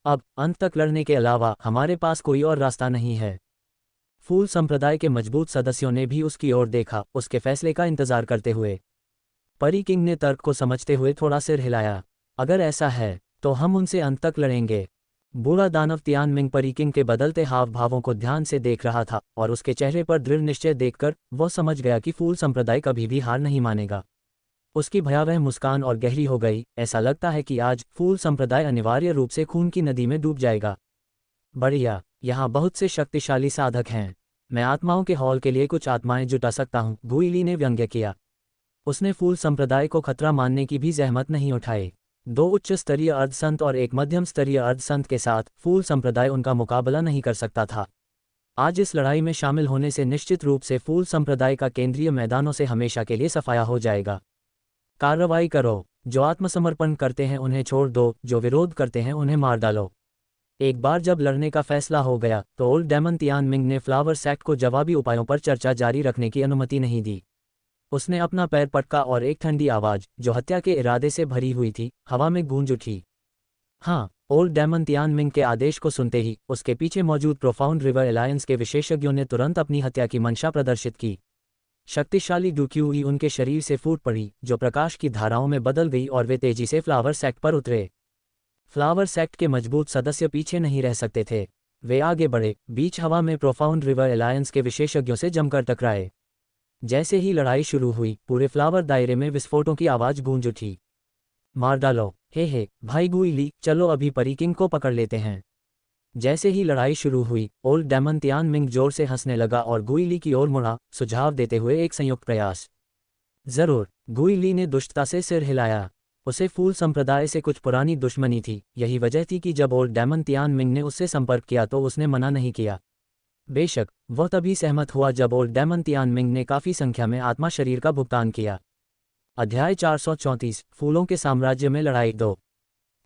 अब अंत तक लड़ने के अलावा हमारे पास कोई और रास्ता नहीं है। फूल संप्रदाय के मजबूत सदस्यों ने भी उसकी ओर देखा, उसके फैसले का इंतजार करते हुए। परी किंग ने तर्क को समझते हुए थोड़ा सिर हिलाया। अगर ऐसा है तो हम उनसे अंत तक लड़ेंगे। बूढ़ा दानव तियानमिंग परी किंग के बदलते हाव भावों को ध्यान से देख रहा था और उसके चेहरे पर दृढ़ निश्चय देखकर वह समझ गया कि फूल संप्रदाय कभी भी हार नहीं मानेगा। उसकी भयावह मुस्कान और गहरी हो गई। ऐसा लगता है कि आज फूल संप्रदाय अनिवार्य रूप से खून की नदी में डूब जाएगा। बढ़िया, यहाँ बहुत से शक्तिशाली साधक हैं। मैं आत्माओं के हॉल के लिए कुछ आत्माएं जुटा सकता हूँ, गुइली ने व्यंग्य किया। उसने फूल संप्रदाय को खतरा मानने की भी जहमत नहीं उठाई। 2 उच्च स्तरीय अर्धसंत और एक मध्यम स्तरीय अर्धसंत के साथ फूल संप्रदाय उनका मुकाबला नहीं कर सकता था। आज इस लड़ाई में शामिल होने से निश्चित रूप से फूल संप्रदाय का केंद्रीय मैदानों से हमेशा के लिए सफाया हो जाएगा। कार्रवाई करो। जो आत्मसमर्पण करते हैं उन्हें छोड़ दो, जो विरोध करते हैं उन्हें मार डालो। एक बार जब लड़ने का फैसला हो गया तो ओल्ड डेमन तियानमिंग ने फ्लावर सेक्ट को जवाबी उपायों पर चर्चा जारी रखने की अनुमति नहीं दी। उसने अपना पैर पटका और एक ठंडी आवाज, जो हत्या के इरादे से भरी हुई थी, हवा में गूंज उठी। हाँ, ओल्ड डेमन तियानमिंग के आदेश को सुनते ही उसके पीछे मौजूद प्रोफाउंड रिवर एलायंस के विशेषज्ञों ने तुरंत अपनी हत्या की मंशा प्रदर्शित की। शक्तिशाली डुक्यूई उनके शरीर से फूट पड़ी, जो प्रकाश की धाराओं में बदल गई और वे तेजी से फ्लावर सेक्ट पर उतरे। फ्लावर सेक्ट के मजबूत सदस्य पीछे नहीं रह सकते थे। वे आगे बढ़े, बीच हवा में प्रोफाउंड रिवर एलायंस के विशेषज्ञों से जमकर टकराए। जैसे ही लड़ाई शुरू हुई, पूरे फ्लावर दायरे में विस्फोटों की आवाज गूंज उठी। मार डालो, हे भाई गुइली, चलो अभी परी किंग को पकड़ लेते हैं। जैसे ही लड़ाई शुरू हुई, ओल्ड डेमन तियानमिंग जोर से हंसने लगा और गुइली की ओर मुड़ा, सुझाव देते हुए एक संयुक्त प्रयास। जरूर, गुइली ने दुष्टता से सिर हिलाया। उसे फूल संप्रदाय से कुछ पुरानी दुश्मनी थी। यही वजह थी कि जब ओल्ड डेमन तियानमिंग ने उससे संपर्क किया तो उसने मना नहीं किया। बेशक, वह तभी सहमत हुआ जब ओल्ड डेमन तियानमिंग ने काफ़ी संख्या में आत्मा शरीर का भुगतान किया। अध्याय 434, फूलों के साम्राज्य में लड़ाई 2।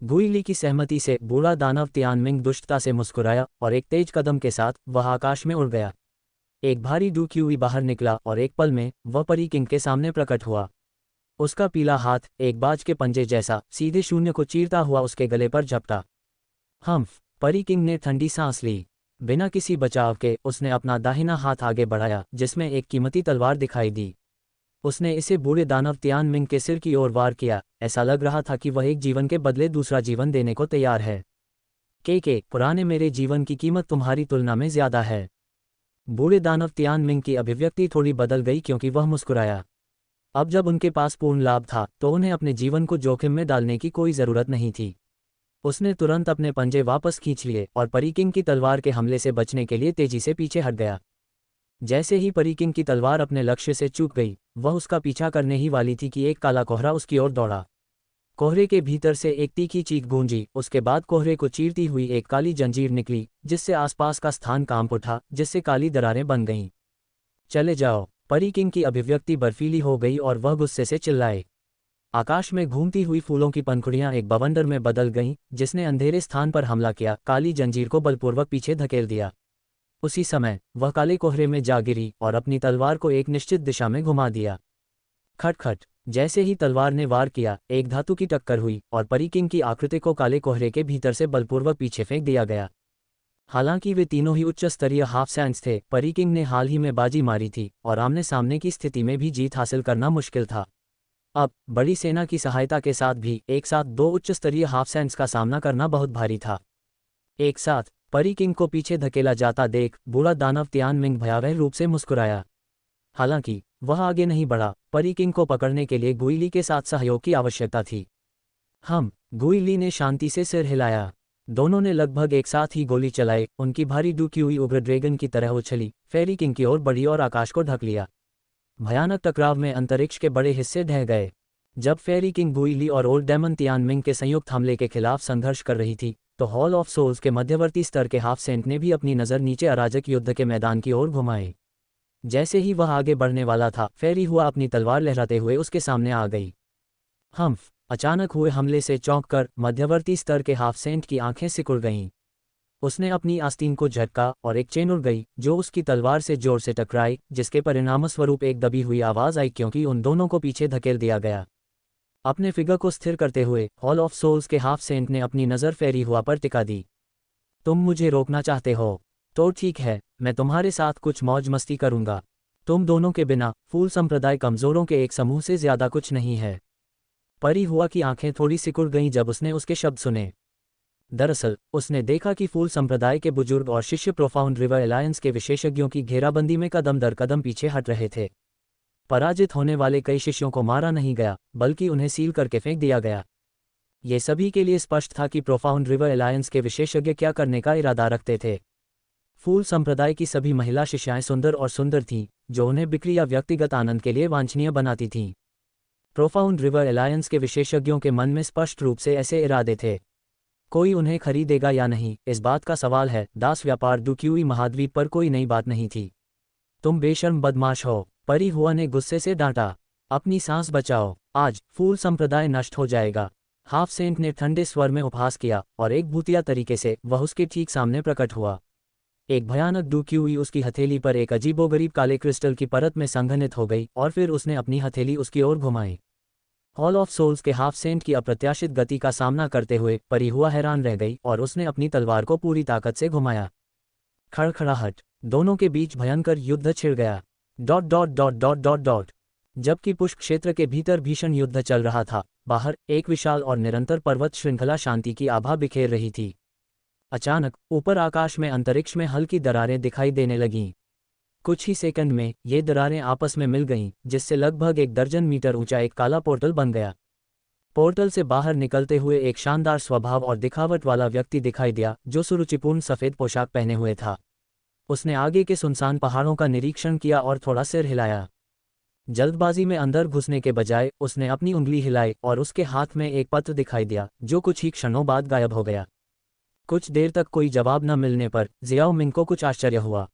गुइली की सहमति से बूढ़ा दानव तियानमिंग दुष्टता से मुस्कुराया और एक तेज कदम के साथ वह आकाश में उड़ गया। एक भारी डुक्यूई बाहर निकला और एक पल में वह परी किंग के सामने प्रकट हुआ। उसका पीला हाथ, एक बाज के पंजे जैसा, सीधे शून्य को चीरता हुआ उसके गले पर झपटा। हम्फ, परी किंग ने ठंडी सांस ली। बिना किसी बचाव के उसने अपना दाहिना हाथ आगे बढ़ाया, जिसमें एक कीमती तलवार दिखाई दी। उसने इसे बूढ़े दानव तियानमिंग के सिर की ओर वार किया। ऐसा लग रहा था कि वह एक जीवन के बदले दूसरा जीवन देने को तैयार है। पुराने मेरे जीवन की कीमत तुम्हारी तुलना में ज्यादा है। बूढ़े दानव तियानमिंग की अभिव्यक्ति थोड़ी बदल गई क्योंकि वह मुस्कुराया। अब जब उनके पास पूर्ण लाभ था तो उन्हें अपने जीवन को जोखिम में डालने की कोई जरूरत नहीं थी। उसने तुरंत अपने पंजे वापस खींच लिए और परी किंग की तलवार के हमले से बचने के लिए तेजी से पीछे हट गया। जैसे ही परी किंग की तलवार अपने लक्ष्य से चूक गई, वह उसका पीछा करने ही वाली थी कि एक काला कोहरा उसकी ओर दौड़ा। कोहरे के भीतर से एक तीखी चीख गूंजी। उसके बाद कोहरे को चीरती हुई एक काली जंजीर निकली, जिससे आसपास का स्थान कांप उठा, जिससे काली दरारें बन गईं। चले जाओ। परी किंग की अभिव्यक्ति बर्फीली हो गई और वह गुस्से से चिल्लाए। आकाश में घूमती हुई फूलों की पंखुड़ियां एक बवंडर में बदल गईं, जिसने अंधेरे स्थान पर हमला किया, काली जंजीर को बलपूर्वक पीछे धकेल दिया। उसी समय वह काले कोहरे में जा गिरी और अपनी तलवार को एक निश्चित दिशा में घुमा दिया। खटखट, जैसे ही तलवार ने वार किया, एक धातु की टक्कर हुई और परी किंग की आकृति को काले कोहरे के भीतर से बलपूर्वक पीछे फेंक दिया गया। हालांकि वे तीनों ही उच्च स्तरीय हाफ सैंट्स थे, परी किंग ने हाल ही में बाजी मारी थी और आमने सामने की स्थिति में भी जीत हासिल करना मुश्किल था। अब बड़ी सेना की सहायता के साथ भी एक साथ दो उच्च स्तरीय हाफ सैंड्स का सामना करना बहुत भारी था। एक साथ परी किंग को पीछे धकेला जाता देख बूढ़ा दानव तियान मिंग भयावह रूप से मुस्कुराया। हालांकि वह आगे नहीं बढ़ा, परी किंग को पकड़ने के लिए गुइली के साथ सहयोग की आवश्यकता थी। गुइली ने शांति से सिर हिलाया। दोनों ने लगभग एक साथ ही गोली चलाई। उनकी भारी डूकी हुई उग्र ड्रैगन की तरह उछली, फेरी किंग की ओर बढ़ी और आकाश को ढक लिया। भयानक टकराव में अंतरिक्ष के बड़े हिस्से ढह गए। जब फेरी किंग गुइली और ओल्ड डेमन तियान मिंग के संयुक्त हमले के खिलाफ संघर्ष कर रही थी, तो हॉल ऑफ सोल्स के मध्यवर्ती स्तर के हाफ सेंट ने भी अपनी नज़र नीचे अराजक युद्ध के मैदान की ओर घुमाई। जैसे ही वह आगे बढ़ने वाला था, फेरी हुआ अपनी तलवार लहराते हुए उसके सामने आ गई। अचानक हुए हमले से चौंककर मध्यवर्ती स्तर के हाफ सेंट की आंखें सिकुड़ गईं। उसने अपनी आस्तीन को झटका और एक चेन उड़ गई जो उसकी तलवार से जोर से टकराई, जिसके परिणामस्वरूप एक दबी हुई आवाज़ आई क्योंकि उन दोनों को पीछे धकेल दिया गया। अपने फिगर को स्थिर करते हुए हॉल ऑफ सोल्स के हाफ सेंट ने अपनी नज़र फेरी हुआ पर टिका दी। तुम मुझे रोकना चाहते हो तो ठीक है, मैं तुम्हारे साथ कुछ मौज मस्ती करूंगा। तुम दोनों के बिना फूल संप्रदाय कमजोरों के एक समूह से ज्यादा कुछ नहीं है। परी हुआ की आंखें थोड़ी सिकुड़ गईं जब उसने उसके शब्द सुने। दरअसल उसने देखा कि फूल संप्रदाय के बुजुर्ग और शिष्य प्रोफाउंड रिवर अलायंस के विशेषज्ञों की घेराबंदी में कदम दर कदम पीछे हट रहे थे। पराजित होने वाले कई शिष्यों को मारा नहीं गया, बल्कि उन्हें सील करके फेंक दिया गया। ये सभी के लिए स्पष्ट था कि प्रोफाउंड रिवर अलायंस के विशेषज्ञ क्या करने का इरादा रखते थे। फूल संप्रदाय की सभी महिला शिष्याएं सुंदर और सुंदर थीं, जो उन्हें बिक्री या व्यक्तिगत आनंद के लिए वांछनीय बनाती थीं। प्रोफाउंड रिवर अलायंस के विशेषज्ञों के मन में स्पष्ट रूप से ऐसे इरादे थे। कोई उन्हें खरीदेगा या नहीं, इस बात का सवाल है। दास व्यापार डुक्यूई महाद्वीप पर कोई नई बात नहीं थी। तुम बेशर्म बदमाश हो, परी हुआ ने गुस्से से डांटा। अपनी सांस बचाओ, आज फूल संप्रदाय नष्ट हो जाएगा। हाफ सेंट ने ठंडे स्वर में उपहास किया और एक भूतिया तरीके से वह उसके ठीक सामने प्रकट हुआ। एक भयानक डुक्यूई उसकी हथेली पर एक अजीबोगरीब काले क्रिस्टल की परत में संघनित हो गई और फिर उसने अपनी हथेली उसकी ओर घुमाई। हॉल ऑफ सोल्स के हाफ सेंट की अप्रत्याशित गति का सामना करते हुए परी हुआ हैरान रह गई और उसने अपनी तलवार को पूरी ताकत से घुमाया। खड़खड़ाहट, दोनों के बीच भयंकर युद्ध छिड़ गया। जबकि पुष्प क्षेत्र के भीतर भीषण युद्ध चल रहा था, बाहर एक विशाल और निरंतर पर्वत श्रृंखला शांति की आभा बिखेर रही थी। अचानक ऊपर आकाश में अंतरिक्ष में हल्की दरारें दिखाई देने लगीं। कुछ ही सेकंड में ये दरारें आपस में मिल गईं, जिससे लगभग 1 दर्जन मीटर ऊंचा एक काला पोर्टल बन गया। पोर्टल से बाहर निकलते हुए एक शानदार स्वभाव और दिखावट वाला व्यक्ति दिखाई दिया, जो सुरुचिपूर्ण सफ़ेद पोशाक पहने हुए था। उसने आगे के सुनसान पहाड़ों का निरीक्षण किया और थोड़ा सिर हिलाया। जल्दबाजी में अंदर घुसने के बजाय उसने अपनी उंगली हिलाई और उसके हाथ में एक पत्र दिखाई दिया, जो कुछ ही क्षणों बाद गायब हो गया। कुछ देर तक कोई जवाब न मिलने पर जियाओ मिंग को कुछ आश्चर्य हुआ।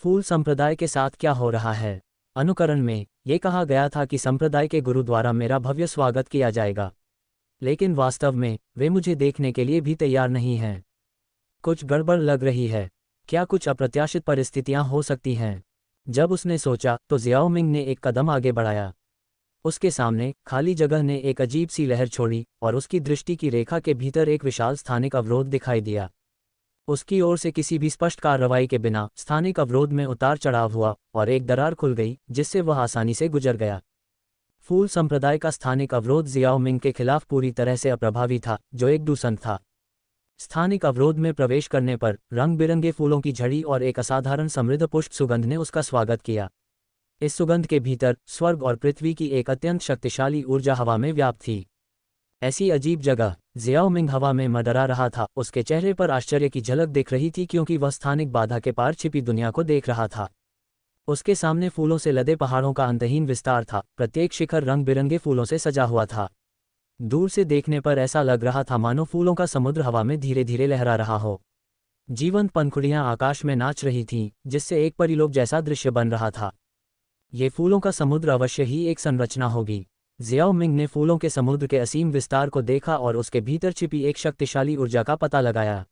फूल संप्रदाय के साथ क्या हो रहा है? अनुकरण में ये कहा गया था कि संप्रदाय के गुरु द्वारा मेरा भव्य स्वागत किया जाएगा, लेकिन वास्तव में वे मुझे देखने के लिए भी तैयार नहीं हैं। कुछ गड़बड़ लग रही है। क्या कुछ अप्रत्याशित परिस्थितियां हो सकती हैं? जब उसने सोचा तो जियाओ मिंग ने एक कदम आगे बढ़ाया। उसके सामने खाली जगह ने एक अजीब सी लहर छोड़ी और उसकी दृष्टि की रेखा के भीतर एक विशाल स्थानिक अवरोध दिखाई दिया। उसकी ओर से किसी भी स्पष्ट कार्रवाई के बिना स्थानिक अवरोध में उतार चढ़ाव हुआ और एक दरार खुल गई, जिससे वह आसानी से गुजर गया। फूल संप्रदाय का स्थानिक अवरोध जियाओ मिंग के खिलाफ पूरी तरह से अप्रभावी था, जो एक दूषण था। स्थानिक अवरोध में प्रवेश करने पर रंग बिरंगे फूलों की झड़ी और एक असाधारण समृद्ध पुष्प सुगंध ने उसका स्वागत किया। इस सुगंध के भीतर स्वर्ग और पृथ्वी की एक अत्यंत शक्तिशाली ऊर्जा हवा में व्याप्त थी। ऐसी अजीब जगह। जियाओ मिंग हवा में मडरा रहा था। उसके चेहरे पर आश्चर्य की झलक दिख रही थी, क्योंकि वह स्थानिक बाधा के पार छिपी दुनिया को देख रहा था। उसके सामने फूलों से लदे पहाड़ों का अंतहीन विस्तार था। प्रत्येक शिखर रंग बिरंगे फूलों से सजा हुआ था। दूर से देखने पर ऐसा लग रहा था मानो फूलों का समुद्र हवा में धीरे धीरे लहरा रहा हो। जीवंत पंखुड़ियां आकाश में नाच रही थीं, जिससे एक परीलोक जैसा दृश्य बन रहा था। ये फूलों का समुद्र अवश्य ही एक संरचना होगी। जियाओ मिंग ने फूलों के समुद्र के असीम विस्तार को देखा और उसके भीतर छिपी एक शक्तिशाली ऊर्जा का पता लगाया।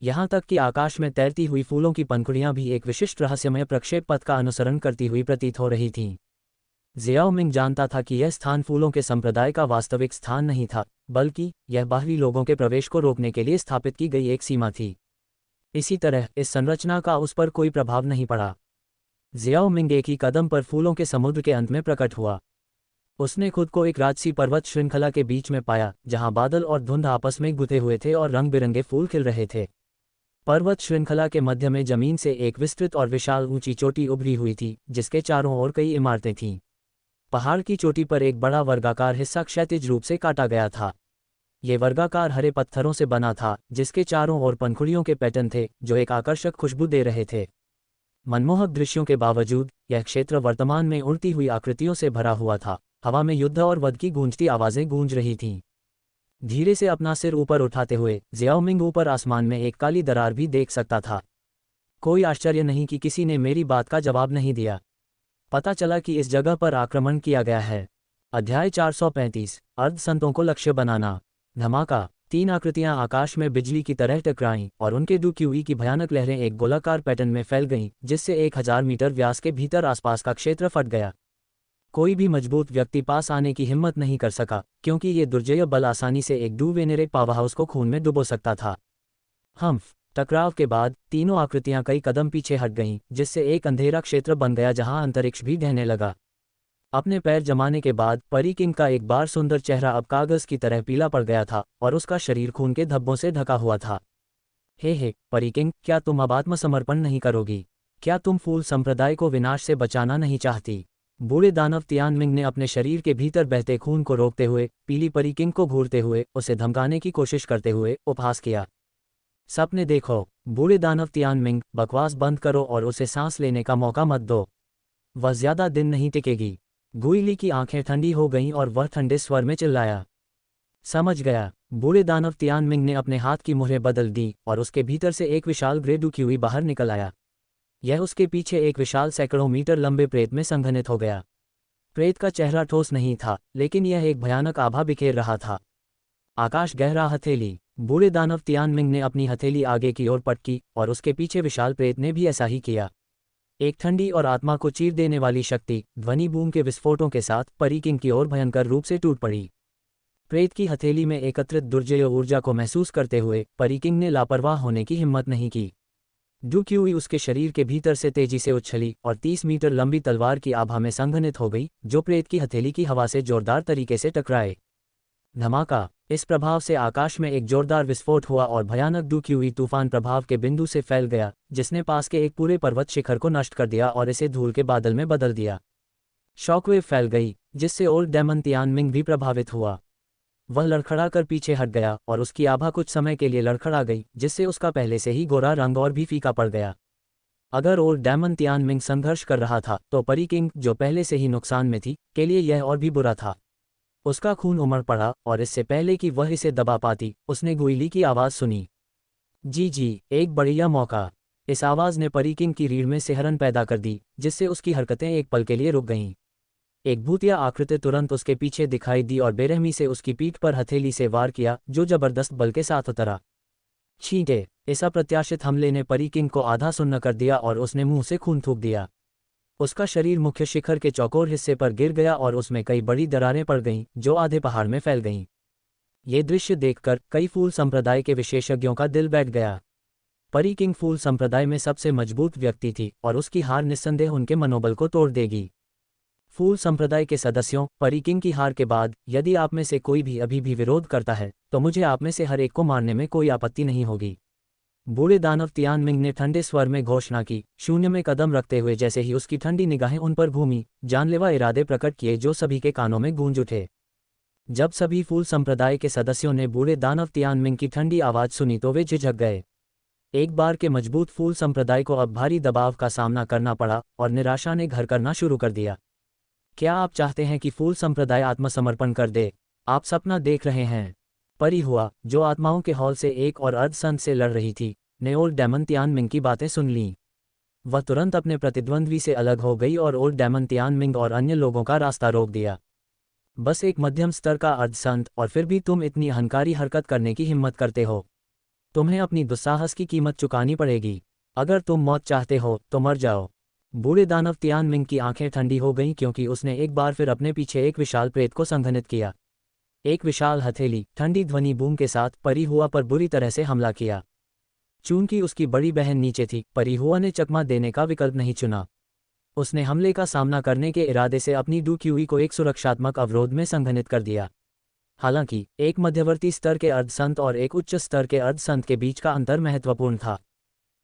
यहाँ तक कि आकाश में तैरती हुई फूलों की पंखुड़ियां भी एक विशिष्ट रहस्यमय प्रक्षेप पथ का अनुसरण करती हुई प्रतीत हो रही थीं। जियाओ मिंग जानता था कि यह स्थान फूलों के संप्रदाय का वास्तविक स्थान नहीं था, बल्कि यह बाहरी लोगों के प्रवेश को रोकने के लिए स्थापित की गई एक सीमा थी। इसी तरह इस संरचना का उस पर कोई प्रभाव नहीं पड़ा। जियाओ मिंग एक ही कदम पर फूलों के समुद्र के अंत में प्रकट हुआ। उसने खुद को एक राजसी पर्वत श्रृंखला के बीच में पाया, जहां बादल और धुंध आपस में गुथे हुए थे और रंग बिरंगे फूल खिल रहे थे। पर्वत श्रृंखला के मध्य में जमीन से एक विस्तृत और विशाल ऊंची चोटी उभरी हुई थी, जिसके चारों ओर कई इमारतें थीं। पहाड़ की चोटी पर एक बड़ा वर्गाकार हिस्सा क्षैतिज रूप से काटा गया था। ये वर्गाकार हरे पत्थरों से बना था, जिसके चारों ओर पंखुड़ियों के पैटर्न थे, जो एक आकर्षक खुशबू दे रहे थे। मनमोहक दृश्यों के बावजूद यह क्षेत्र वर्तमान में उड़ती हुई आकृतियों से भरा हुआ था। हवा में युद्ध और वध की गूंजती आवाजें गूंज रही थीं। धीरे से अपना सिर ऊपर उठाते हुए ज़ियाओमिंग ऊपर आसमान में एक काली दरार भी देख सकता था। कोई आश्चर्य नहीं कि किसी ने मेरी बात का जवाब नहीं दिया। पता चला कि इस जगह पर आक्रमण किया गया है। अध्याय 435 अर्ध संतों को लक्ष्य बनाना। धमाका। 3 आकृतियां आकाश में बिजली की तरह टकराईं और उनके डुक्यूई की भयानक लहरें एक गोलाकार पैटर्न में फैल गईं, जिससे 1000 मीटर व्यास के भीतर आसपास का क्षेत्र फट गया। कोई भी मजबूत व्यक्ति पास आने की हिम्मत नहीं कर सका, क्योंकि ये दुर्जय बल आसानी से एक डूवेनेरे पावरहाउस को खून में डुबो सकता था। हम्फ। टकराव के बाद तीनों आकृतियां कई कदम पीछे हट गईं, जिससे एक अंधेरा क्षेत्र बन गया जहां अंतरिक्ष भी ढहने लगा। अपने पैर जमाने के बाद परी किंग का एक बार सुंदर चेहरा अब कागज की तरह पीला पड़ गया था और उसका शरीर खून के धब्बों से ढका हुआ था। हे परी किंग, क्या तुम अब आत्मसमर्पण नहीं करोगी? क्या तुम फूल संप्रदाय को विनाश से बचाना नहीं चाहती? बूढ़े दानव तियानमिंग ने अपने शरीर के भीतर बहते खून को रोकते हुए पीली परी किंग को घूरते हुए उसे धमकाने की कोशिश करते हुए उपहास किया। सपने देखो, बूढ़े दानव तियानमिंग, बकवास बंद करो और उसे सांस लेने का मौका मत दो। वह ज्यादा दिन नहीं टिकेगी। गुइली की आंखें ठंडी हो गईं और वह ठंडे स्वर में चिल्लाया। समझ गया। बूढ़े दानव तियानमिंग ने अपने हाथ की मुहरें बदल दी और उसके भीतर से एक विशाल ग्रे डुक्यूई बाहर निकल आया। यह उसके पीछे एक विशाल सैकड़ों मीटर लंबे प्रेत में संघनित हो गया। प्रेत का चेहरा ठोस नहीं था, लेकिन यह एक भयानक आभा बिखेर रहा था। आकाश गहरा हथेली। बूढ़े दानव तियानमिंग ने अपनी हथेली आगे की ओर पटकी और उसके पीछे विशाल प्रेत ने भी ऐसा ही किया। एक ठंडी और आत्मा को चीर देने वाली शक्ति ध्वनि बूम के विस्फोटों के साथ परी किंग की ओर भयंकर रूप से टूट पड़ी। प्रेत की हथेली में एकत्रित दुर्जय ऊर्जा को महसूस करते हुए परी किंग ने लापरवाह होने की हिम्मत नहीं की। डुक्यूई उसके शरीर के भीतर से तेजी से उछली और 30 मीटर लंबी तलवार की आभा में संघनित हो गई, जो प्रेत की हथेली की हवा से जोरदार तरीके से टकराए। धमाका। इस प्रभाव से आकाश में एक जोरदार विस्फोट हुआ और भयानक डुक्यूई तूफान प्रभाव के बिंदु से फैल गया, जिसने पास के एक पूरे पर्वत शिखर को नष्ट कर दिया और इसे धूल के बादल में बदल दिया। शॉकवेव फैल गई, जिससे ओल्ड डेमन तियानमिंग भी प्रभावित हुआ। वह लड़खड़ाकर पीछे हट गया और उसकी आभा कुछ समय के लिए लड़खड़ा गई, जिससे उसका पहले से ही गोरा रंग और भी फीका पड़ गया। अगर ओल्ड डेमन तियानमिंग संघर्ष कर रहा था, तो परी किंग, जो पहले से ही नुकसान में थी, के लिए यह और भी बुरा था। उसका खून उमड़ पड़ा और इससे पहले कि वह इसे दबा पाती, उसने गुइली की आवाज़ सुनी। जी, एक बढ़िया मौका। इस आवाज़ ने परी किंग की रीढ़ में सिहरन पैदा कर दी, जिससे उसकी हरकतें एक पल के लिए रुक गईं। एक भूतिया आकृति तुरंत उसके पीछे दिखाई दी और बेरहमी से उसकी पीठ पर हथेली से वार किया, जो जबरदस्त बल के साथ उतरा। छींटे। इस अप्रत्याशित हमले ने परी किंग को आधा सुन्न कर दिया और उसने मुंह से खून थूक दिया। उसका शरीर मुख्य शिखर के चौकोर हिस्से पर गिर गया और उसमें कई बड़ी दरारें पड़ गईं, जो आधे पहाड़ में फैल गईं। ये दृश्य देखकर कई फूल संप्रदाय के विशेषज्ञों का दिल बैठ गया। परी किंग फूल संप्रदाय में सबसे मजबूत व्यक्ति थी और उसकी हार निस्संदेह उनके मनोबल को तोड़ देगी। फूल संप्रदाय के सदस्यों, परी किंग की हार के बाद यदि आप में से कोई भी अभी भी विरोध करता है, तो मुझे आप में से हर एक को मारने में कोई आपत्ति नहीं होगी। बूढ़े दानव तियानमिंग ने ठंडे स्वर में घोषणा की, शून्य में कदम रखते हुए। जैसे ही उसकी ठंडी निगाहें उन पर घूमी, जानलेवा इरादे प्रकट किए जो सभी के कानों में गूंज उठे। जब सभी फूल संप्रदाय के सदस्यों ने बूढ़े दानव तियानमिंग की ठंडी आवाज़ सुनी तो वे झिझक गए। एक बार के मजबूत फूल संप्रदाय को अब भारी दबाव का सामना करना पड़ा और निराशा ने घर करना शुरू कर दिया। क्या आप चाहते हैं कि फूल संप्रदाय आत्मसमर्पण कर दे? आप सपना देख रहे हैं। परी हुआ, जो आत्माओं के हॉल से एक और अर्ध संत से लड़ रही थी, ने ओल्ड डेमन तियानमिंग की बातें सुन लीं। वह तुरंत अपने प्रतिद्वंद्वी से अलग हो गई और ओल्ड डेमन तियानमिंग और अन्य लोगों का रास्ता रोक दिया। बस एक मध्यम स्तर का अर्ध संत, और फिर भी तुम इतनी अहंकारी हरकत करने की हिम्मत करते हो। तुम्हें अपनी दुस्साहस की कीमत चुकानी पड़ेगी। अगर तुम मौत चाहते हो तो मर जाओ। बूढ़े दानव तियानमिंग की आंखें ठंडी हो गईं, क्योंकि उसने एक बार फिर अपने पीछे एक विशाल प्रेत को संघनित किया। एक विशाल हथेली ठंडी ध्वनि बूम के साथ परी हुआ पर बुरी तरह से हमला किया। चूंकि उसकी बड़ी बहन नीचे थी, परी हुआ ने चकमा देने का विकल्प नहीं चुना। उसने हमले का सामना करने के इरादे से अपनी डू क्यूई को एक सुरक्षात्मक अवरोध में संघनित कर दिया। हालांकि एक मध्यवर्ती स्तर के अर्धसंत और एक उच्च स्तर के अर्धसंत के बीच का अंतर महत्वपूर्ण था।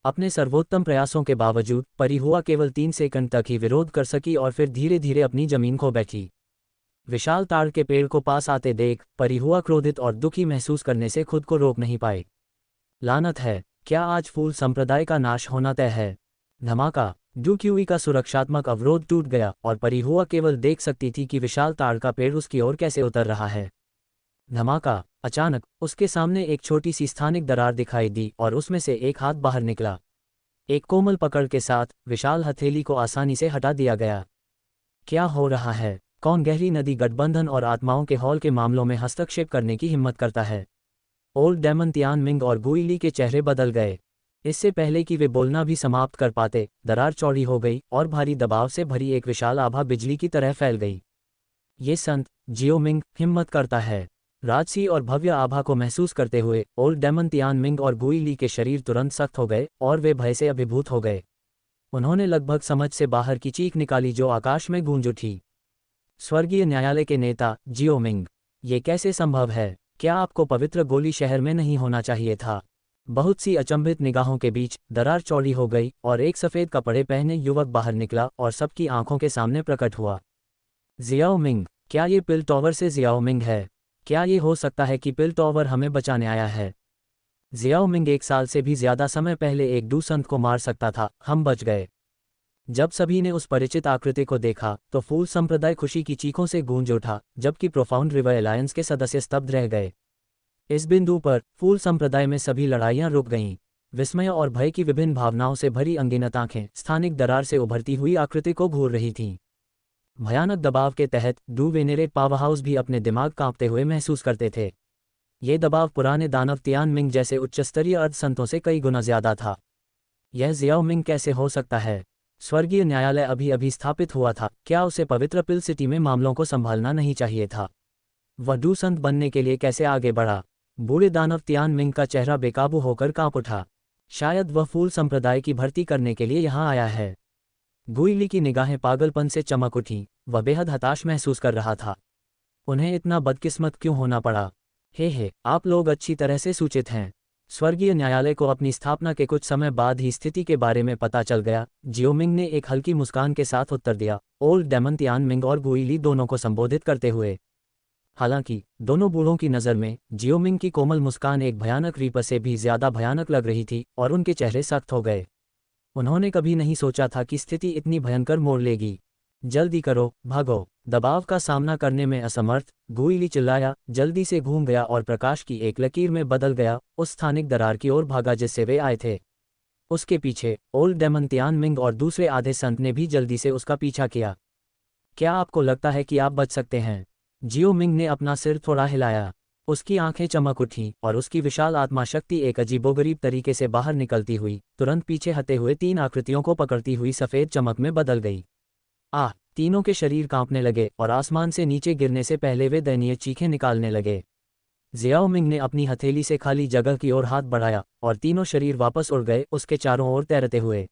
अपने सर्वोत्तम प्रयासों के बावजूद परिहुआ केवल 3 सेकंड तक ही विरोध कर सकी और फिर धीरे धीरे अपनी जमीन खो बैठी। विशाल ताड़ के पेड़ को पास आते देख परिहुआ क्रोधित और दुखी महसूस करने से खुद को रोक नहीं पाए। लानत है, क्या आज फूल संप्रदाय का नाश होना तय है? धमाका। डू क्यूई का सुरक्षात्मक अवरोध टूट गया और परिहुआ केवल देख सकती थी कि विशाल ताड़ का पेड़ उसकी ओर कैसे उतर रहा है। धमाका। अचानक उसके सामने एक छोटी सी स्थानिक दरार दिखाई दी और उसमें से एक हाथ बाहर निकला। एक कोमल पकड़ के साथ विशाल हथेली को आसानी से हटा दिया गया। क्या हो रहा है? कौन गहरी नदी गठबंधन और आत्माओं के हॉल के मामलों में हस्तक्षेप करने की हिम्मत करता है? ओल्ड डेमन तियानमिंग और गुइली के चेहरे बदल गए। इससे पहले कि वे बोलना भी समाप्त कर पाते, दरार चौड़ी हो गई और भारी दबाव से भरी एक विशाल आभा बिजली की तरह फैल गई। ये संत जियोमिंग हिम्मत करता है। राजसी और भव्य आभा को महसूस करते हुए ओल्ड डेमन तियानमिंग और गुइली के शरीर तुरंत सख्त हो गए और वे भय से अभिभूत हो गए। उन्होंने लगभग समझ से बाहर की चीख निकाली जो आकाश में गूंज उठी। स्वर्गीय न्यायालय के नेता जियोमिंग, ये कैसे संभव है? क्या आपको पवित्र गोली शहर में नहीं होना चाहिए था? बहुत सी अचंभित निगाहों के बीच दरार चौड़ी हो गई और एक सफ़ेद कपड़े पहने युवक बाहर निकला और सबकी आंखों के सामने प्रकट हुआ। जियाओमिंग, क्या ये पिल टॉवर से जियाओमिंग है? क्या ये हो सकता है कि पिल टॉवर हमें बचाने आया है? जियाओमिंग 1 साल से भी ज्यादा समय पहले एक डू संत को मार सकता था, हम बच गए। जब सभी ने उस परिचित आकृति को देखा तो फूल संप्रदाय खुशी की चीखों से गूंज उठा, जबकि प्रोफाउंड रिवर अलायंस के सदस्य स्तब्ध रह गए। इस बिंदु पर फूल संप्रदाय में सभी लड़ाइयां रुक गईं। विस्मय और भय की विभिन्न भावनाओं से भरी अनगिनत आंखें स्थानिक दरार से उभरती हुई आकृति को घूर रही थीं। भयानक दबाव के तहत डू वेनेरेट पावरहाउस भी अपने दिमाग कांपते हुए महसूस करते थे। ये दबाव पुराने दानव तियानमिंग जैसे उच्चस्तरीय अर्धसंतों से कई गुना ज्यादा था। यह जियाओमिंग कैसे हो सकता है? स्वर्गीय न्यायालय अभी अभी स्थापित हुआ था, क्या उसे पवित्र पिल सिटी में मामलों को संभालना नहीं चाहिए था? वह डू संत बनने के लिए कैसे आगे बढ़ा? बूढ़े दानव तियानमिंग का चेहरा बेकाबू होकर कांप उठा। शायद वह फूल संप्रदाय की भर्ती करने के लिए यहाँ आया है। गुइली की निगाहें पागलपन से चमक उठीं, वह बेहद हताश महसूस कर रहा था। उन्हें इतना बदकिस्मत क्यों होना पड़ा? हे, आप लोग अच्छी तरह से सूचित हैं। स्वर्गीय न्यायालय को अपनी स्थापना के कुछ समय बाद ही स्थिति के बारे में पता चल गया। जियोमिंग ने एक हल्की मुस्कान के साथ उत्तर दिया, ओल्ड डेमन तियानमिंग और गुइली दोनों को संबोधित करते हुए। हालांकि दोनों बूढ़ों की नज़र में जियोमिंग की कोमल मुस्कान एक भयानक रीपर से भी ज्यादा भयानक लग रही थी और उनके चेहरे सख्त हो गए। उन्होंने कभी नहीं सोचा था कि स्थिति इतनी भयंकर मोड़ लेगी। जल्दी करो, भागो। दबाव का सामना करने में असमर्थ गुइली चिल्लाया, जल्दी से घूम गया और प्रकाश की एक लकीर में बदल गया, उस स्थानिक दरार की ओर भागा जिससे वे आए थे। उसके पीछे ओल्ड डेमन तियानमिंग और दूसरे आधे संत ने भी जल्दी से उसका पीछा किया। क्या आपको लगता है कि आप बच सकते हैं? जियोमिंग ने अपना सिर थोड़ा हिलाया। उसकी आंखें चमक उठीं और उसकी विशाल आत्मा शक्ति एक अजीबोगरीब तरीके से बाहर निकलती हुई तुरंत पीछे हटे हुए 3 आकृतियों को पकड़ती हुई सफ़ेद चमक में बदल गई। तीनों के शरीर कांपने लगे और आसमान से नीचे गिरने से पहले वे दयनीय चीखें निकालने लगे। जियाओमिंग ने अपनी हथेली से खाली जगह की ओर हाथ बढ़ाया और तीनों शरीर वापस उड़ गए, उसके चारों ओर तैरते हुए।